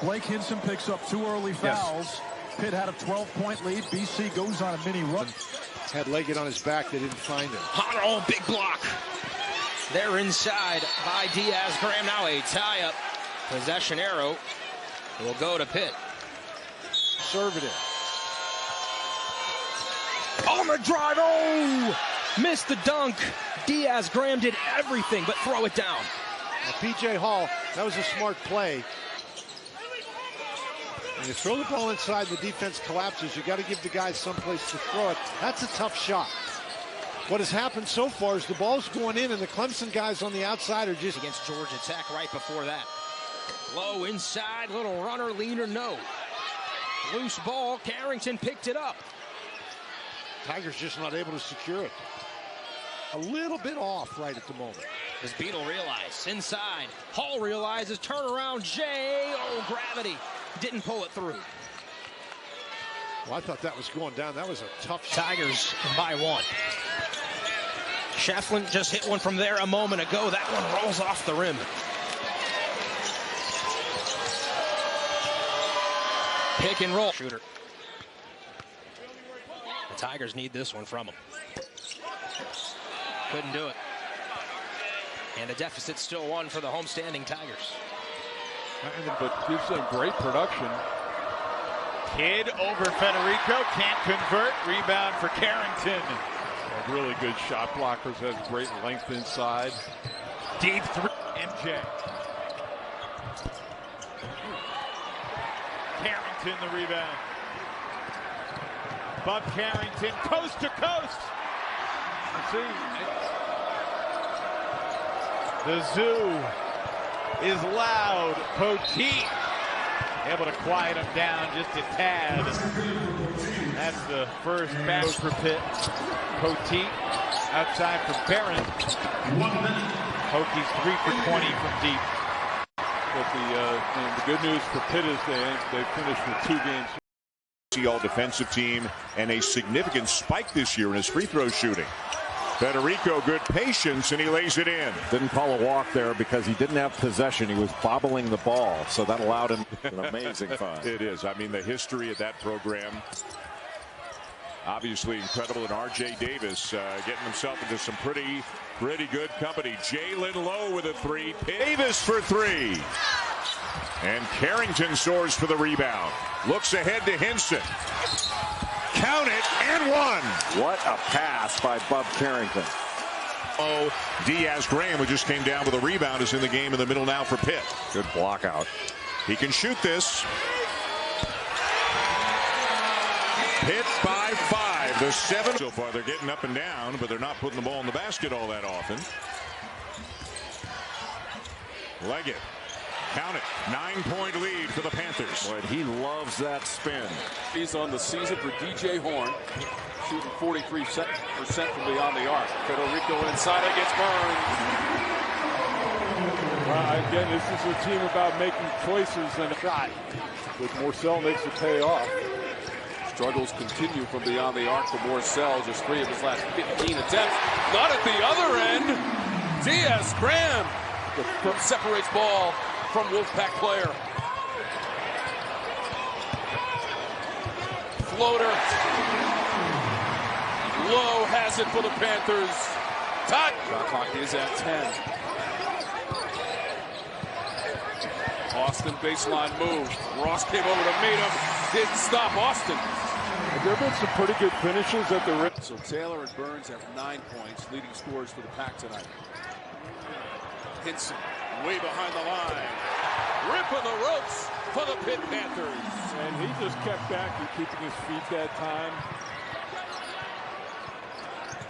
Blake Hinson picks up 2 early fouls. Yes. Pitt had a 12-point lead. BC goes on a mini run. Had Leggett on his back. They didn't find him. Oh, big block. They're inside by Diaz-Graham. Now a tie-up. Possession arrow will go to Pitt. Serve it in. On the drive. Oh! Missed the dunk. Diaz-Graham did everything but throw it down. Now, P.J. Hall, that was a smart play. When you throw the ball inside, the defense collapses. You got to give the guys someplace to throw it. That's a tough shot. What has happened so far is the ball's going in, and the Clemson guys on the outside are just... Against Georgia Tech right before that. Low inside, little runner, leaner, no. Loose ball, Carrington picked it up. Tigers just not able to secure it. A little bit off right at the moment. Does Beadle realize? Inside. Hall realizes. Turnaround. Jay. Oh, gravity. Didn't pull it through. Well, I thought that was going down. That was a tough shot. Tigers by 1. Shefflin just hit one from there a moment ago. That one rolls off the rim. Pick and roll. Shooter. The Tigers need this one from him. Couldn't do it. And the deficit still 1 for the homestanding Tigers. But gives them great production. Kidd over Federico, can't convert. Rebound for Carrington. Really good shot blockers, has great length inside. Deep 3. MJ. Carrington the rebound. Bub Carrington, coast to coast. See, the zoo is loud. Poteet able to quiet him down just a tad. That's the first back for Pitt. Poteet outside for Barron. Hokies 3 for 20 from deep. But the good news for Pitt is they finished with 2 games. All defensive team and a significant spike this year in his free throw shooting. Federico, good patience, and he lays it in. Didn't call a walk there because he didn't have possession. He was bobbling the ball, so that allowed him an amazing find. It is. I mean, the history of that program. Obviously incredible, and R.J. Davis getting himself into some pretty good company. Jalen Lowe with a three. Davis for three. And Carrington soars for the rebound. Looks ahead to Hinson. Count it, and one. What a pass by Bub Carrington. Oh, Diaz Graham, who just came down with a rebound, is in the game in the middle now for Pitt. Good block out. He can shoot this. Pitt by 5. The 7 so far. They're getting up and down, but they're not putting the ball in the basket all that often. Leggett. Count it. 9-point lead for the Panthers. Boy, he loves that spin. He's on the season for DJ Horn, shooting 43% from beyond the arc. Federico inside against Burns. Again, this is a team about making choices and a shot, which Morcell makes it pay off. Struggles continue from beyond the arc for Morcell. Just 3 of his last 15 attempts. Not at the other end. Diaz Graham separates ball from Wolfpack player. Floater. Lowe has it for the Panthers. Shot clock is at 10. Austin baseline move. Ross came over to meet him. Didn't stop Austin. There have been some pretty good finishes at the rim. So Taylor and Burns have 9 points, leading scorers for the Pack tonight. Hinson way behind the line. Ripping the ropes for the Pitt Panthers. And he just kept back and keeping his feet that time.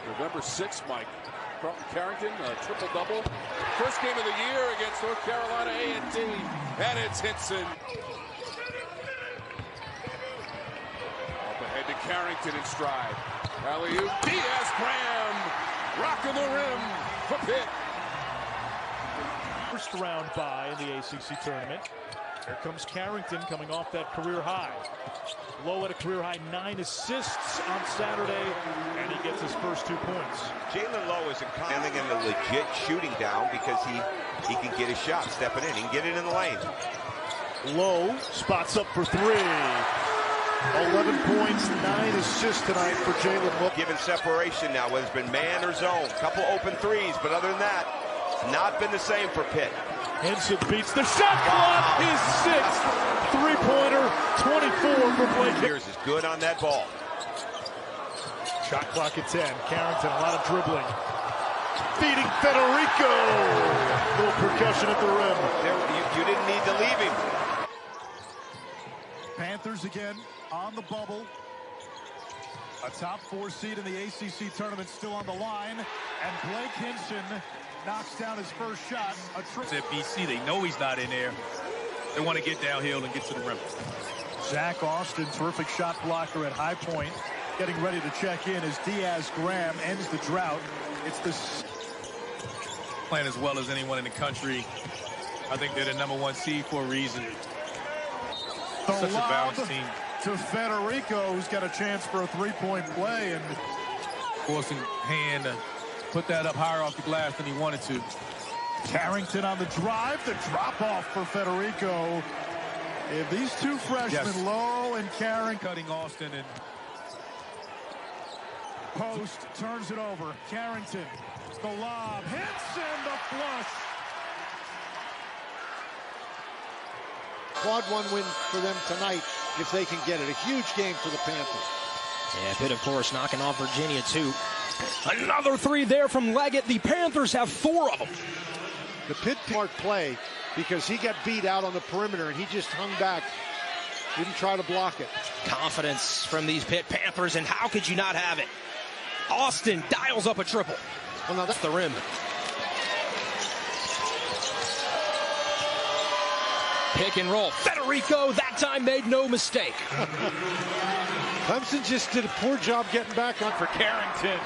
November 6th, Mike. Carlton Carrington, a triple-double. First game of the year against North Carolina A&T. And it's Hinson. Up ahead to Carrington in stride. Alley-oop. Diaz Graham rocking the rim for Pitt. First round bye in the ACC tournament. Here comes Carrington coming off that career high. Lowe at a career high 9 assists on Saturday, and he gets his first 2 points. Jalen Lowe is coming in the legit shooting down because he can get his shot stepping in. He can get it in the lane. Lowe spots up for 3. 11 points, 9 assists tonight for Jalen Lowe. Given separation now, whether it's been man or zone. Couple open threes, but other than that, not been the same for Pitt. Henson beats the shot clock. His 6th three-pointer, 24 for Blake. Pierce is good on that ball. Shot clock at 10. Carrington, a lot of dribbling. Feeding Federico. Little percussion at the rim. You didn't need to leave him. Panthers again on the bubble. A top 4 seed in the ACC tournament still on the line. And Blake Hinson knocks down his first shot. A triple. At BC, they know he's not in there. They want to get downhill and get to the rim. Zach Austin, terrific shot blocker at high point. Getting ready to check in as Diaz Graham ends the drought. It's the playing as well as anyone in the country. I think they're the #1 seed for a reason. Such a balanced team. To Federico, who's got a chance for a 3-point play, and forcing hand to put that up higher off the glass than he wanted to. Carrington on the drive, the drop off for Federico. If these 2 freshmen, Lowe and Carrington, cutting Austin and post turns it over. Carrington, the lob, Hinson, the flush. Quad 1 win for them tonight if they can get it. A huge game for the Panthers. Yeah, Pitt, of course, knocking off Virginia, too. Another 3 there from Leggett. The Panthers have 4 of them. The Pitt smart play because he got beat out on the perimeter and he just hung back. Didn't try to block it. Confidence from these Pitt Panthers, and how could you not have it? Austin dials up a triple. Well, now that's the rim. Pick and roll. Federico that time made no mistake. Clemson just did a poor job getting back on for Carrington.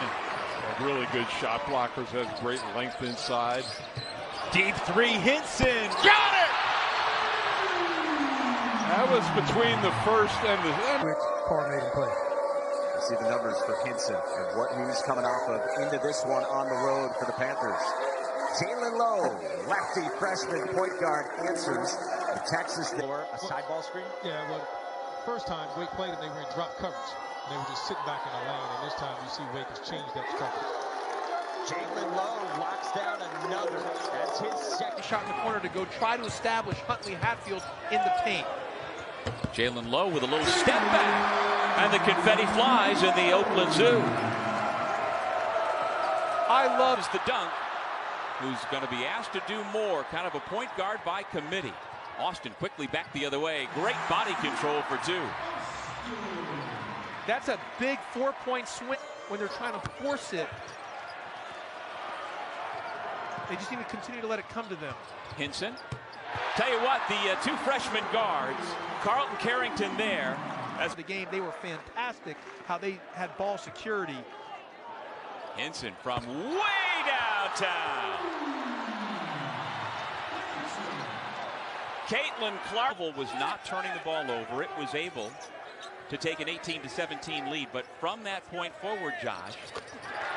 Really good shot blockers, has great length inside. Deep 3, Hinson. Got it! That was between the first and the coordinating play. You see the numbers for Hinson and what he's coming off of into this one on the road for the Panthers. Jalen Lowe, lefty freshman point guard, answers. The Texas for a side ball screen. Yeah, but First time Wake played them, they were in drop coverage. They were just sitting back in the lane, and this time you see Wake has changed that coverage. Jalen Lowe locks down another. That's his second shot in the corner to go try to establish Huntley Hatfield in the paint. Jalen Lowe with a little step back, and the confetti flies in the Oakland Zoo. I love the dunk, who's going to be asked to do more, kind of a point guard by committee. Austin quickly back the other way. Great body control for two. That's a big 4-point swing when they're trying to force it. They just need to continue to let it come to them. Hinson. Tell you what, the two freshman guards, Carlton, Carrington there. As the game, they were fantastic how they had ball security. Hinson from way downtown. Caitlin Clark was not turning the ball over. It was able to take an 18-17 lead, but from that point forward, Josh,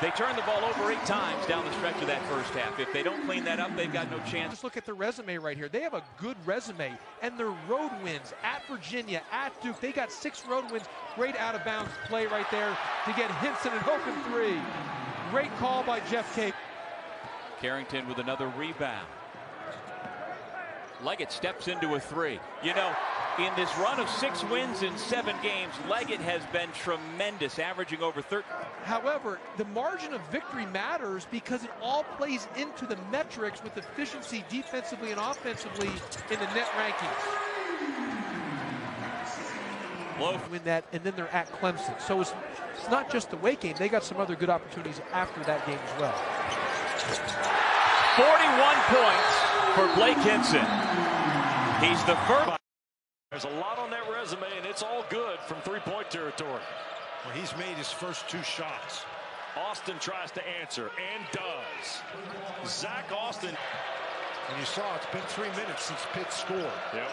they turned the ball over 8 times down the stretch of that first half. If they don't clean that up, they've got no chance. Just look at their resume right here. They have a good resume, and their road wins at Virginia, at Duke. They got 6 road wins. Great out-of-bounds play right there to get Hinson and Hogan 3. Great call by Jeff Cape. Carrington with another rebound. Leggett steps into a 3. You know, in this run of 6 wins in 7 games, Leggett has been tremendous, averaging over 30. However, the margin of victory matters because it all plays into the metrics with efficiency defensively and offensively in the net rankings. Win that, and then they're at Clemson. So it's not just the Wake game. They got some other good opportunities after that game as well. 41 points for Blake Hinson. He's the first. There's a lot on that resume, and it's all good from three-point territory. Well, he's made his first 2 shots. Austin tries to answer and does. Zach Austin. And you saw it's been 3 minutes since Pitt scored. Yep.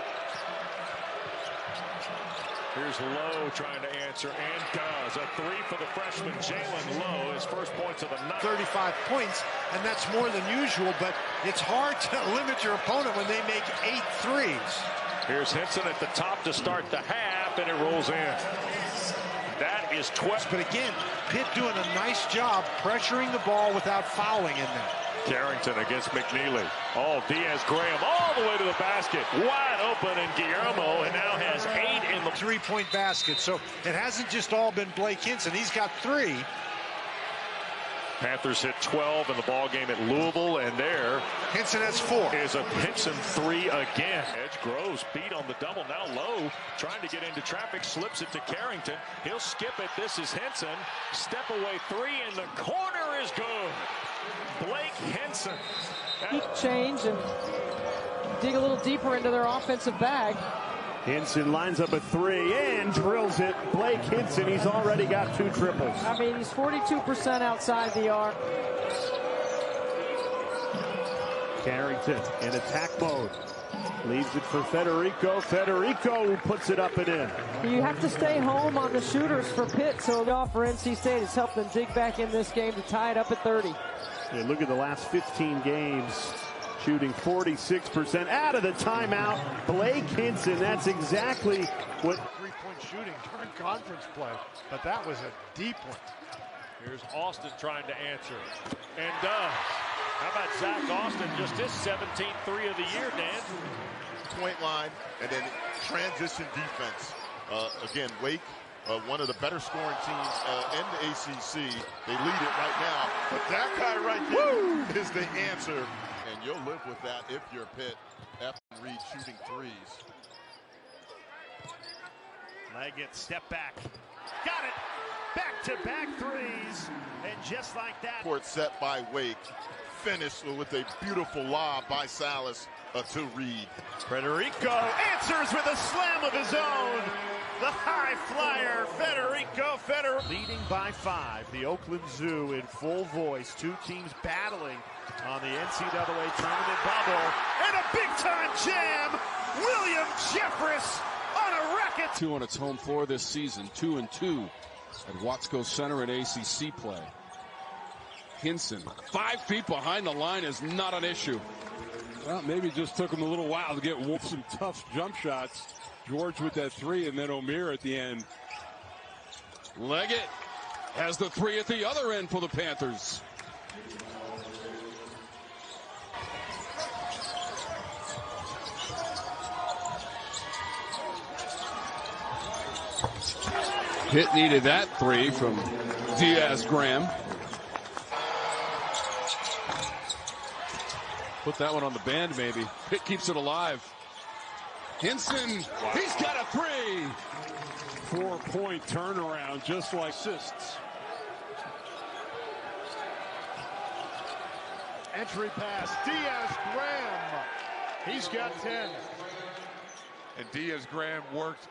Here's Lowe trying to answer and does. A 3 for the freshman Jalen Lowe, his first points of the night. 35 points, and that's more than usual, but it's hard to limit your opponent when they make 8 threes. Here's Hinson at the top to start the half, and it rolls in. That is 12. But again, Pitt doing a nice job pressuring the ball without fouling in there. Carrington against McNeely. Oh, Diaz Graham all the way to the basket. Wide open, and Guillermo and now has 8 in the 3-point basket. So it hasn't just all been Blake Hinson. He's got 3. Panthers hit 12 in the ball game at Louisville, and there Hinson has 4. Is a Hinson 3 again. Edge Groves beat on the double. Now Lowe trying to get into traffic, slips it to Carrington. He'll skip it. This is Hinson. Step away 3 in the corner is good. Blake Hinson. Change and dig a little deeper into their offensive bag. Hinson lines up a 3 and drills it. Blake Hinson, he's already got 2 triples. I mean, he's 42% outside the arc. Carrington in attack mode. Leaves it for Federico. Federico puts it up and in. You have to stay home on the shooters for Pitt, so the off for NC State has helped them dig back in this game to tie it up at 30. Yeah, look at the last 15 games. Shooting 46% out of the timeout. Blake Hinson, that's exactly what... 3-point shooting during conference play, but that was a deep one. Here's Austin trying to answer, and does. How about Zach Austin, just his 17th 3 of the year, Dan? Point line, and then transition defense. Again, Wake, one of the better scoring teams in the ACC. They lead it right now, but that guy right there is the answer. And you'll live with that if you're Pitt. Efton Reed shooting 3s. Leggett, step back. Got it. Back-to-back 3s. And just like that. Court set by Wake. Finished with a beautiful lob by Salas to Reed. Federico answers with a slam of his own. The high flyer, Federico. Leading by 5. The Oakland Zoo in full voice. 2 teams battling on the NCAA tournament bubble. And a big-time jam. William Jeffress on a racket. 2 on its home floor this season. 2-2 at Watsco Center in ACC play. Hinson, 5 feet behind the line is not an issue. Well, maybe it just took him a little while to get some tough jump shots. George with that three, and then O'Meara at the end. Leggett has the three at the other end for the Panthers. Pitt needed that three from Diaz-Graham. Put that one on the band, maybe. Pitt keeps it alive. Hinson, he's got a three. 4-point turnaround, just like assists. Entry pass, Diaz-Graham. He's got 10. And Diaz-Graham worked,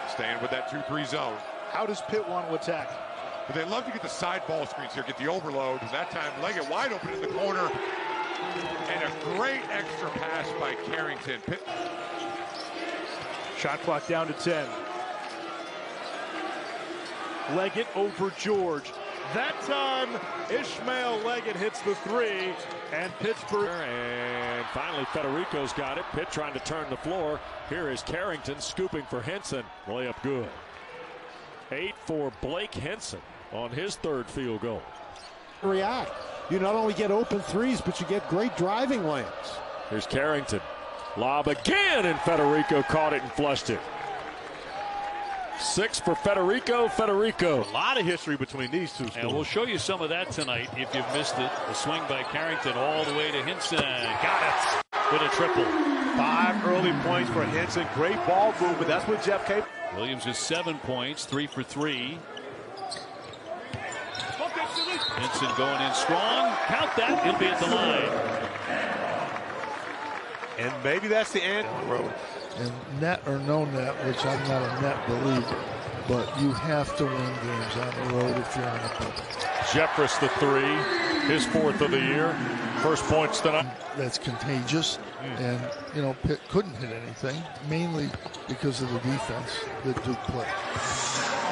staying with that 2-3 zone. How does Pitt want to attack? But they love to get the side ball screens here, get the overload. And that time, Leggett wide open in the corner. And a great extra pass by Carrington. Pitt. Shot clock down to 10. Leggett over George. That time, Ishmael Leggett hits the three, and Pittsburgh. And finally, Federico's got it. Pitt trying to turn the floor. Here is Carrington scooping for Henson. Layup good. 8 for Blake Henson on his third field goal. React. You not only get open threes, but you get great driving lanes. Here's Carrington. Lob again, and Federico caught it and flushed it. 6 for Federico. Federico. A lot of history between these two schools. And we'll show you some of that tonight if you've missed it. The swing by Carrington all the way to Hinson. Got it. With a triple. 5 early points for Hinson. Great ball movement. That's what Jeff Cape. Williams with 7 points, 3 for 3. Hinson going in strong. Count that. He'll be at the line. And maybe that's the end. And net or no net, which I'm not a net believer, but you have to win games on the road if you're in the bubble. Jeffress the three, his 4th of the year. First points tonight. That's contagious. And, you know, Pitt couldn't hit anything, mainly because of the defense that Duke played.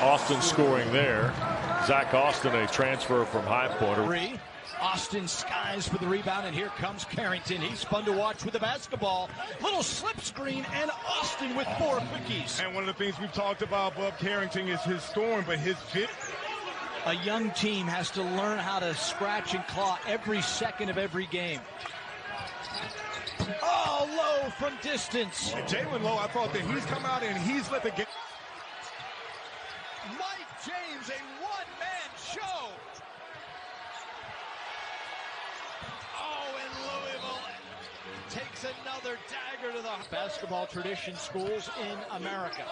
Austin scoring there. Zach Austin, a transfer from High Point. Austin skies for the rebound, and here comes Carrington. He's fun to watch with the basketball. Little slip screen, and Austin with 4 quickies. And one of the things we've talked about, Bub Carrington, is his storm, but his fit. A young team has to learn how to scratch and claw every second of every game. Oh, Lowe from distance. Jalen Lowe, I thought that he's come out and he's let the game. Mike James, a one-man show. Takes another dagger to the basketball tradition schools in America.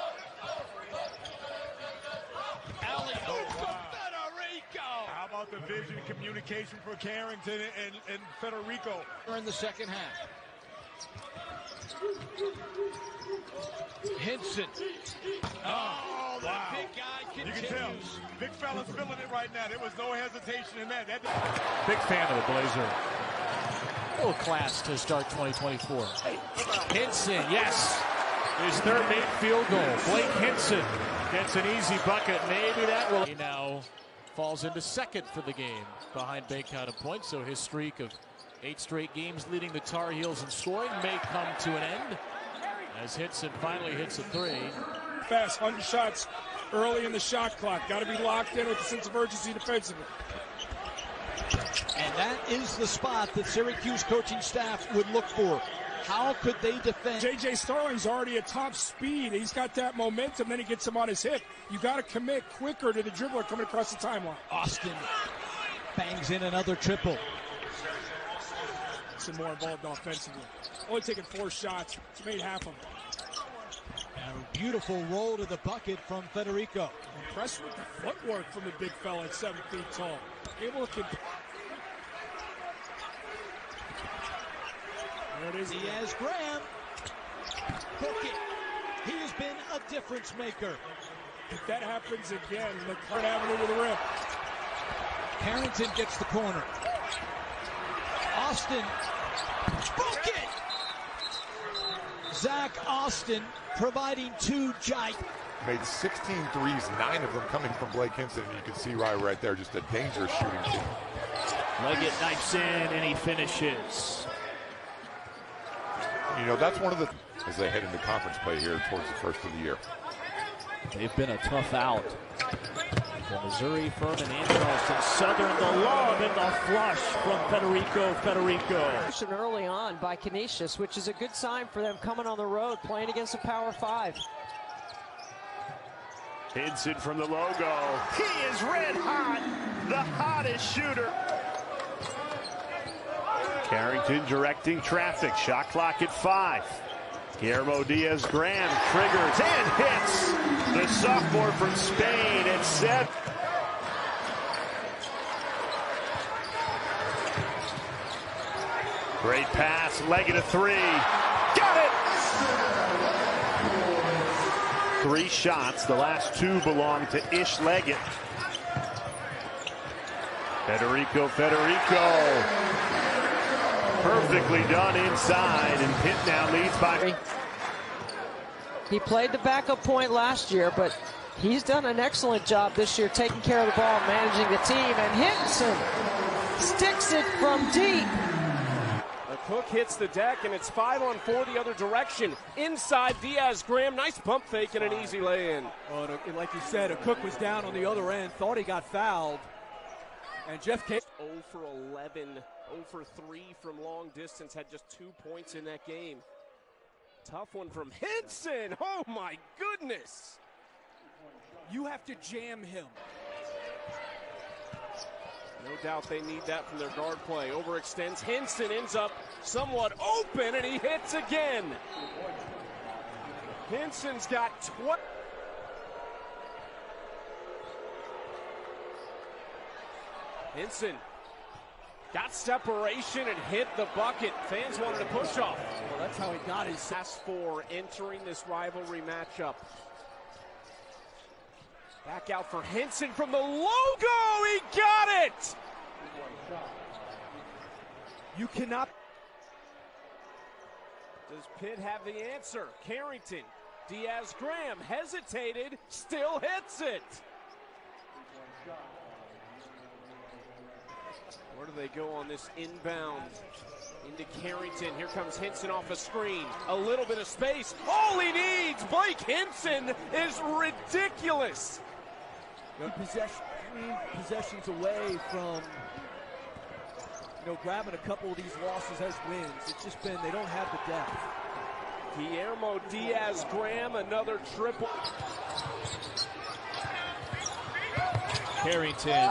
Alley-oop to Federico. How about the vision and communication for Carrington and Federico? In the second half. Hinson. Oh, the big guy continues. You can tell. Big fella's feeling it right now. There was no hesitation in that. Big fan of the Blazer. A little class to start 2024. Hinson, yes. His third made field goal. Blake Hinson gets an easy bucket. Maybe that will. He now falls into second for the game behind Baycott of points. So his streak of 8 straight games leading the Tar Heels in scoring may come to an end as Hinson finally hits a 3. Fast 100 shots early in the shot clock. Got to be locked in with a sense of urgency defensively. And that is the spot that Syracuse coaching staff would look for. How could they defend? J.J. Starling's already at top speed. He's got that momentum, then he gets him on his hip. You got to commit quicker to the dribbler coming across the timeline. Austin bangs in another triple. Some more involved offensively. Only taking 4 shots. He's made half of them. And a beautiful roll to the bucket from Federico. Impressed with the footwork from the big fella at 7 feet tall. Able to. There it is. Diaz-Graham. Book it. He has been a difference maker. If that happens again, McCart Avenue to the rim. Carrington gets the corner. Austin. Book it. Zach Austin providing 2 giant. Made 16 threes, 9 of them coming from Blake Hinson. And you can see right there, just a dangerous shooting team. Leggett knifes in and he finishes. You know, that's one of the as they head into conference play here towards the first of the year. They've been a tough out. For Missouri, Furman and Charleston. Southern, the lob and the flush from Federico. Early on by Canisius, which is a good sign for them coming on the road, playing against a Power 5. Hinson from the logo. He is red hot, the hottest shooter. Carrington directing traffic. Shot clock at 5. Guillermo Diaz-Graham triggers and hits. The sophomore from Spain at 7. Great pass, leg it a 3. Got it! 3 shots. The last 2 belong to Ish Leggett. Federico. Perfectly done inside, and Pitt now leads by. He played the backup point last year, but he's done an excellent job this year taking care of the ball, managing the team, and Hinson sticks it from deep. Cook hits the deck, and it's 5-on-4 the other direction. Inside, Diaz-Graham, nice pump fake and an easy lay-in. Well, like you said, Cook was down on the other end, thought he got fouled. And Jeff K. 0 for 11, 0 for 3 from long distance, had just 2 points in that game. Tough one from Hinson. Oh, my goodness. You have to jam him. No doubt they need that from their guard play. Overextends. Hinson ends up somewhat open, and he hits again. Hinson's got 20. Hinson got separation and hit the bucket. Fans wanted a push off. Well, that's how he got his last 4 entering this rivalry matchup. Back out for Hinson from the logo. He got it. You cannot. Does Pitt have the answer? Carrington. Diaz-Graham hesitated, still hits it. Where do they go on this inbound? Into Carrington. Here comes Hinson off a screen. A little bit of space. All he needs, Blake Hinson, is ridiculous. Three possessions away from, grabbing a couple of these losses as wins. It's just been, they don't have the depth. Guillermo Diaz-Graham, another triple. Carrington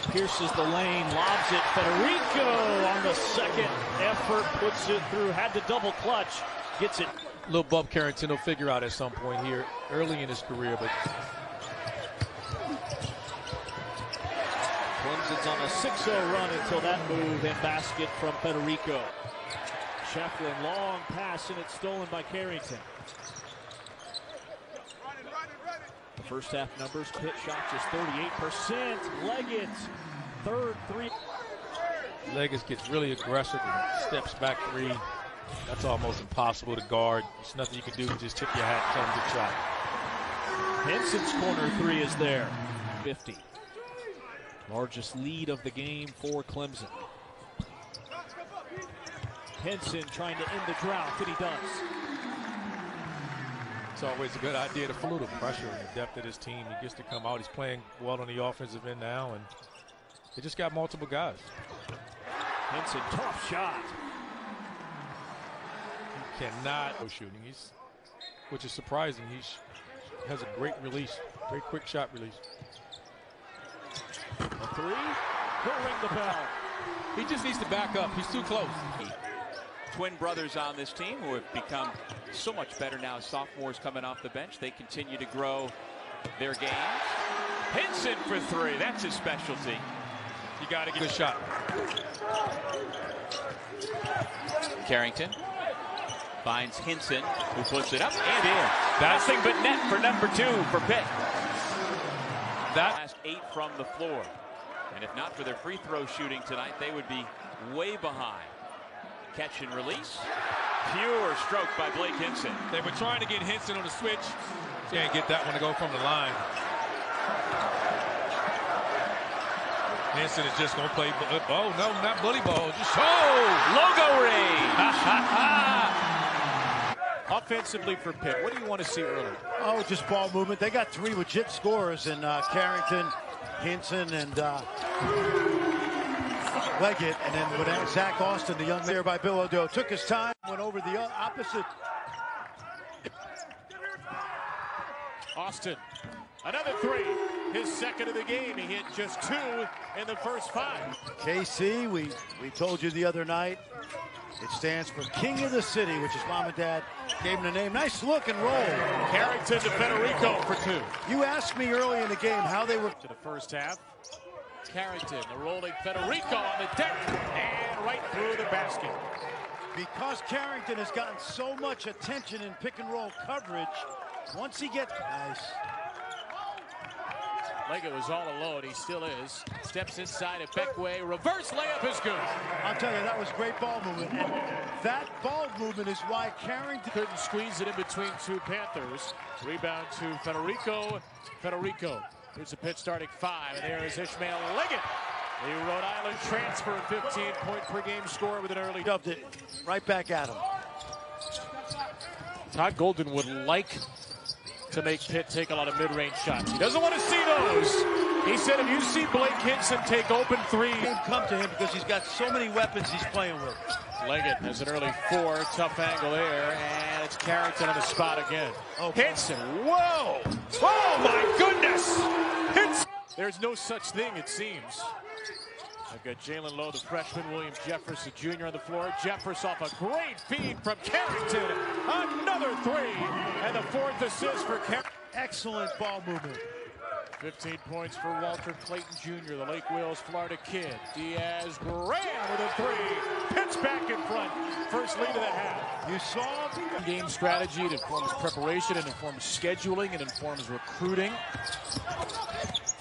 pierces the lane, lobs it. Federico on the second effort, puts it through, had to double clutch, gets it. Little Bub Carrington will figure out at some point here, early in his career, but Clemson's on a 6-0 run until that move and basket from Federico. Shefflin, long pass, and it's stolen by Carrington. The first half numbers, Pitt shot just 38%. Leggett, third 3. Leggett gets really aggressive and steps back 3. That's almost impossible to guard. There's nothing you can do. Just tip your hat and tell him to shot. Henson's corner 3 is there. 50. Largest lead of the game for Clemson. Hinson trying to end the drought, and he does. It's always a good idea to follow the pressure and the depth of this team. He gets to come out. He's playing well on the offensive end now, and they just got multiple guys. Hinson, tough shot. He cannot go shooting. Which is surprising. He has a great release, very quick shot release. A 3, he'll ring the bell. He just needs to back up. He's too close. Twin brothers on this team who have become so much better now as sophomores coming off the bench. They continue to grow their games. Hinson for 3. That's his specialty. You got to get a shot. Carrington finds Hinson, who puts it up and in. Nothing but net for number 2 for Pitt. Last 8 from the floor. And if not for their free throw shooting tonight, they would be way behind. Catch and release. Pure stroke by Blake Hinson. They were trying to get Hinson on the switch. Can't get that one to go from the line. Hinson is just going to play. Oh, no, not bully ball. Just logo range. Offensively for Pitt, what do you want to see early? Oh, just ball movement. They got 3 legit scorers in Carrington, Hinson, and Leggett. And then with Zach Austin, the young man by Bill O'Do, took his time, went over the opposite. Austin, another 3. His second of the game. He hit just 2 in the first 5. KC, we told you the other night, it stands for King of the City, which is Mom and Dad gave him the name. Nice look and roll. Carrington to Federico for 2. You asked me early in the game how they were. To the first half. Carrington, the rolling Federico on the deck, and right through the basket. Because Carrington has gotten so much attention in pick and roll coverage, once he gets... Nice. Leggett was all alone. He still is. Steps inside at Beckway. Reverse layup is good. I'll tell you, that was great ball movement. And that ball movement is why Carrington couldn't squeeze it in between 2 Panthers. Rebound to Federico. Federico. Here's a Pitt starting 5. And there is Ishmael Leggett. The Rhode Island transfer, 15-point-per-game score with an early... Dubbed it right back at him. Todd Golden would like to make Pitt take a lot of mid-range shots. He doesn't want to see those. He said if you see Blake Hinson take open 3... come to him because he's got so many weapons he's playing with. Leggett has an early 4. Tough angle there. And it's Carrington on the spot again. Oh, Hinson. Whoa! Oh, my goodness! Hinson. There's no such thing, it seems. I've got Jalen Lowe, the freshman, William Jeffress, the junior on the floor. Jeffress off a great feed from Carrington. Another 3. And the 4th assist for Carrington. Excellent ball movement. 15 points for Walter Clayton Jr., the Lake Wales, Florida kid. Diaz Graham with a 3. Pitt's back in front. First lead of the half. You saw game strategy. It informs preparation. It informs scheduling. It informs recruiting.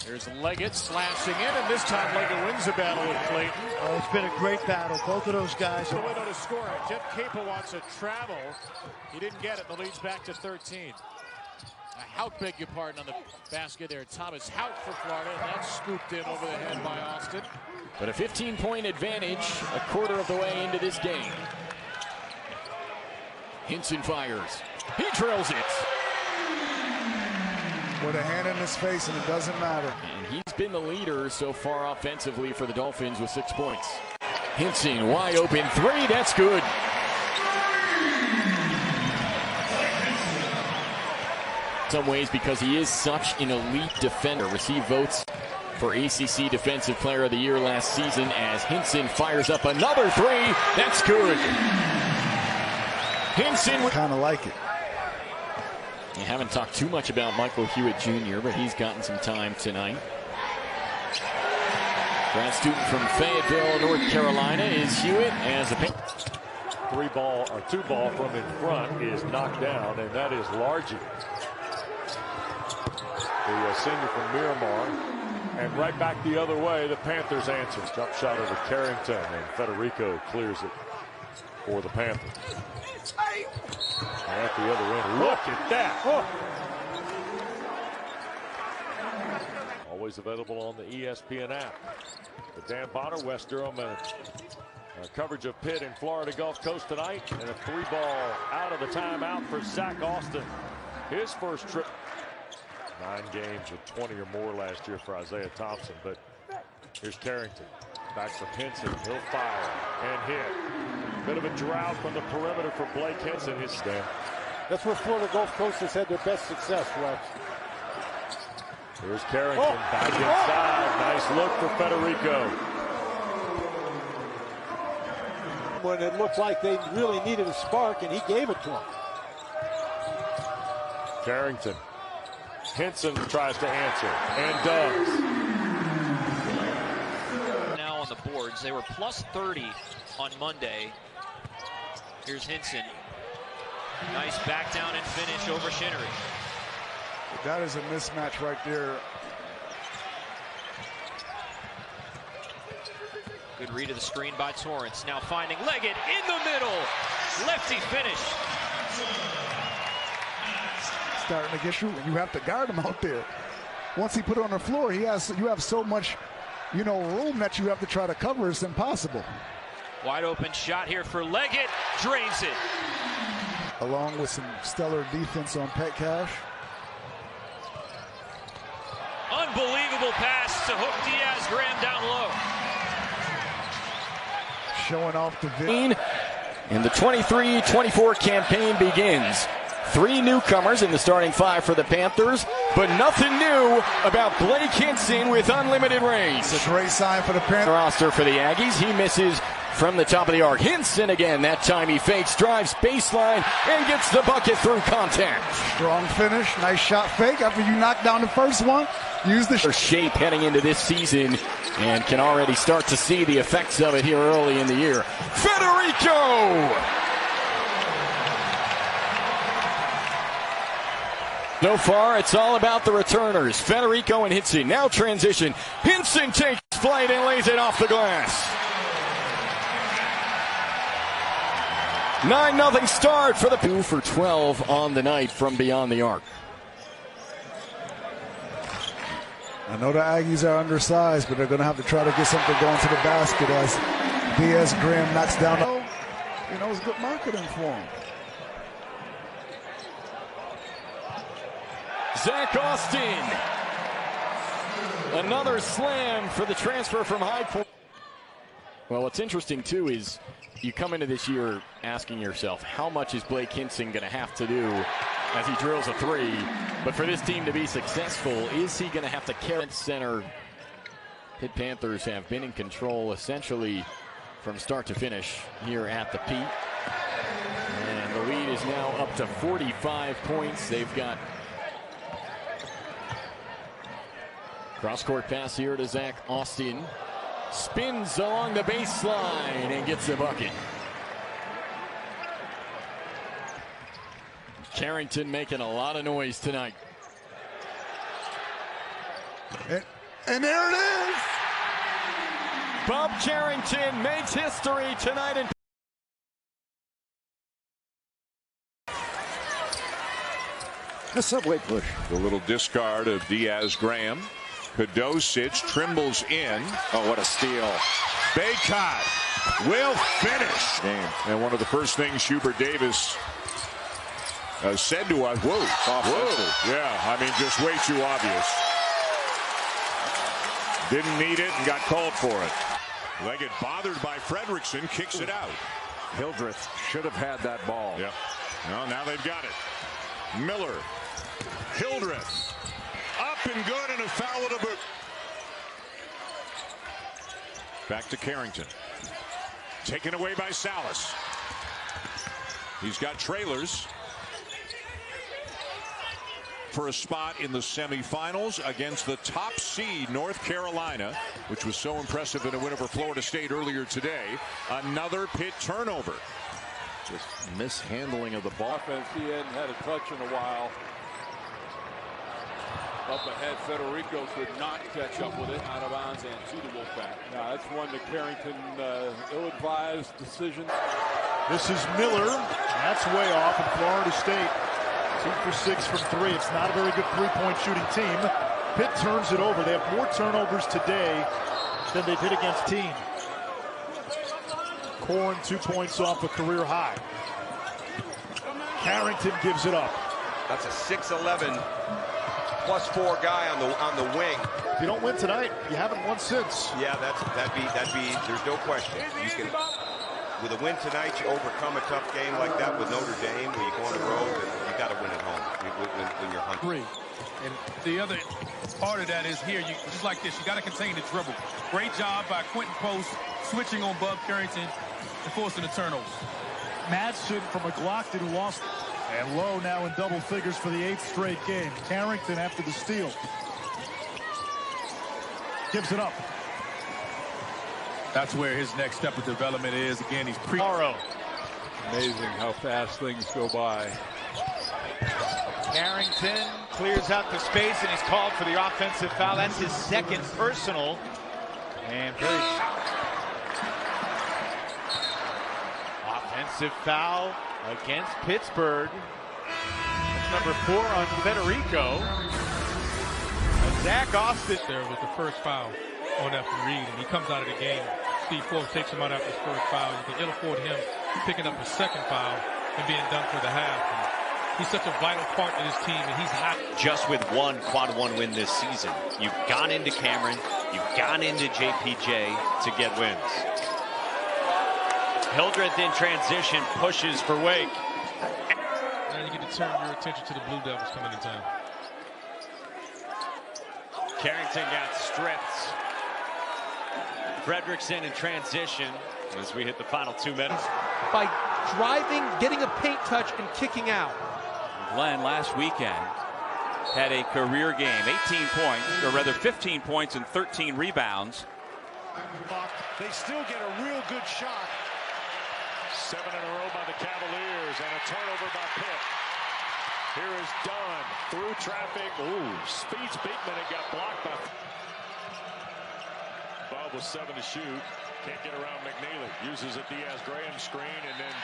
There's Leggett slashing in, and this time Leggett wins the battle with Clayton. Oh, it's been a great battle. Both of those guys. The window to score it. Jeff Capel wants a travel. He didn't get it. The lead's back to 13. Hout, beg your pardon, on the basket there. Thomas Hout for Florida, and that's scooped in over the head by Austin. But a 15-point advantage a quarter of the way into this game. Hinson fires. He drills it. With a hand in his face, and it doesn't matter. And he's been the leader so far offensively for the Dolphins with 6 points. Hinson, wide open 3. That's good. Some ways because he is such an elite defender. Received votes for ACC Defensive Player of the Year last season as Hinson fires up another 3. That's good. Hinson kind of like it. We haven't talked too much about Michael Hewitt Jr., but he's gotten some time tonight. Grad student from Fayetteville, North Carolina is Hewitt as a 2 ball from in front is knocked down, and that is Largy, the senior from Miramar. And right back the other way, the Panthers answers. Jump shot over Carrington, and Federico clears it for the Panthers. And at the other end, look at that. Oh. Always available on the ESPN app. The Dan Bonner, West Durham, and coverage of Pitt in Florida Gulf Coast tonight. And a 3-ball out of the timeout for Zach Austin. His first trip. 9 games with 20 or more last year for Isaiah Thompson. But here's Carrington. Back for Hinson. He'll fire and hit. Bit of a drought from the perimeter for Blake Hinson. His stand. That's where Florida Gulf Coast has had their best success, Rex. Here's Carrington back inside. Nice look for Federico. When it looked like they really needed a spark, and he gave it to him. Carrington. Hinson tries to answer and does. Now on the boards, they were plus 30 on Monday. Here's Hinson. Nice back down and finish over Shinnery. That is a mismatch right there. Good read of the screen by Torrance. Now finding Leggett in the middle. Lefty finish. Starting to get through, and you have to guard him out there. Once he put it on the floor, you have so much, room that you have to try to cover. It's impossible. Wide open shot here for Leggett. Drains it. along with some stellar defense on Pet Cash. Unbelievable pass to hook Diaz-Graham down low. Showing off the video. And the 23-24 campaign begins. 3 newcomers in the starting 5 for the Panthers, but nothing new about Blake Hinson with unlimited range. It's a great sign for the Panthers. Roster for the Aggies. He misses from the top of the arc. Hinson again. That time he fakes, drives baseline, and gets the bucket through contact. Strong finish. Nice shot fake after you knock down the first one. Use the shape heading into this season and can already start to see the effects of it here early in the year. Federico! So far, it's all about the returners. Federico and Hinson. Now transition. Hinson takes flight and lays it off the glass. 9-0 start for the 2 for 12 on the night from beyond the arc. I know the Aggies are undersized, but they're going to have to try to get something going to the basket as Diaz-Graham knocks down. You know, it's good marketing for him. Zach Austin. Another slam for the transfer from High Point. Well, what's interesting, too, is you come into this year asking yourself, how much is Blake Hinson going to have to do as he drills a 3? But for this team to be successful, is he going to have to carry center? Pitt Panthers have been in control essentially from start to finish here at the Pete. And the lead is now up to 45 points. They've got cross-court pass here to Zach Austin. Spins along the baseline and gets the bucket. Carrington making a lot of noise tonight. And there it is! Bob Carrington makes history tonight in the subway push. The little discard of Diaz-Graham. Kadosic trembles in. Oh, what a steal. Baycott will finish. And one of the first things Schubert Davis said to us, whoa. Yeah, I mean, just way too obvious. Didn't need it and got called for it. Leggett bothered by Fredrickson, kicks it out. Hildreth should have had that ball. Yep. Well, now they've got it. Miller. Hildreth. Up and good, and a foul with a boot. Back to Carrington. Taken away by Salas. He's got trailers for a spot in the semifinals against the top seed North Carolina, which was so impressive in a win over Florida State earlier today. Another Pitt turnover. Just mishandling of the ball. Offense, he hadn't had a touch in a while. Up ahead, Federico could not catch up with it. Out of bounds and to the Wolfpack. Now that's one that Carrington ill-advised decision. This is Miller. That's way off in Florida State. 2 for 6 from 3. It's not a very good three-point shooting team. Pitt turns it over. They have more turnovers today than they did against team. Corn 2 points off a career high. Carrington gives it up. That's a 6'11". +4 guy on the wing. If you don't win tonight, you haven't won since. Yeah, that'd be. There's no question. You can, with a win tonight, you overcome a tough game like that with Notre Dame. When you go on the road, you got to win at home when you're hungry. And the other part of that is here, you just like this, you got to contain the dribble. Great job by Quentin Post switching on Bub Carrington and forcing the turnovers. Madsen from McLaughlin who lost. And Lowe now in double figures for the 8th straight game. Carrington after the steal. Gives it up. That's where his next step of development is. Again, he's Amazing how fast things go by. Carrington clears out the space, and he's called for the offensive foul. That's his second personal. And very offensive foul against Pittsburgh. That's number 4 on Federico. And Zach Austin. There was the first foul on that from Reed, and he comes out of the game. Steve Forbes takes him out after his first foul. You can ill afford him picking up his second foul. and being done for the half. And he's such a vital part of this team, and he's hot. Just with one quad one win this season, you've gone into Cameron, you've gone into JPJ to get wins. Hildreth in transition pushes for Wake. Now you get to turn your attention to the Blue Devils coming to town. Carrington got stripped. Fredrickson in transition as we hit the final 2 minutes. By driving, getting a paint touch, and kicking out. Glenn last weekend had a career game, 18 points, or rather 15 points and 13 rebounds. They still get a real good shot. 7 in a row by the Cavaliers, and a turnover by Pitt. Here is Dunn through traffic. Ooh, speeds Beekman and got blocked by. Bob with 7 to shoot. Can't get around McNeely. Uses a Diaz-Graham screen, and then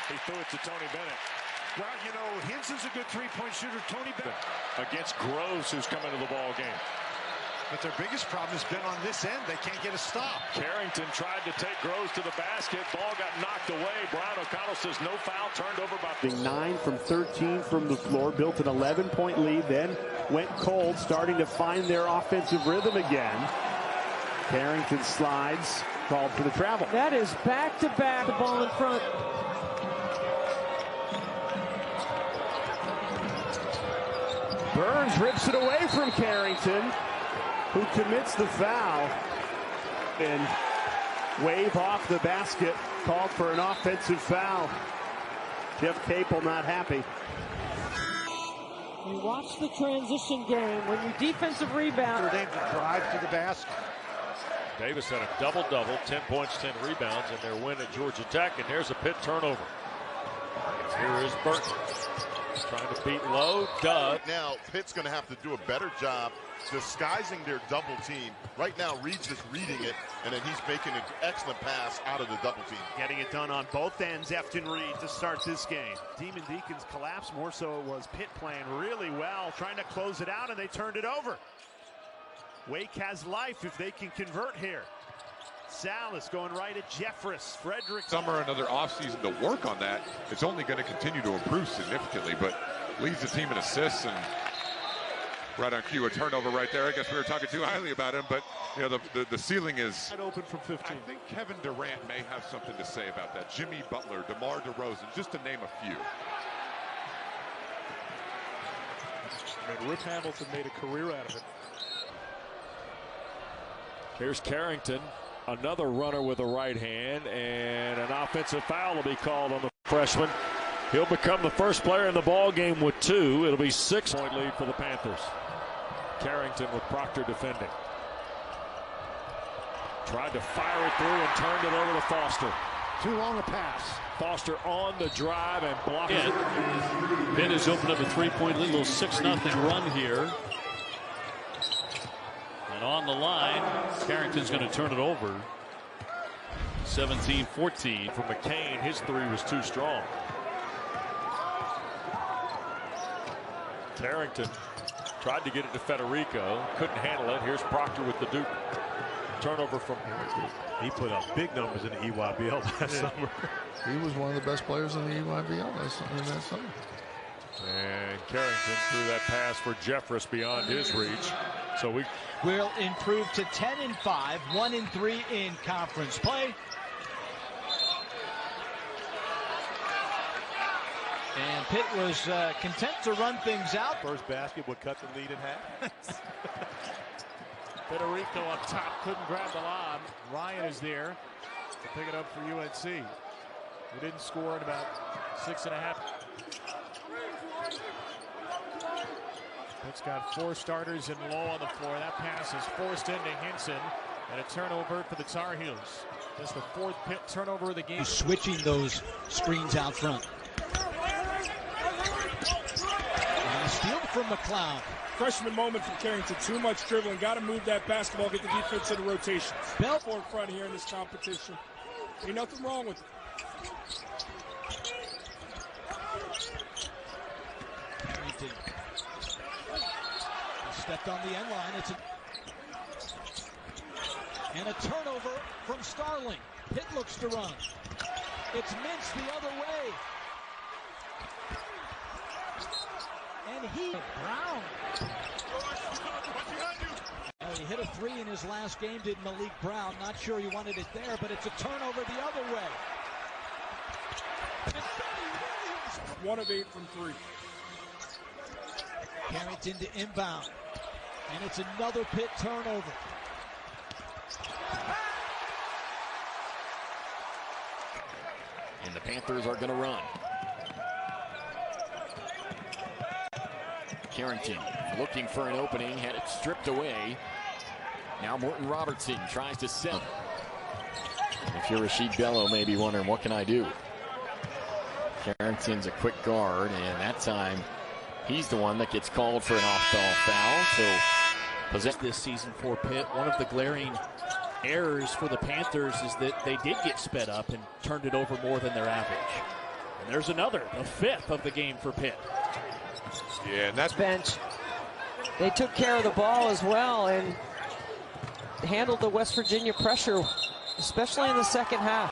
he threw it to Tony Bennett. Well, you know, Hinson's a good three-point shooter. Tony Bennett against Groves, who's come into the ball game. But their biggest problem has been on this end. They can't get a stop. Carrington tried to take Groves to the basket. Ball got knocked away. Brian O'Connell says no foul. Turned over by 9 from 13 from the floor. Built an 11-point lead. Then went cold, starting to find their offensive rhythm again. Carrington slides. Called for the travel. That is back-to-back. The ball in front. Burns rips it away from Carrington, who commits the foul. And wave off the basket, called for an offensive foul. Jeff Capel not happy. You watch the transition game when you defensive rebound. They drive to the basket. Davis had a double-double, 10 points, 10 rebounds in their win at Georgia Tech, and there's a Pitt turnover. Here is Burton trying to beat low. Now, Pitt's going to have to do a better job disguising their double team. Right now, Reed's just reading it, and then he's making an excellent pass out of the double team. Getting it done on both ends, Efton Reed to start this game. Demon Deacons collapse, more so it was Pitt playing really well, trying to close it out, and they turned it over. Wake has life if they can convert here. Salas going right at Jeffress. Frederick. Summer, another offseason to work on that. It's only going to continue to improve significantly, but leads the team in assists and right on cue, a turnover right there. I guess we were talking too highly about him, but you know the ceiling is open from 15. I think Kevin Durant may have something to say about that. Jimmy Butler, DeMar DeRozan, just to name a few. I mean, Rip Hamilton made a career out of it. Here's Carrington, another runner with a right hand, and an offensive foul will be called on the freshman. He'll become the first player in the ball game with 2. It'll be 6-point lead for the Panthers. Carrington with Proctor defending. Tried to fire it through and turned it over to Foster. Too long a pass. Foster on the drive and blocked it. Pitt has opened up a 3-point lead, a little 6-0 run here. And on the line, Carrington's going to turn it over. 17-14. For McCain, his 3 was too strong. Carrington tried to get it to Federico, couldn't handle it. Here's Proctor with the Duke. Turnover from him. He put up big numbers in the EYBL last summer. He was one of the best players in the EYBL that summer. And Carrington threw that pass for Jeffress beyond his reach. So we will improve to 10-5, 1-3 in conference play. And Pitt was content to run things out. First basket would cut the lead in half. Federico up top, couldn't grab the lob. Ryan is there to pick it up for UNC. We didn't score in about 6.5. Pitt's got 4 starters and low on the floor. That pass is forced into Hinson, and a turnover for the Tar Heels. That's the 4th Pitt turnover of the game. Switching those screens out front. And a steal from McLeod. Freshman moment from Carrington. Too much dribbling. Got to move that basketball, get the defense in the rotation. Bell for in front here in this competition. Ain't nothing wrong with it. Stepped on the end line. And a turnover from Starling. Pitt looks to run. It's Mintz the other way. And Brown. He hit a 3 in his last game, did Malik Brown. Not sure he wanted it there, but it's a turnover the other way. 1 of 8 from 3. Carrington to inbound. And it's another Pitt turnover. And the Panthers are going to run. Carrington looking for an opening, had it stripped away. Now Morton Robertson tries to set. If you're Rasheed Bello, maybe wondering, what can I do? Carrington's a quick guard, and that time he's the one that gets called for an off-ball foul. So possess this season for Pitt. One of the glaring errors for the Panthers is that they did get sped up and turned it over more than their average. And there's another, the 5th of the game for Pitt. Yeah, and that's bench. They took care of the ball as well and handled the West Virginia pressure, especially in the second half.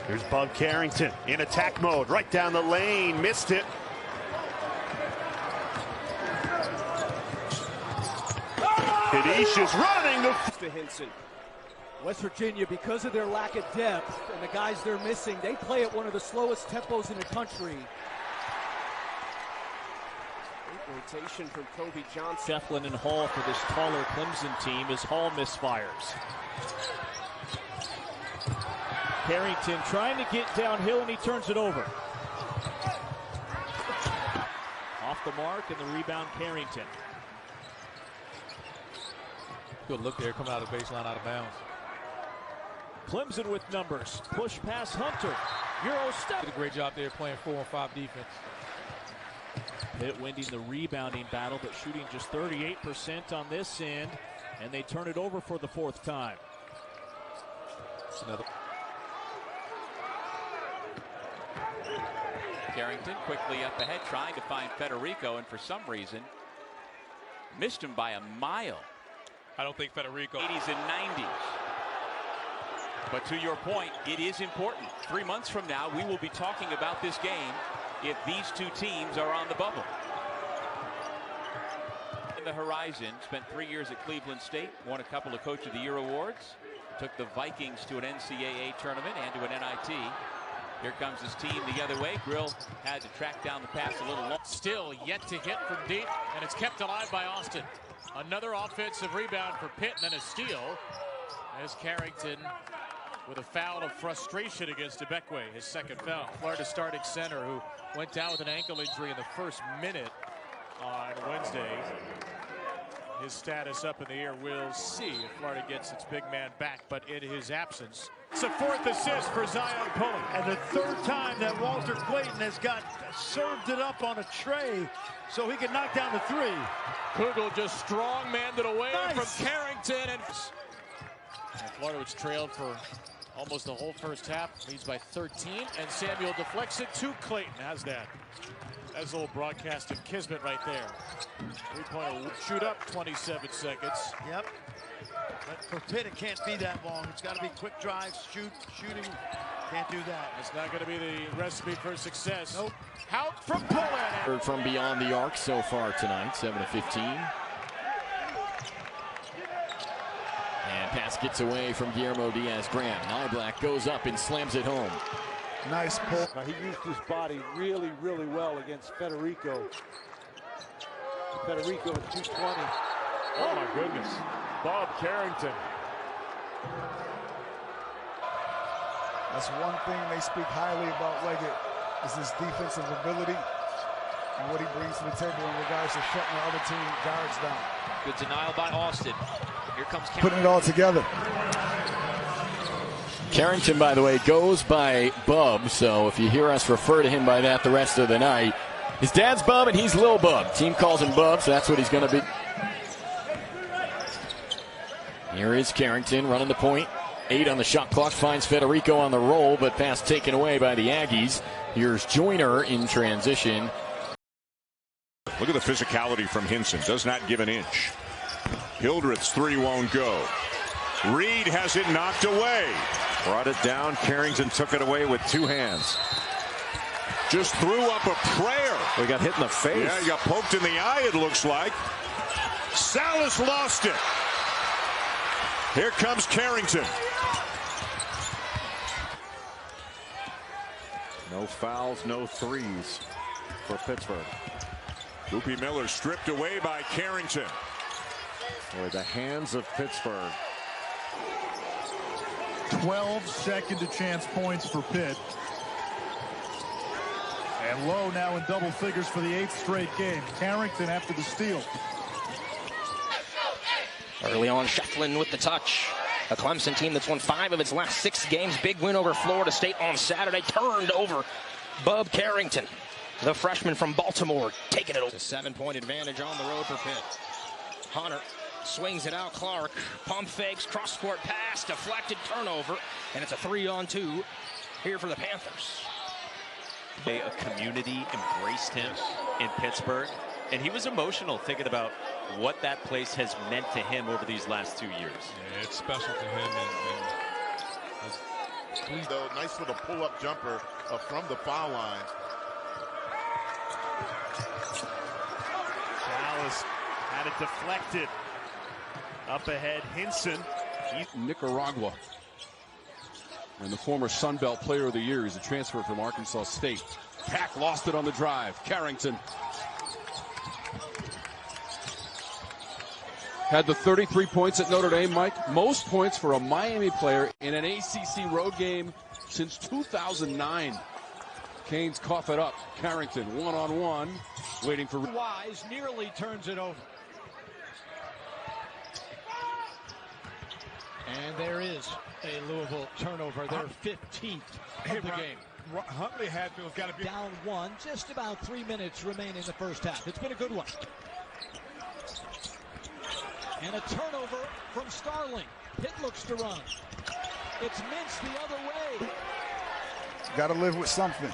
Here's Bub Carrington in attack mode, right down the lane, missed it. Kadisha's running to Hinson. West Virginia, because of their lack of depth and the guys they're missing, they play at one of the slowest tempos in the country. Rotation from Kobe Johnson. Shefflin and Hall for this taller Clemson team as Hall misfires. Carrington trying to get downhill, and he turns it over. Off the mark, and the rebound, Carrington. Good look there, coming out of the baseline, out of bounds. Clemson with numbers. Push past Hunter. Euro step. Did a great job there playing 4-on-5 defense. Pitt winning the rebounding battle, but shooting just 38% on this end, and they turn it over for the 4th time. It's another. Carrington quickly up ahead, trying to find Federico, and for some reason missed him by a mile. I don't think Federico. 80s and 90s. But to your point, it is important. 3 months from now, we will be talking about this game if these two teams are on the bubble. In the horizon, spent 3 years at Cleveland State, won a couple of Coach of the Year awards, took the Vikings to an NCAA tournament and to an NIT. Here comes his team the other way. Grill had to track down the pass a little long. Still yet to hit from deep, and it's kept alive by Austin. Another offensive rebound for Pitt, and then a steal as Carrington with a foul of frustration against Ibekwe, his second foul. Florida starting center who went down with an ankle injury in the first minute on Wednesday. His status up in the air. We'll see if Florida gets its big man back, but in his absence. It's a 4th assist for Zion Pulley. And the 3rd time that Walter Clayton has served it up on a tray so he can knock down the 3. Kugel just strong-manned it away from Carrington. And Florida, which trailed for almost the whole first half, leads by 13. And Samuel deflects it to Clayton. How's that? That's a little broadcasting kismet right there. 3-pointer shoot up, 27 seconds. Yep. But for Pitt, it can't be that long. It's got to be quick drives, shooting. Can't do that. It's not going to be the recipe for success. Nope. Out from Pullen. Heard from beyond the arc so far tonight, 7-15. And pass gets away from Guillermo Diaz-Graham. Nyblack goes up and slams it home. Nice pull. He used his body really, really well against Federico. Federico at 220. Oh my goodness. Bob Carrington. That's one thing they speak highly about Leggett, is his defensive ability and what he brings to the table in regards to shutting the other team guards down. Good denial by Austin. Here comes Carrington. Putting it all together. Carrington, by the way, goes by Bub, so if you hear us refer to him by that the rest of the night, his dad's Bub and he's Lil Bub. Team calls him Bub, so that's what he's going to be. Here is Carrington running the point. 8 on the shot clock, finds Federico on the roll, but pass taken away by the Aggies. Here's Joyner in transition. Look at the physicality from Hinson. Does not give an inch. Hildreth's 3 won't go. Reed has it knocked away. Brought it down. Carrington took it away with two hands. Just threw up a prayer. We got hit in the face. Yeah, you got poked in the eye, it looks like. Salas lost it. Here comes Carrington. No fouls, no threes for Pittsburgh. Goopy Miller stripped away by Carrington. Boy, the hands of Pittsburgh. 12 second-to-chance points for Pitt. And Lowe now in double figures for the 8th straight game. Carrington after the steal. Early on, Shefflin with the touch. A Clemson team that's won 5 of its last 6 games. Big win over Florida State on Saturday. Turned over Bub Carrington, the freshman from Baltimore, taking it over. It's a 7-point advantage on the road for Pitt. Hunter swings it out. Clark pump fakes, cross-court pass, deflected, turnover, and it's a 3-on-2 here for the Panthers. A community embraced him in Pittsburgh, and he was emotional thinking about what that place has meant to him over these last 2 years. Yeah, it's special to him. The nice little pull-up jumper from the foul line. Dallas had it deflected. Up ahead, Hinson. Nicaragua. And the former Sun Belt Player of the Year. He's a transfer from Arkansas State. Pack lost it on the drive. Carrington had the 33 points at Notre Dame, Mike. Most points for a Miami player in an ACC road game since 2009. Canes cough it up. Carrington one-on-one, waiting for... Wise nearly turns it over. And there is a Louisville turnover, their 15th of the game. Huntley Hatfield's got to be down 1, just about 3 minutes remain in the first half. It's been a good one. And a turnover from Starling. Pitt looks to run. It's Mintz the other way. Got to live with something.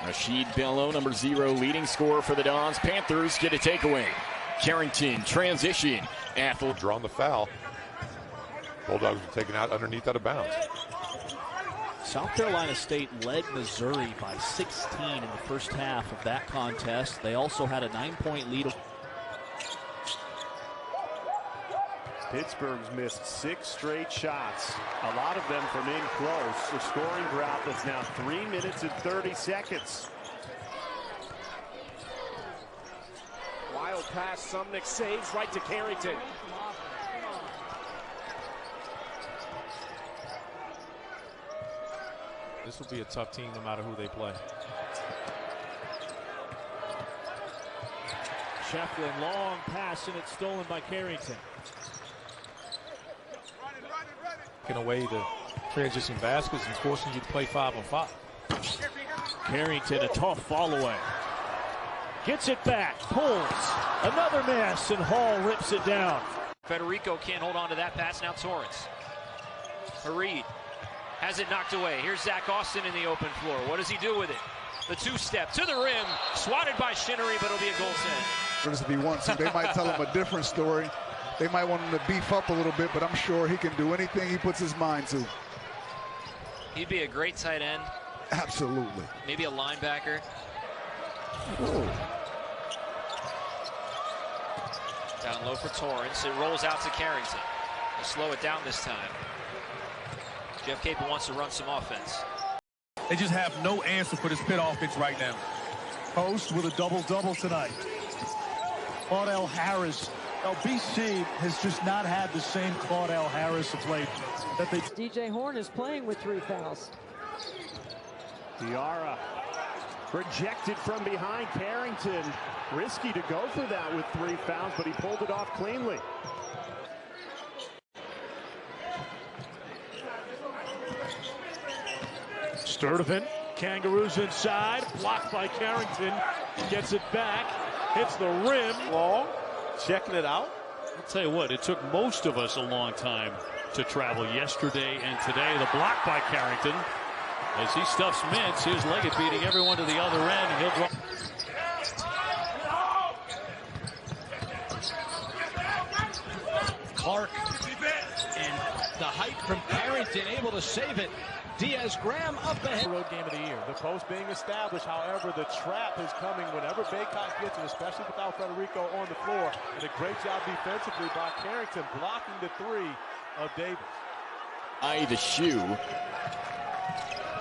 Rashid Bello, number 0, leading scorer for the Dons. Panthers get a takeaway. Carrington, transition. Athlete. Drawn the foul. Bulldogs were taken out underneath out of bounds. South Carolina State led Missouri by 16 in the first half of that contest. They also had a 9-point lead. Pittsburgh's missed 6 straight shots, a lot of them from in close. A scoring drought that's now 3 minutes and 30 seconds. Wild pass, Sumnick saves right to Carrington. This will be a tough team no matter who they play. Shefflin, long pass, and it's stolen by Carrington. Taking away the transition baskets and forcing you to play 5-on-5. Carrington, a tough fall away. Gets it back, pulls, another miss, and Hall rips it down. Federico can't hold on to that pass. Now Torrance. Reed has it knocked away. Here's Zach Austin in the open floor. What does he do with it? The 2-step to the rim, swatted by Shinnery, but it'll be a goal send. If he wants to, they might tell him a different story. They might want him to beef up a little bit, but I'm sure he can do anything he puts his mind to. He'd be a great tight end. Absolutely. Maybe a linebacker. Ooh. Down low for Torrance. It rolls out to Carrington. We'll slow it down this time. Jeff Capel wants to run some offense. They just have no answer for this Pitt offense right now. Post with a double-double tonight. Claudell Harris. BC has just not had the same Claudell Harris of late. DJ Horn is playing with 3 fouls. Diarra rejected from behind. Carrington risky to go for that with 3 fouls, but he pulled it off cleanly. Sturdivant, Kangaroos inside, blocked by Carrington, gets it back, hits the rim. Long, checking it out. I'll tell you what, it took most of us a long time to travel yesterday and today. The block by Carrington as he stuffs Mintz. Here's Leggett beating everyone to the other end. He'll drop. Clark and from Carrington, able to save it. Diaz-Graham up ahead. Road game of the year. The post being established. However, the trap is coming whenever Baycott gets it, especially without Federico on the floor. And a great job defensively by Carrington blocking the three of Davis. The shoe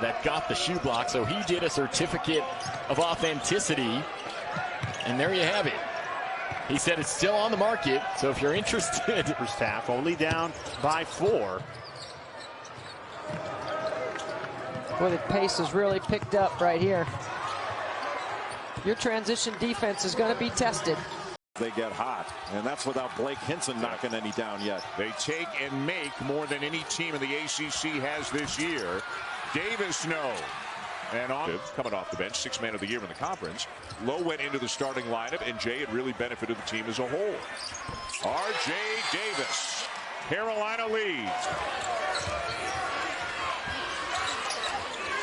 that got the shoe block, so he did a certificate of authenticity. And there you have it. He said it's still on the market, so if you're interested. First half, only down by 4. Boy, the pace has really picked up right here. Your transition defense is going to be tested. They get hot, and that's without Blake Hinson knocking any down yet. They take and make more than any team in the ACC has this year. Davis, no. And coming off the bench, 6th man of the year in the conference. Lowe went into the starting lineup, and Jay had really benefited the team as a whole. R.J. Davis. Carolina leads.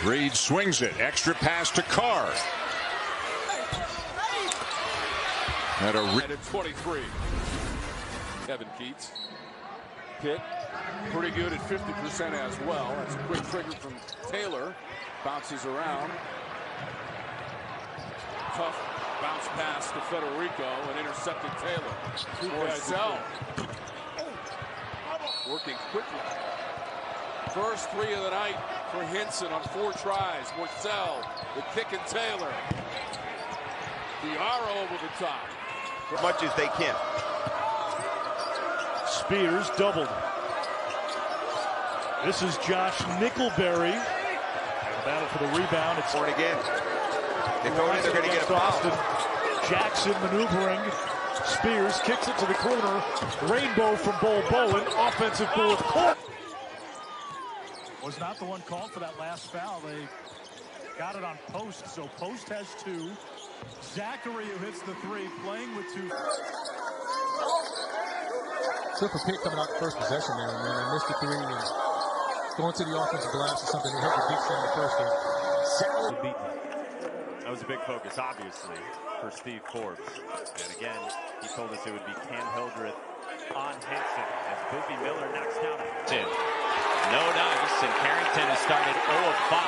Reed swings it. Extra pass to Carr. At 23. Kevin Keats. Pitt pretty good at 50% as well. That's a quick trigger from Taylor. Bounces around. Tough bounce pass to Federico and intercepted Taylor. Morcell working quickly. First 3 of the night for Hinson on 4 tries. Morcell, the kick, and Taylor. Diarra over the top. As much as they can. Spears doubled. This is Josh Nickelberry. The battle for the rebound. It's on again. If only they're going to get a foul. Jackson maneuvering. Spears kicks it to the corner. Rainbow from Bol Bowen. Offensive fourth quarter. Was not the one called for that last foul. They got it on Post, so Post has 2. Zachary, who hits the 3, playing with 2. Except for Pitt coming out the first possession there, man. They missed the 3 and going to the offensive glass or something. They hurt the deep shot in the first game. That was a big focus, obviously, for Steve Forbes. And again, he told us it would be Cam Hildreth on Hinson as Boofy Miller knocks down in. No dice, and Carrington has started 0 of 5,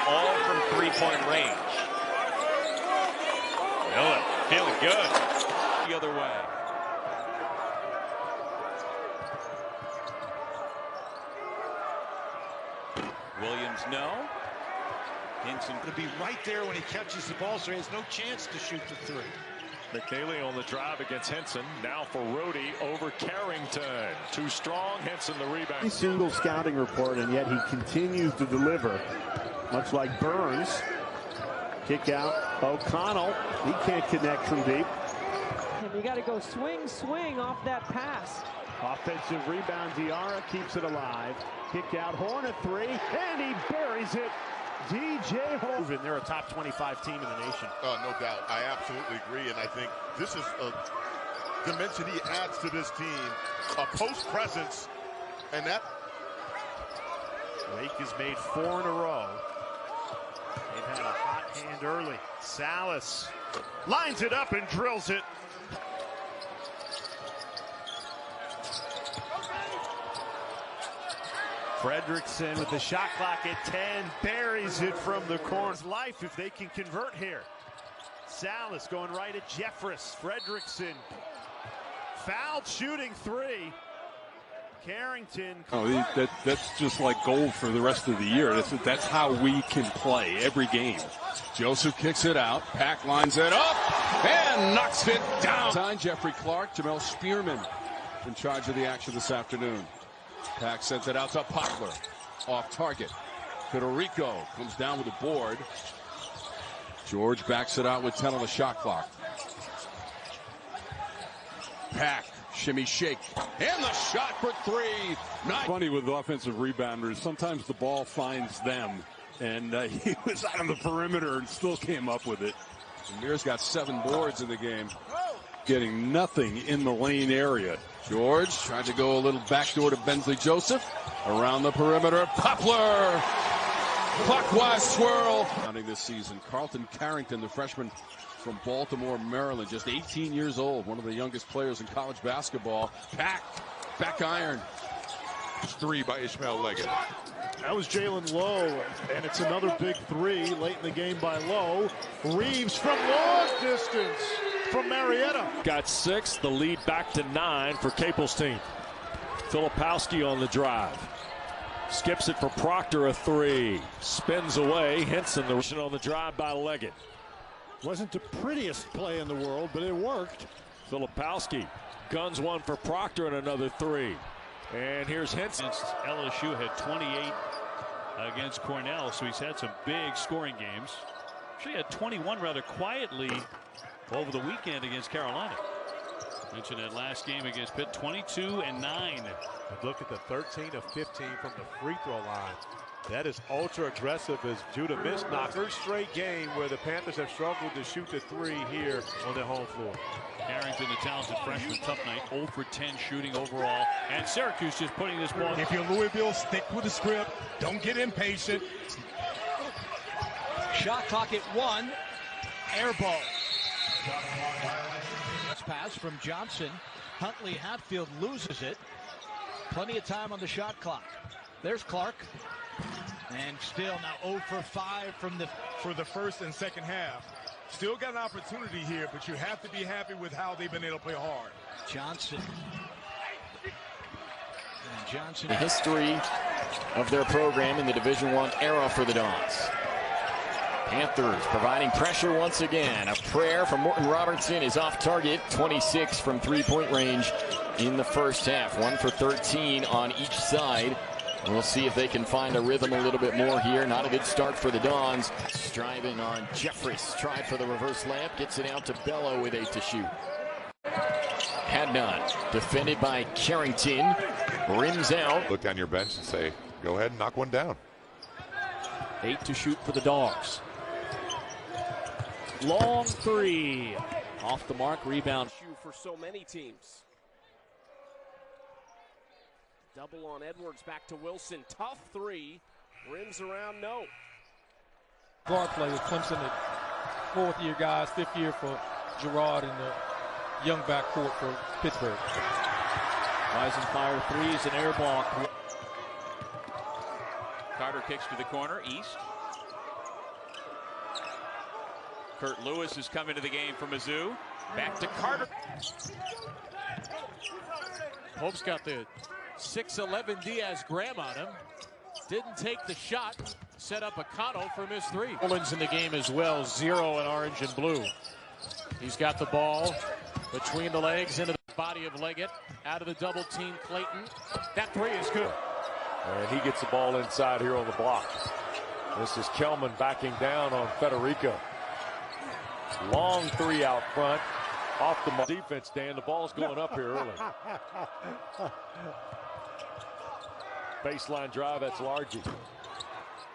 all from 3-point range. Miller feeling good. The other way. Williams, no. Hinson to be right there when he catches the ball, so he has no chance to shoot the 3. McNeely on the drive against Hinson. Now for Rhodey over Carrington. Too strong. Hinson the rebound. A single scouting report, and yet he continues to deliver. Much like Burns. Kick out. O'Connell. He can't connect from deep. And you got to go swing off that pass. Offensive rebound. Diarra keeps it alive. Kick out. Horn a 3, and he buries it. DJ Hoven, they're a top 25 team in the nation. Oh, no doubt. I absolutely agree, and I think this is a dimension he adds to this team. A post presence, and that. Wake has made 4 in a row. They've had a hot hand early. Salas lines it up and drills it. Fredrickson with the shot clock at 10, buries it from the corner. Life if they can convert here. Salas going right at Jeffress. Fredrickson fouled shooting 3. Carrington. Oh, that's just like gold for the rest of the year. That's how we can play every game. Joseph kicks it out. Pack lines it up and knocks it down. Sign Jeffrey Clark. Jamel Spearman in charge of the action this afternoon. Pack sends it out to Poplar. Off target. Federico comes down with the board. George backs it out with 10 on the shot clock. Pack, shimmy shake, and the shot for 3. Funny with offensive rebounders, sometimes the ball finds them. And he was out on the perimeter and still came up with it. Amir's got 7 boards in the game. Getting nothing in the lane area. George tried to go a little backdoor to Bensley Joseph. Around the perimeter, Poplar. Clockwise swirl. This season, Carlton Carrington, the freshman from Baltimore, Maryland, just 18 years old, one of the youngest players in college basketball. Pack, back iron. Three by Ishmael Leggett. That was Jalen Lowe, and it's another big three late in the game by Lowe. Reeves from long distance from Marietta. Got 6, the lead back to 9 for Capel's team. Filipowski on the drive. Skips it for Proctor, a 3. Spins away. Henson on the drive by Leggett. Wasn't the prettiest play in the world, but it worked. Filipowski guns one for Proctor and another 3. And here's Henson. LSU had 28 against Cornell, so he's had some big scoring games. She had 21 rather quietly over the weekend against Carolina. Mentioned that last game against Pitt, 22 and 9. Look at the 13 of 15 from the free throw line. That is ultra aggressive as Judah missed knock. Third straight game where the Panthers have struggled to shoot the 3 here on their home floor. Carrington, the talented freshman, tough night, 0 for 10 shooting overall. And Syracuse just putting this ball. If you're Louisville, stick with the script. Don't get impatient. Shot clock at 1. Air ball. Pass from Johnson. Huntley Hatfield loses it. Plenty of time on the shot clock. There's Clark. And still now 0 for 5 For the first and second half. Still got an opportunity here, but you have to be happy with how they've been able to play hard. Johnson. And Johnson. The history of their program in the Division I era for the Dons. Panthers providing pressure once again. A prayer from Morton Robertson is off target. 26 from three-point range in the first half. 1 for 13 on each side. We'll see if they can find a rhythm a little bit more here. Not a good start for the Dons. Striving on Jeffress. Tried for the reverse layup. Gets it out to Bello with 8 to shoot. Had not. Defended by Carrington. Rims out. Look down your bench and say, go ahead and knock one down. 8 to shoot for the Dogs. Long 3. Off the mark. Rebound. For so many teams. Double on Edwards, back to Wilson. Tough 3. Rims around, no. Guard play with Clemson at 4th year guys, 5th year for Gerard and the young backcourt for Pittsburgh. Rising fire 3s and air ball. Carter kicks to the corner, East. Kurt Lewis has come into the game for Mizzou. Back to Carter. Hope's got the 6'11" Diaz Graham on him. Didn't take the shot. Set up a Cano for miss 3. Mullins in the game as well. 0 in orange and blue. He's got the ball between the legs into the body of Leggett. Out of the double team, Clayton. That 3 is good. And he gets the ball inside here on the block. This is Kelman backing down on Federico. Long 3 out front. Off the defense, Dan. The ball's going up here early. Baseline drive, that's Largy.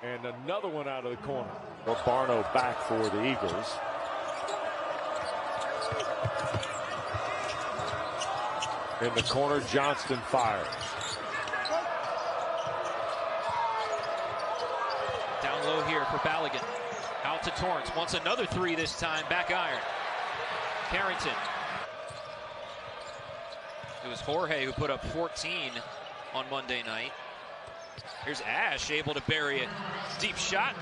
And another one out of the corner. Barno back for the Eagles. In the corner, Johnston fires. Down low here for Balogun. Out to Torrance. Wants another 3 this time. Back iron. Carrington. It was Jorge who put up 14 on Monday night. Here's Ash able to bury it. Deep shot.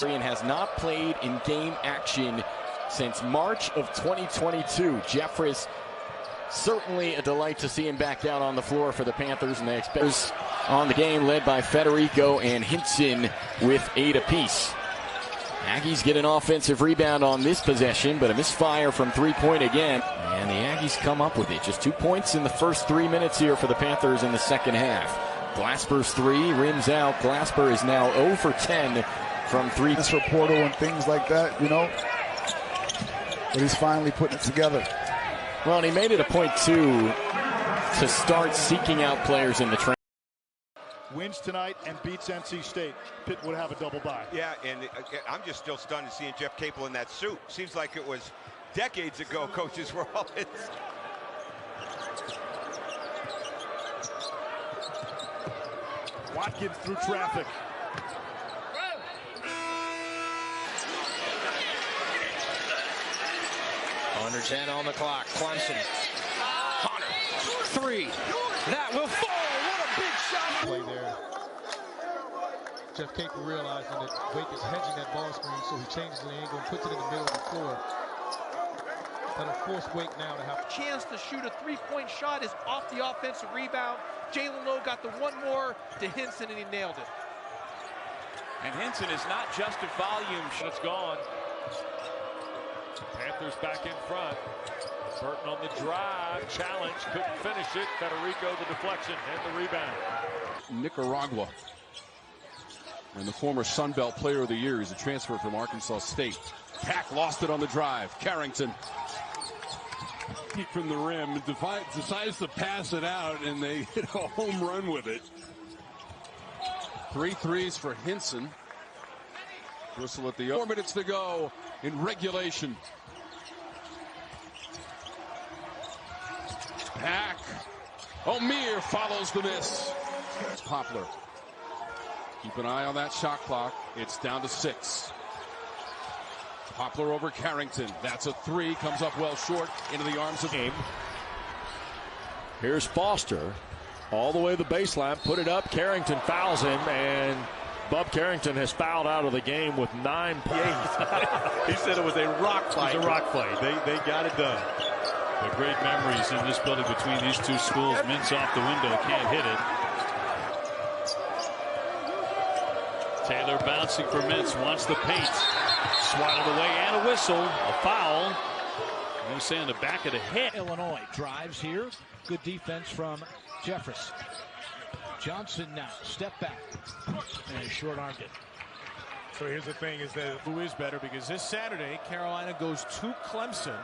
And has not played in game action since March of 2022. Jeffress, certainly a delight to see him back out on the floor for the Panthers, and they expect on the game led by Federico and Hinson with 8 apiece. Aggies get an offensive rebound on this possession, but a misfire from three-point again. And the Aggies come up with it. Just 2 points in the first 3 minutes here for the Panthers in the second half. Glasper's 3, rims out. Glasper is now 0 for 10 from 3. This for Portal and things like that, you know. But he's finally putting it together. Well, and he made it a point, too, to start seeking out players in the train. Wins tonight and beats NC State. Pitt would have a double bye. Yeah, and I'm just still stunned to seeing Jeff Capel in that suit. Seems like it was decades ago coaches were all in. Watkins through traffic. Under 10 on the clock. Clemson. Hunter. 3. That will fall. What a big shot. Play there. Jeff Capel realizing that Wake is hedging that ball screen, so he changes the angle and puts it in the middle of the floor. That'll force Wake now to have Chance to shoot a three-point shot is off the offensive rebound. Jalen Lowe got the one more to Hinson, and he nailed it. And Hinson is not just a volume shot. It's gone. Panthers back in front. Burton on the drive. Challenge. Couldn't finish it. Federico the deflection and the rebound. Nicaragua. And the former Sun Belt Player of the Year. He's a transfer from Arkansas State. Pack lost it on the drive. Carrington. From the rim, decides to pass it out, and they hit a home run with it. 3 threes for Hinson. Whistle at the 4 minutes to go in regulation. Pack. O'Meara follows the miss. It's Poplar. Keep an eye on that shot clock. It's down to 6. Poplar over Carrington. That's a 3. Comes up well short into the arms of game. Here's Foster. All the way to the baseline. Put it up. Carrington fouls him. And Bub Carrington has fouled out of the game with 9 points. He said it was a rock fight. It was a rock fight. They got it done. The great memories in this building between these two schools. Mintz off the window. Can't hit it. Taylor bouncing for Mintz. Wants the paint. Swatted away and a whistle. A foul. I'm going to say on the back of the head. Illinois drives here. Good defense from Jeffress. Johnson now. Step back. And short-armed it. So here's the thing is that who is better, because this Saturday Carolina goes to Clemson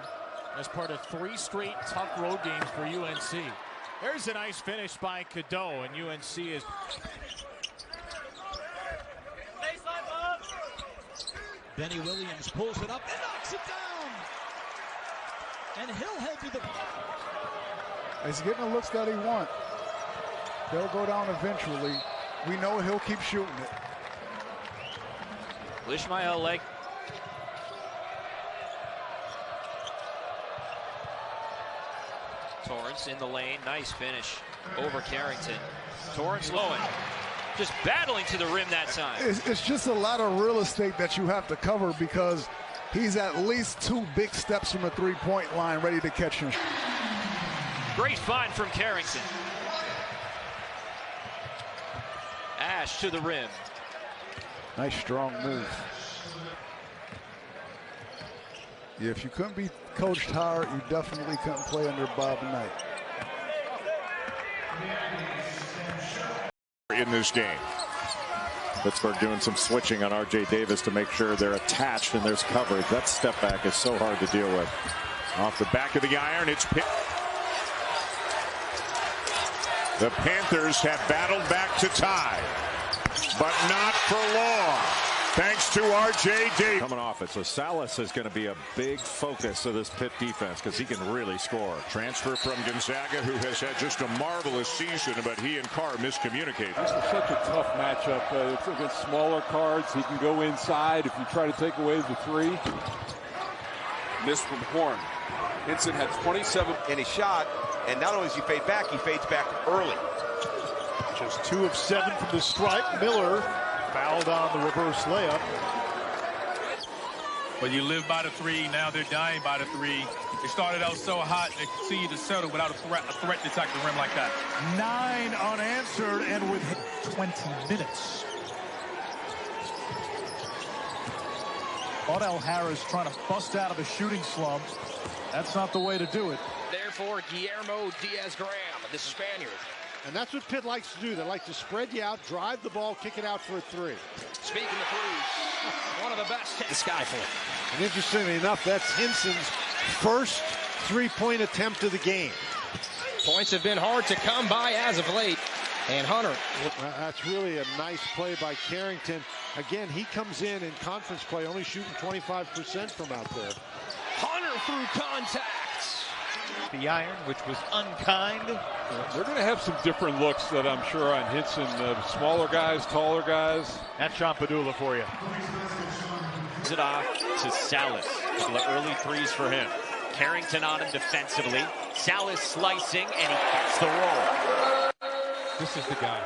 as part of 3 straight tough road games for UNC. There's a nice finish by Cadeau, and UNC is... Benny Williams pulls it up and knocks it down. And he'll head to the... He's getting the looks that he wants. They'll go down eventually. We know he'll keep shooting it. Ishmael leg. Torrance in the lane. Nice finish over Carrington. Torrance Lowen just battling to the rim that time. It's just a lot of real estate that you have to cover, because he's at least 2 big steps from the three-point line ready to catch him. Great find from Carrington. Ash to the rim. Nice strong move. Yeah, if you couldn't be coached hard, you definitely couldn't play under Bob Knight. In this game, Pittsburgh doing some switching on R.J. Davis to make sure they're attached and there's coverage. That step back is so hard to deal with. Off the back of the iron, it's Pitt. The Panthers have battled back to tie, but not for long. Thanks to R.J. Davis. Coming off it, so Salas is going to be a big focus of this Pitt defense, because he can really score. Transfer from Gonzaga, who has had just a marvelous season, but he and Carr miscommunicated. This is such a tough matchup. It's against smaller cards. He can go inside if you try to take away the 3. Missed from Horn. Hinson had 27. And he shot, and not only does he fade back, he fades back early. Just 2 of 7 from the stripe. Miller fouled on the reverse layup. But you live by the 3, now they're dying by the 3. They started out so hot, they continue to settle without a threat to attack the rim like that. 9 unanswered, and with 20 minutes. Odell Harris trying to bust out of a shooting slump. That's not the way to do it. Therefore, Guillermo Diaz-Graham, the Spaniard. And that's what Pitt likes to do. They like to spread you out, drive the ball, kick it out for a 3. Speaking of threes, one of the best. The Skyfall. And interestingly enough, that's Hinson's first 3-point attempt of the game. Points have been hard to come by as of late. And Hunter. That's really a nice play by Carrington. Again, he comes in conference play, only shooting 25% from out there. Hunter through contact. The iron, which was unkind. They're going to have some different looks that I'm sure on Hinson. Smaller guys, taller guys. That's Sean Padula for you. It off to Salas. A couple of early 3s for him. Carrington on him defensively. Salas slicing, and he gets the roll. This is the guy.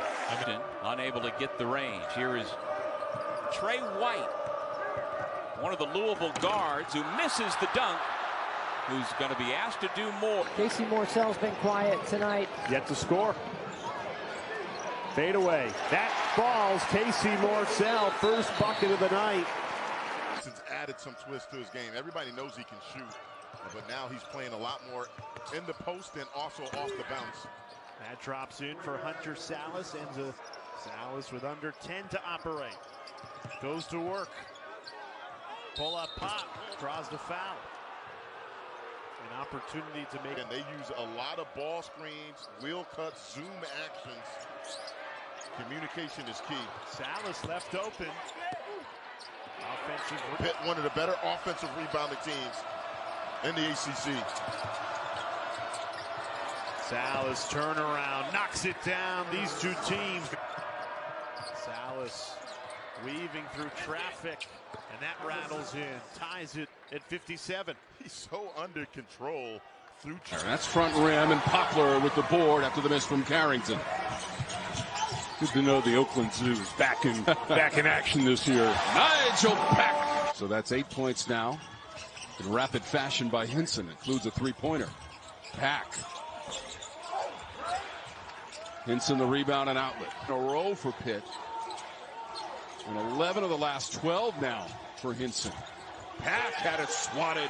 Unable to get the range. Here is Trey White, one of the Louisville guards who misses the dunk, who's going to be asked to do more. Casey Morcell's been quiet tonight. Yet to score. Fade away. That falls. Casey Morcell, first bucket of the night. It's added some twist to his game. Everybody knows he can shoot, but now he's playing a lot more in the post and also off the bounce. That drops in for Hunter Salas. Ends a Salas with under 10 to operate. Goes to work. Pull up pop. Draws the foul. An opportunity to make. And they use a lot of ball screens, wheel cuts, zoom actions. Communication is key. Salas left open. Offensive. Pitt, one of the better offensive rebounding teams in the ACC. Salas turnaround, knocks it down. These two teams. Salas weaving through traffic, and that rattles in, ties it at 57. He's so under control through traffic. That's front rim, and Poplar with the board after the miss from Carrington. Good to know the Oakland Zoo's back in action this year. Nigel Pack. So that's 8 points now. In rapid fashion by Hinson. Includes a three-pointer. Pack. Hinson the rebound and outlet. In a row for Pitt. And 11 of the last 12 now for Hinson. Pack had it swatted.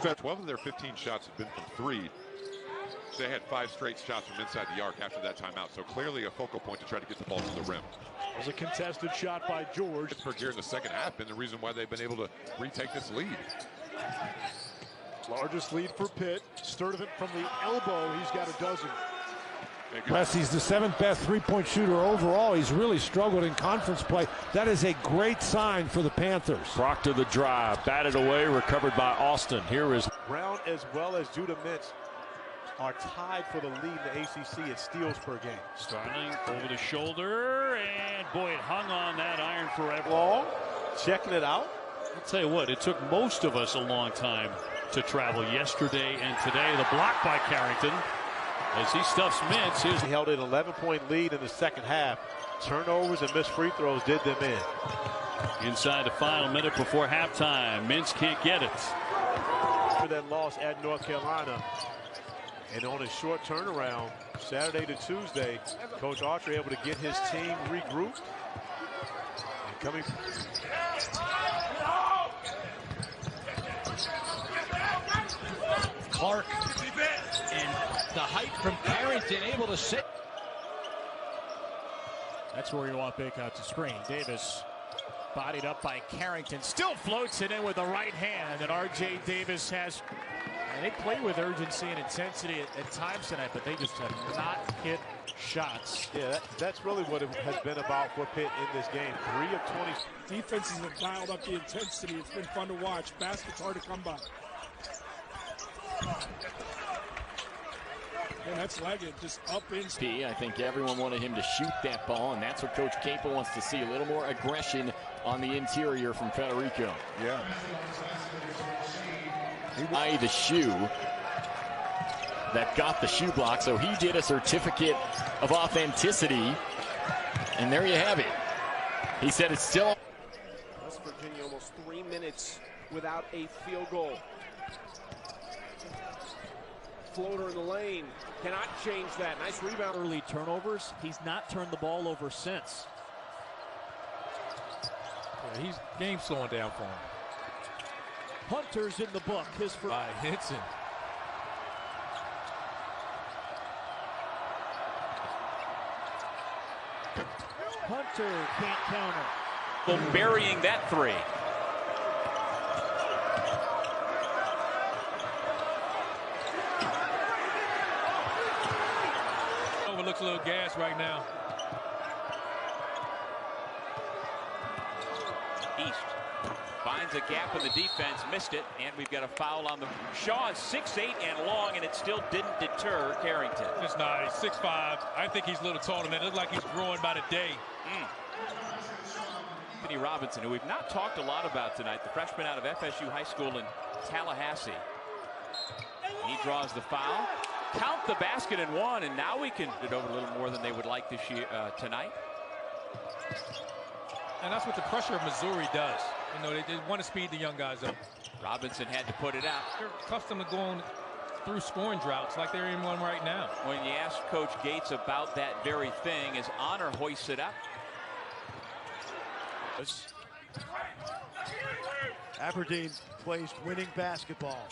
12 of their 15 shots have been from three. They had 5 straight shots from inside the arc after that timeout, so clearly a focal point to try to get the ball to the rim. It was a contested shot by George. Pittsburgh here in the second half been the reason why they've been able to retake this lead. Largest lead for Pitt. Sturdivant from the elbow. He's got a dozen. Wes, he's the 7th best three-point shooter overall. He's really struggled in conference play. That is a great sign for the Panthers. Proctor the drive, batted away, recovered by Austin. Here is Brown as well as Judah Mintz are tied for the lead in the ACC at steals per game. Starling over the shoulder, and boy, it hung on that iron forever. Long, checking it out. I'll tell you what, it took most of us a long time to travel yesterday and today. The block by Carrington as he stuffs Mintz. He held an 11-point lead in the second half. Turnovers and missed free throws did them in. Inside the final minute before halftime, Mintz can't get it. For that loss at North Carolina. And on a short turnaround, Saturday to Tuesday, Coach Autry able to get his team regrouped. And coming. Clark and the height from Carrington able to sit. That's where you want Baycott to screen. Davis bodied up by Carrington. Still floats it in with the right hand that R.J. Davis has. And they play with urgency and intensity at times tonight, but they just have not hit shots. Yeah, that's really what it has been about for Pitt in this game. 3 of 20. Defenses have dialed up the intensity. It's been fun to watch. Baskets hard to come by. And that's Leggett just up in. I think everyone wanted him to shoot that ball, and that's what Coach Capel wants to see. A little more aggression on the interior from Federico. Yeah. By the shoe that got the shoe block, so he did a certificate of authenticity, and there you have it. He said it's still. West Virginia almost 3 minutes without a field goal. Floater in the lane, cannot change that. Nice rebound. Early turnovers. He's not turned the ball over since. Yeah, he's game slowing down for him. Hunter's in the book. His first. By Hinson. Hunter can't counter. Well, burying that three. Looks a little gas right now. East finds a gap in the defense, missed it, and we've got a foul on the. Shaw is 6'8" and long, and it still didn't deter Carrington. It's nice, 6'5". I think he's a little taller than that. It looks like he's growing by the day. Anthony Robinson, who we've not talked a lot about tonight, the freshman out of FSU High School in Tallahassee. He draws the foul. count the basket and one, and now we can get over a little more than they would like this year tonight. And that's what the pressure of Missouri does. You know, they want to speed the young guys up. Robinson had to put it out. They're accustomed to going through scoring droughts like they're in one right now. When you ask Coach Gates about that very thing, as Honor hoists it up. Aberdeen plays winning basketball.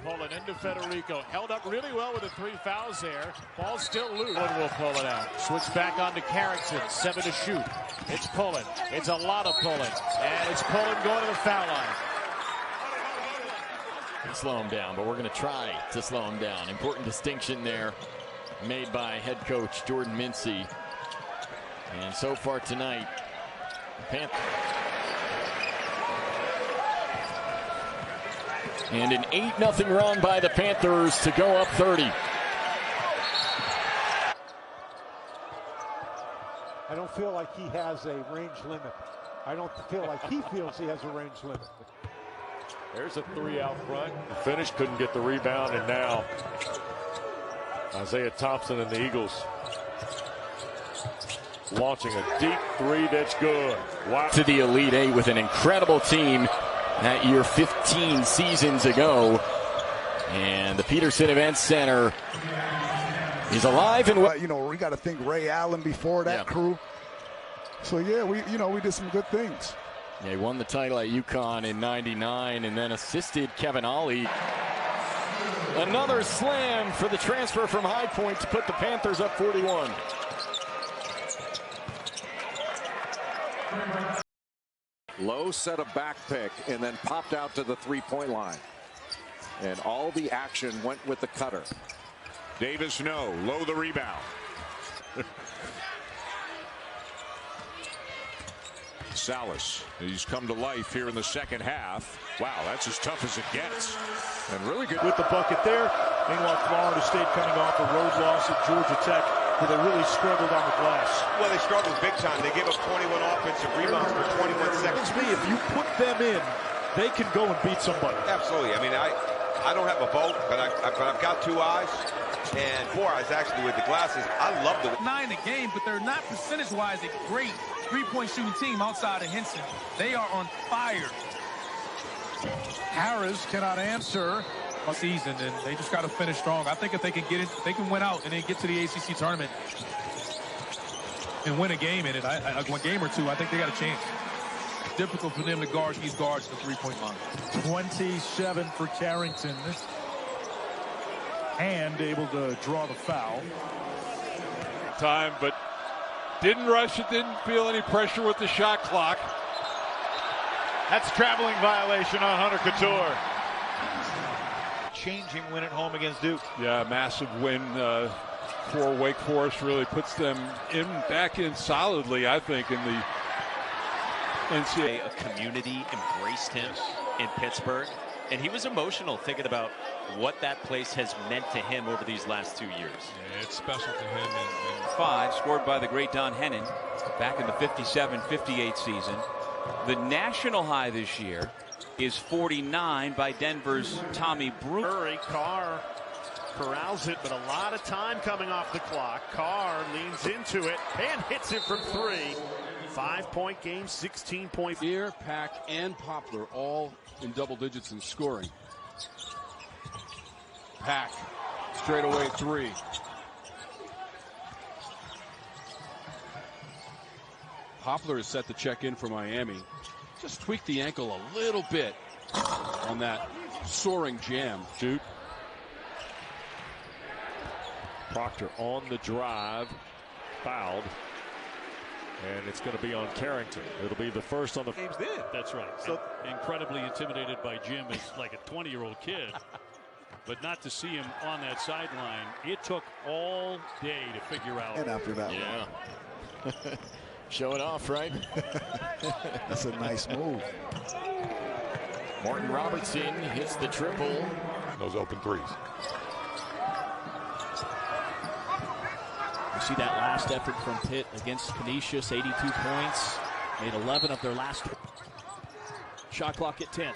Pulling into Federico. Held up really well with the 3 fouls there. Ball still loose. One will pull it out. Switch back on to Carrington. 7 to shoot. It's pulling. It's a lot of pulling. And it's pulling going to the foul line. Slow him down, but we're going to try to slow him down. Important distinction there made by head coach Jordan Mincy. And so far tonight, Panthers. And an 8-0 run by the Panthers to go up 30. I don't feel like he has a range limit. I don't feel like he feels he has a range limit. There's a 3 out front. The finish couldn't get the rebound, and now Isaiah Thompson and the Eagles launching a deep 3 that's good. Wow. To the Elite Eight with an incredible team that year 15 seasons ago. And the Peterson Event Center is alive and well. You know, we got to think Ray Allen before that crew. So yeah, we did some good things. Yeah, he won the title at UConn in '99 and then assisted Kevin Ollie. Another slam for the transfer from High Point to put the Panthers up 41. Low set a back pick and then popped out to the three-point line. And all the action went with the cutter. Davis, no. Low the rebound. Salas, he's come to life here in the second half. Wow, that's as tough as it gets. And really good with the bucket there. Meanwhile, Florida State coming off a road loss at Georgia Tech, where they really struggled on the glass. Well, they struggled big time. They gave up 21 offensive rebounds for 21 seconds. If you put them in, they can go and beat somebody. Absolutely. I mean, I don't have a vote, but I've got 2 eyes. And 4 eyes actually with the glasses. I love the 9 a game, but they're not percentage-wise a great three-point shooting team outside of Henson. They are on fire. Harris cannot answer a season, and they just got to finish strong. I think if they can get it, they can win out and then get to the ACC tournament and win a game in it. One game or two, I think they got a chance. It's difficult for them to guard these guards at the three-point line. 27 for Carrington. And able to draw the foul. Time, but didn't rush it, didn't feel any pressure with the shot clock. That's a traveling violation on Hunter Couture. Changing win at home against Duke. Yeah, massive win for Wake Forest. Really puts them back in solidly, I think, in the NCAA. A community embraced him in Pittsburgh, and he was emotional thinking about what that place has meant to him over these last 2 years. Yeah, it's special to him. And 5 scored by the great Don Hennon back in the 57-58 season. The national high this year is 49 by Denver's Tommy Brewer. Murray, Carr corrals it, but a lot of time coming off the clock. Carr leans into it and hits it from 3. 5-point game, 16-point. Here, Pack, and Poplar all in double digits in scoring. Pack, straightaway 3. Poplar is set to check in for Miami. Just tweaked the ankle a little bit on that soaring jam. Shoot. Proctor on the drive, fouled. And it's going to be on Carrington. It'll be the first on the games did. That's right. So incredibly intimidated by Jim as like a 20-year-old kid. But not to see him on that sideline. It took all day to figure out. And after that, yeah. Show it off, right? That's a nice move. Martin Robertson hits the triple. Those open threes. You see that last effort from Pitt against Canisius, 82 points. Made 11 of their last. Shot clock at 10.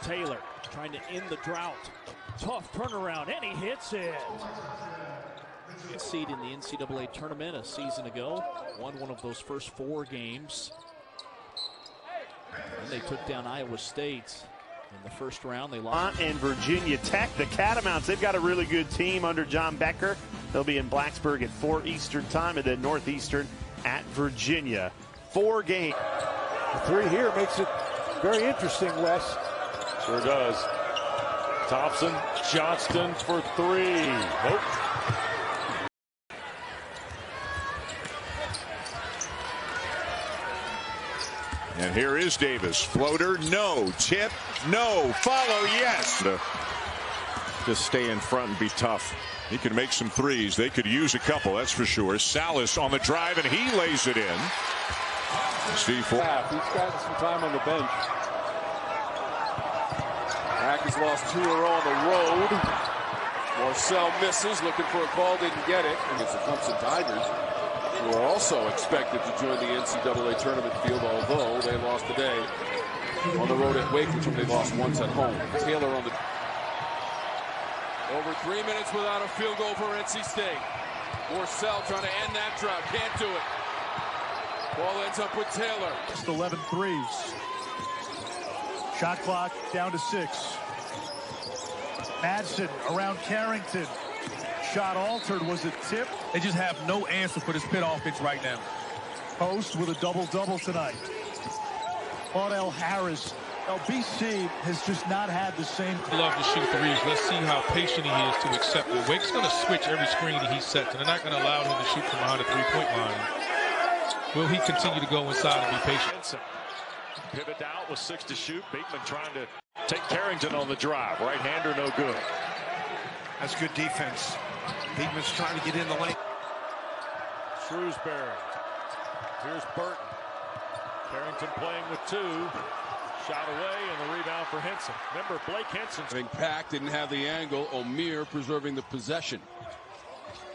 Taylor trying to end the drought. Tough turnaround, and he hits it. Seed in the NCAA tournament a season ago. Won one of those first 4 games. And they took down Iowa State in the first round. They lost. And Virginia Tech, the Catamounts, they've got a really good team under John Becker. They'll be in Blacksburg at 4 Eastern time, and then Northeastern at Virginia. 4 games. The 3 here makes it very interesting, Wes. Sure does. Thompson, Johnston for 3. Nope. And here is Davis. Floater, no. Tip, no. Follow, yes. Just stay in front and be tough. He can make some threes. They could use a couple, that's for sure. Salas on the drive, and he lays it in. Steve Ford. He's gotten some time on the bench. Mack has lost 2 in a row on the road. Marcel misses, looking for a call, didn't get it. Against the Clemson Tigers, who are also expected to join the NCAA tournament field, although they lost today on the road at Wake, which they lost once at home. Taylor on the... Over 3 minutes without a field goal for NC State. Marcel trying to end that drought, can't do it. Ball ends up with Taylor. Just 11 threes. Shot clock down to 6. Madsen around Carrington. Shot altered. Was it tip? They just have no answer for this Pitt offense right now. Post with a double-double tonight. Audell Harris. BC has just not had the same. Love to shoot threes. Let's see how patient he is to accept it. Wake's going to switch every screen that he sets, and they're not going to allow him to shoot from behind the three-point line. Will he continue to go inside and be patient? Pivot out with 6 to shoot. Bateman trying to take Carrington on the drive. Right-hander, no good. That's good defense. Bateman's trying to get in the lane. Shrewsbury. Here's Burton. Carrington playing with 2. Shot away, and the rebound for Henson. Remember, Blake Henson. Pack didn't have the angle. O'Meara preserving the possession.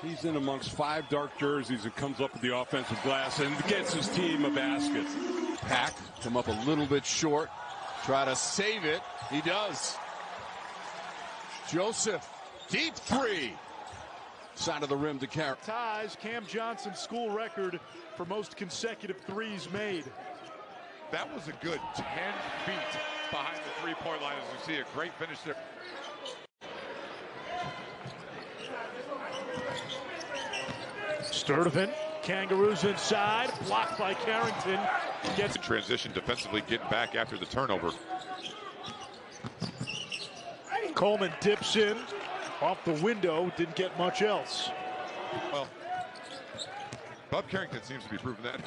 He's in amongst 5 dark jerseys and comes up with the offensive glass and gets his team a basket. Pack come up a little bit short. Try to save it. He does. Joseph, deep 3. Side of the rim to Carrington. Ties Cam Johnson's school record for most consecutive threes made. That was a good 10 feet behind the three-point line, as we see a great finish there. Sturdivant, Kangaroos inside, blocked by Carrington. Gets in transition defensively, getting back after the turnover. Coleman dips in off the window, didn't get much else. Well, Bob Carrington seems to be proving that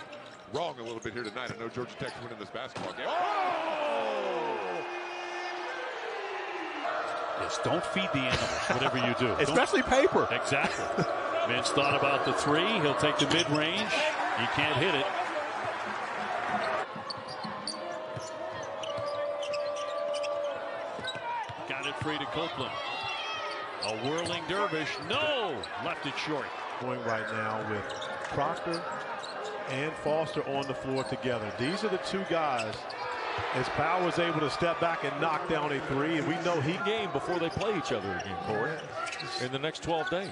wrong a little bit here tonight. I know Georgia Tech's winning this basketball game. Oh! Yes, don't feed the animals, whatever you do. Especially paper. Exactly. Vince thought about the 3. He'll take the mid-range. He can't hit it. Got it free to Copeland. A whirling dervish. No! Left it short. Going right now with Proctor and Foster on the floor together. These are the 2 guys. As Powell was able to step back and knock down a 3, and we know he game before they play each other again, Corey, in the next 12 days.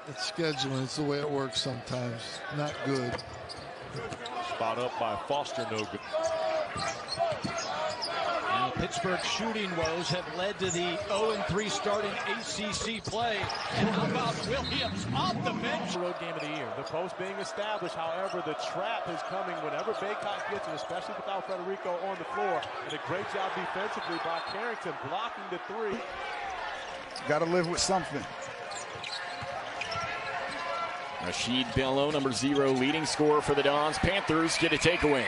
It's scheduling. It's the way it works sometimes. Not good. Spot up by Foster, no good. Now Pittsburgh shooting woes have led to the 0-3 starting ACC play. And how about Williams off the bench? Road game of the year. The post being established. However, the trap is coming whenever Baycott gets it, especially without Federico on the floor. And a great job defensively by Carrington blocking the 3. Got to live with something. Rashid Bello, number 0, leading scorer for the Dons. Panthers get a takeaway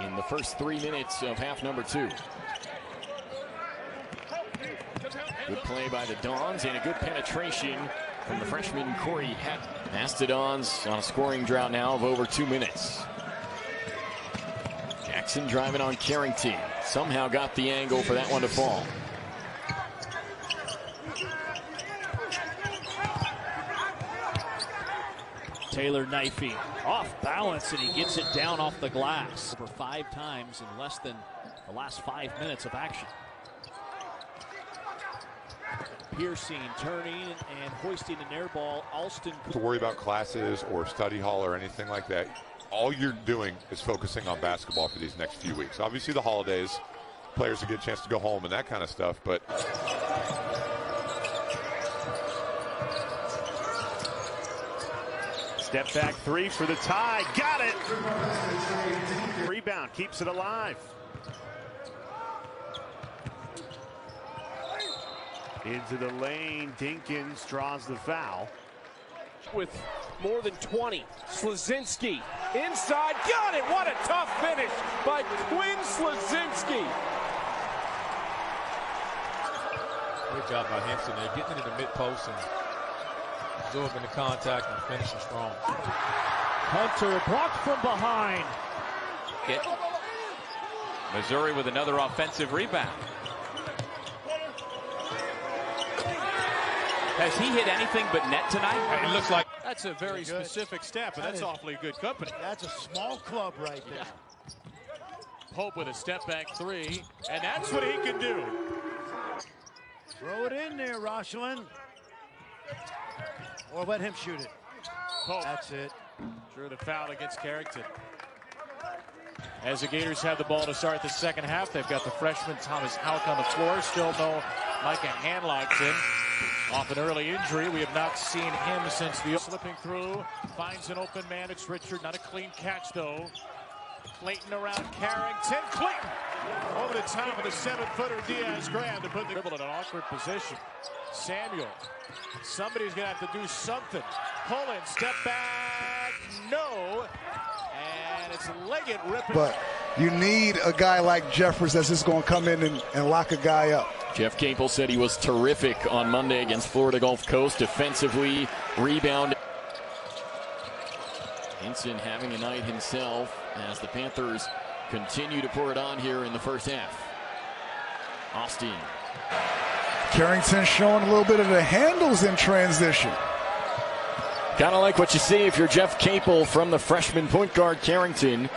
in the first 3 minutes of half number 2. Good play by the Dons and a good penetration from the freshman Corey Hatton. Mastodons on a scoring drought now of over 2 minutes. Jackson driving on Carrington. Somehow got the angle for that one to fall. Taylor knifing off balance, and he gets it down off the glass. Over 5 times in less than the last 5 minutes of action. Piercing, turning, and hoisting an air ball. Alston. To worry about classes or study hall or anything like that. All you're doing is focusing on basketball for these next few weeks. Obviously the holidays, players will get a chance to go home and that kind of stuff, but step back three for the tie. Got it. Rebound keeps it alive. Into the lane. Dinkins draws the foul. With more than 20. Slazinski inside. Got it. What a tough finish by Quinn Slazinski. Great job by Henson there, getting into the mid-post and absorbing the contact and finishing strong. Hunter blocked from behind. Missouri with another offensive rebound. Has he hit anything but net tonight? It looks like that's a very specific step, and that's awfully good company. That's a small club right there. Pope with a step back three, and that's what he can do. Throw it in there, Roshlin. Or let him shoot it. Pope. That's it. Drew the foul against Carrington. As the Gators have the ball to start the second half, they've got the freshman Thomas Houck on the floor. Still no Micah Hanlockton. Off an early injury. We have not seen him since the slipping through. Finds an open man. It's Richard. Not a clean catch, though. Clayton around Carrington. Clayton over the top of the 7-footer Diaz Graham to put the dribble in an awkward position. Samuel. Somebody's going to have to do something. Pulling. Step back. No. And it's Leggett ripping. But you need a guy like Jeffers that's just going to come in and lock a guy up. Jeff Capel said he was terrific on Monday against Florida Gulf Coast defensively, rebound. Henson having a night himself as the Panthers continue to pour it on here in the first half. Austin. Carrington showing a little bit of the handles in transition. Kind of like what you see if you're Jeff Capel from the freshman point guard Carrington.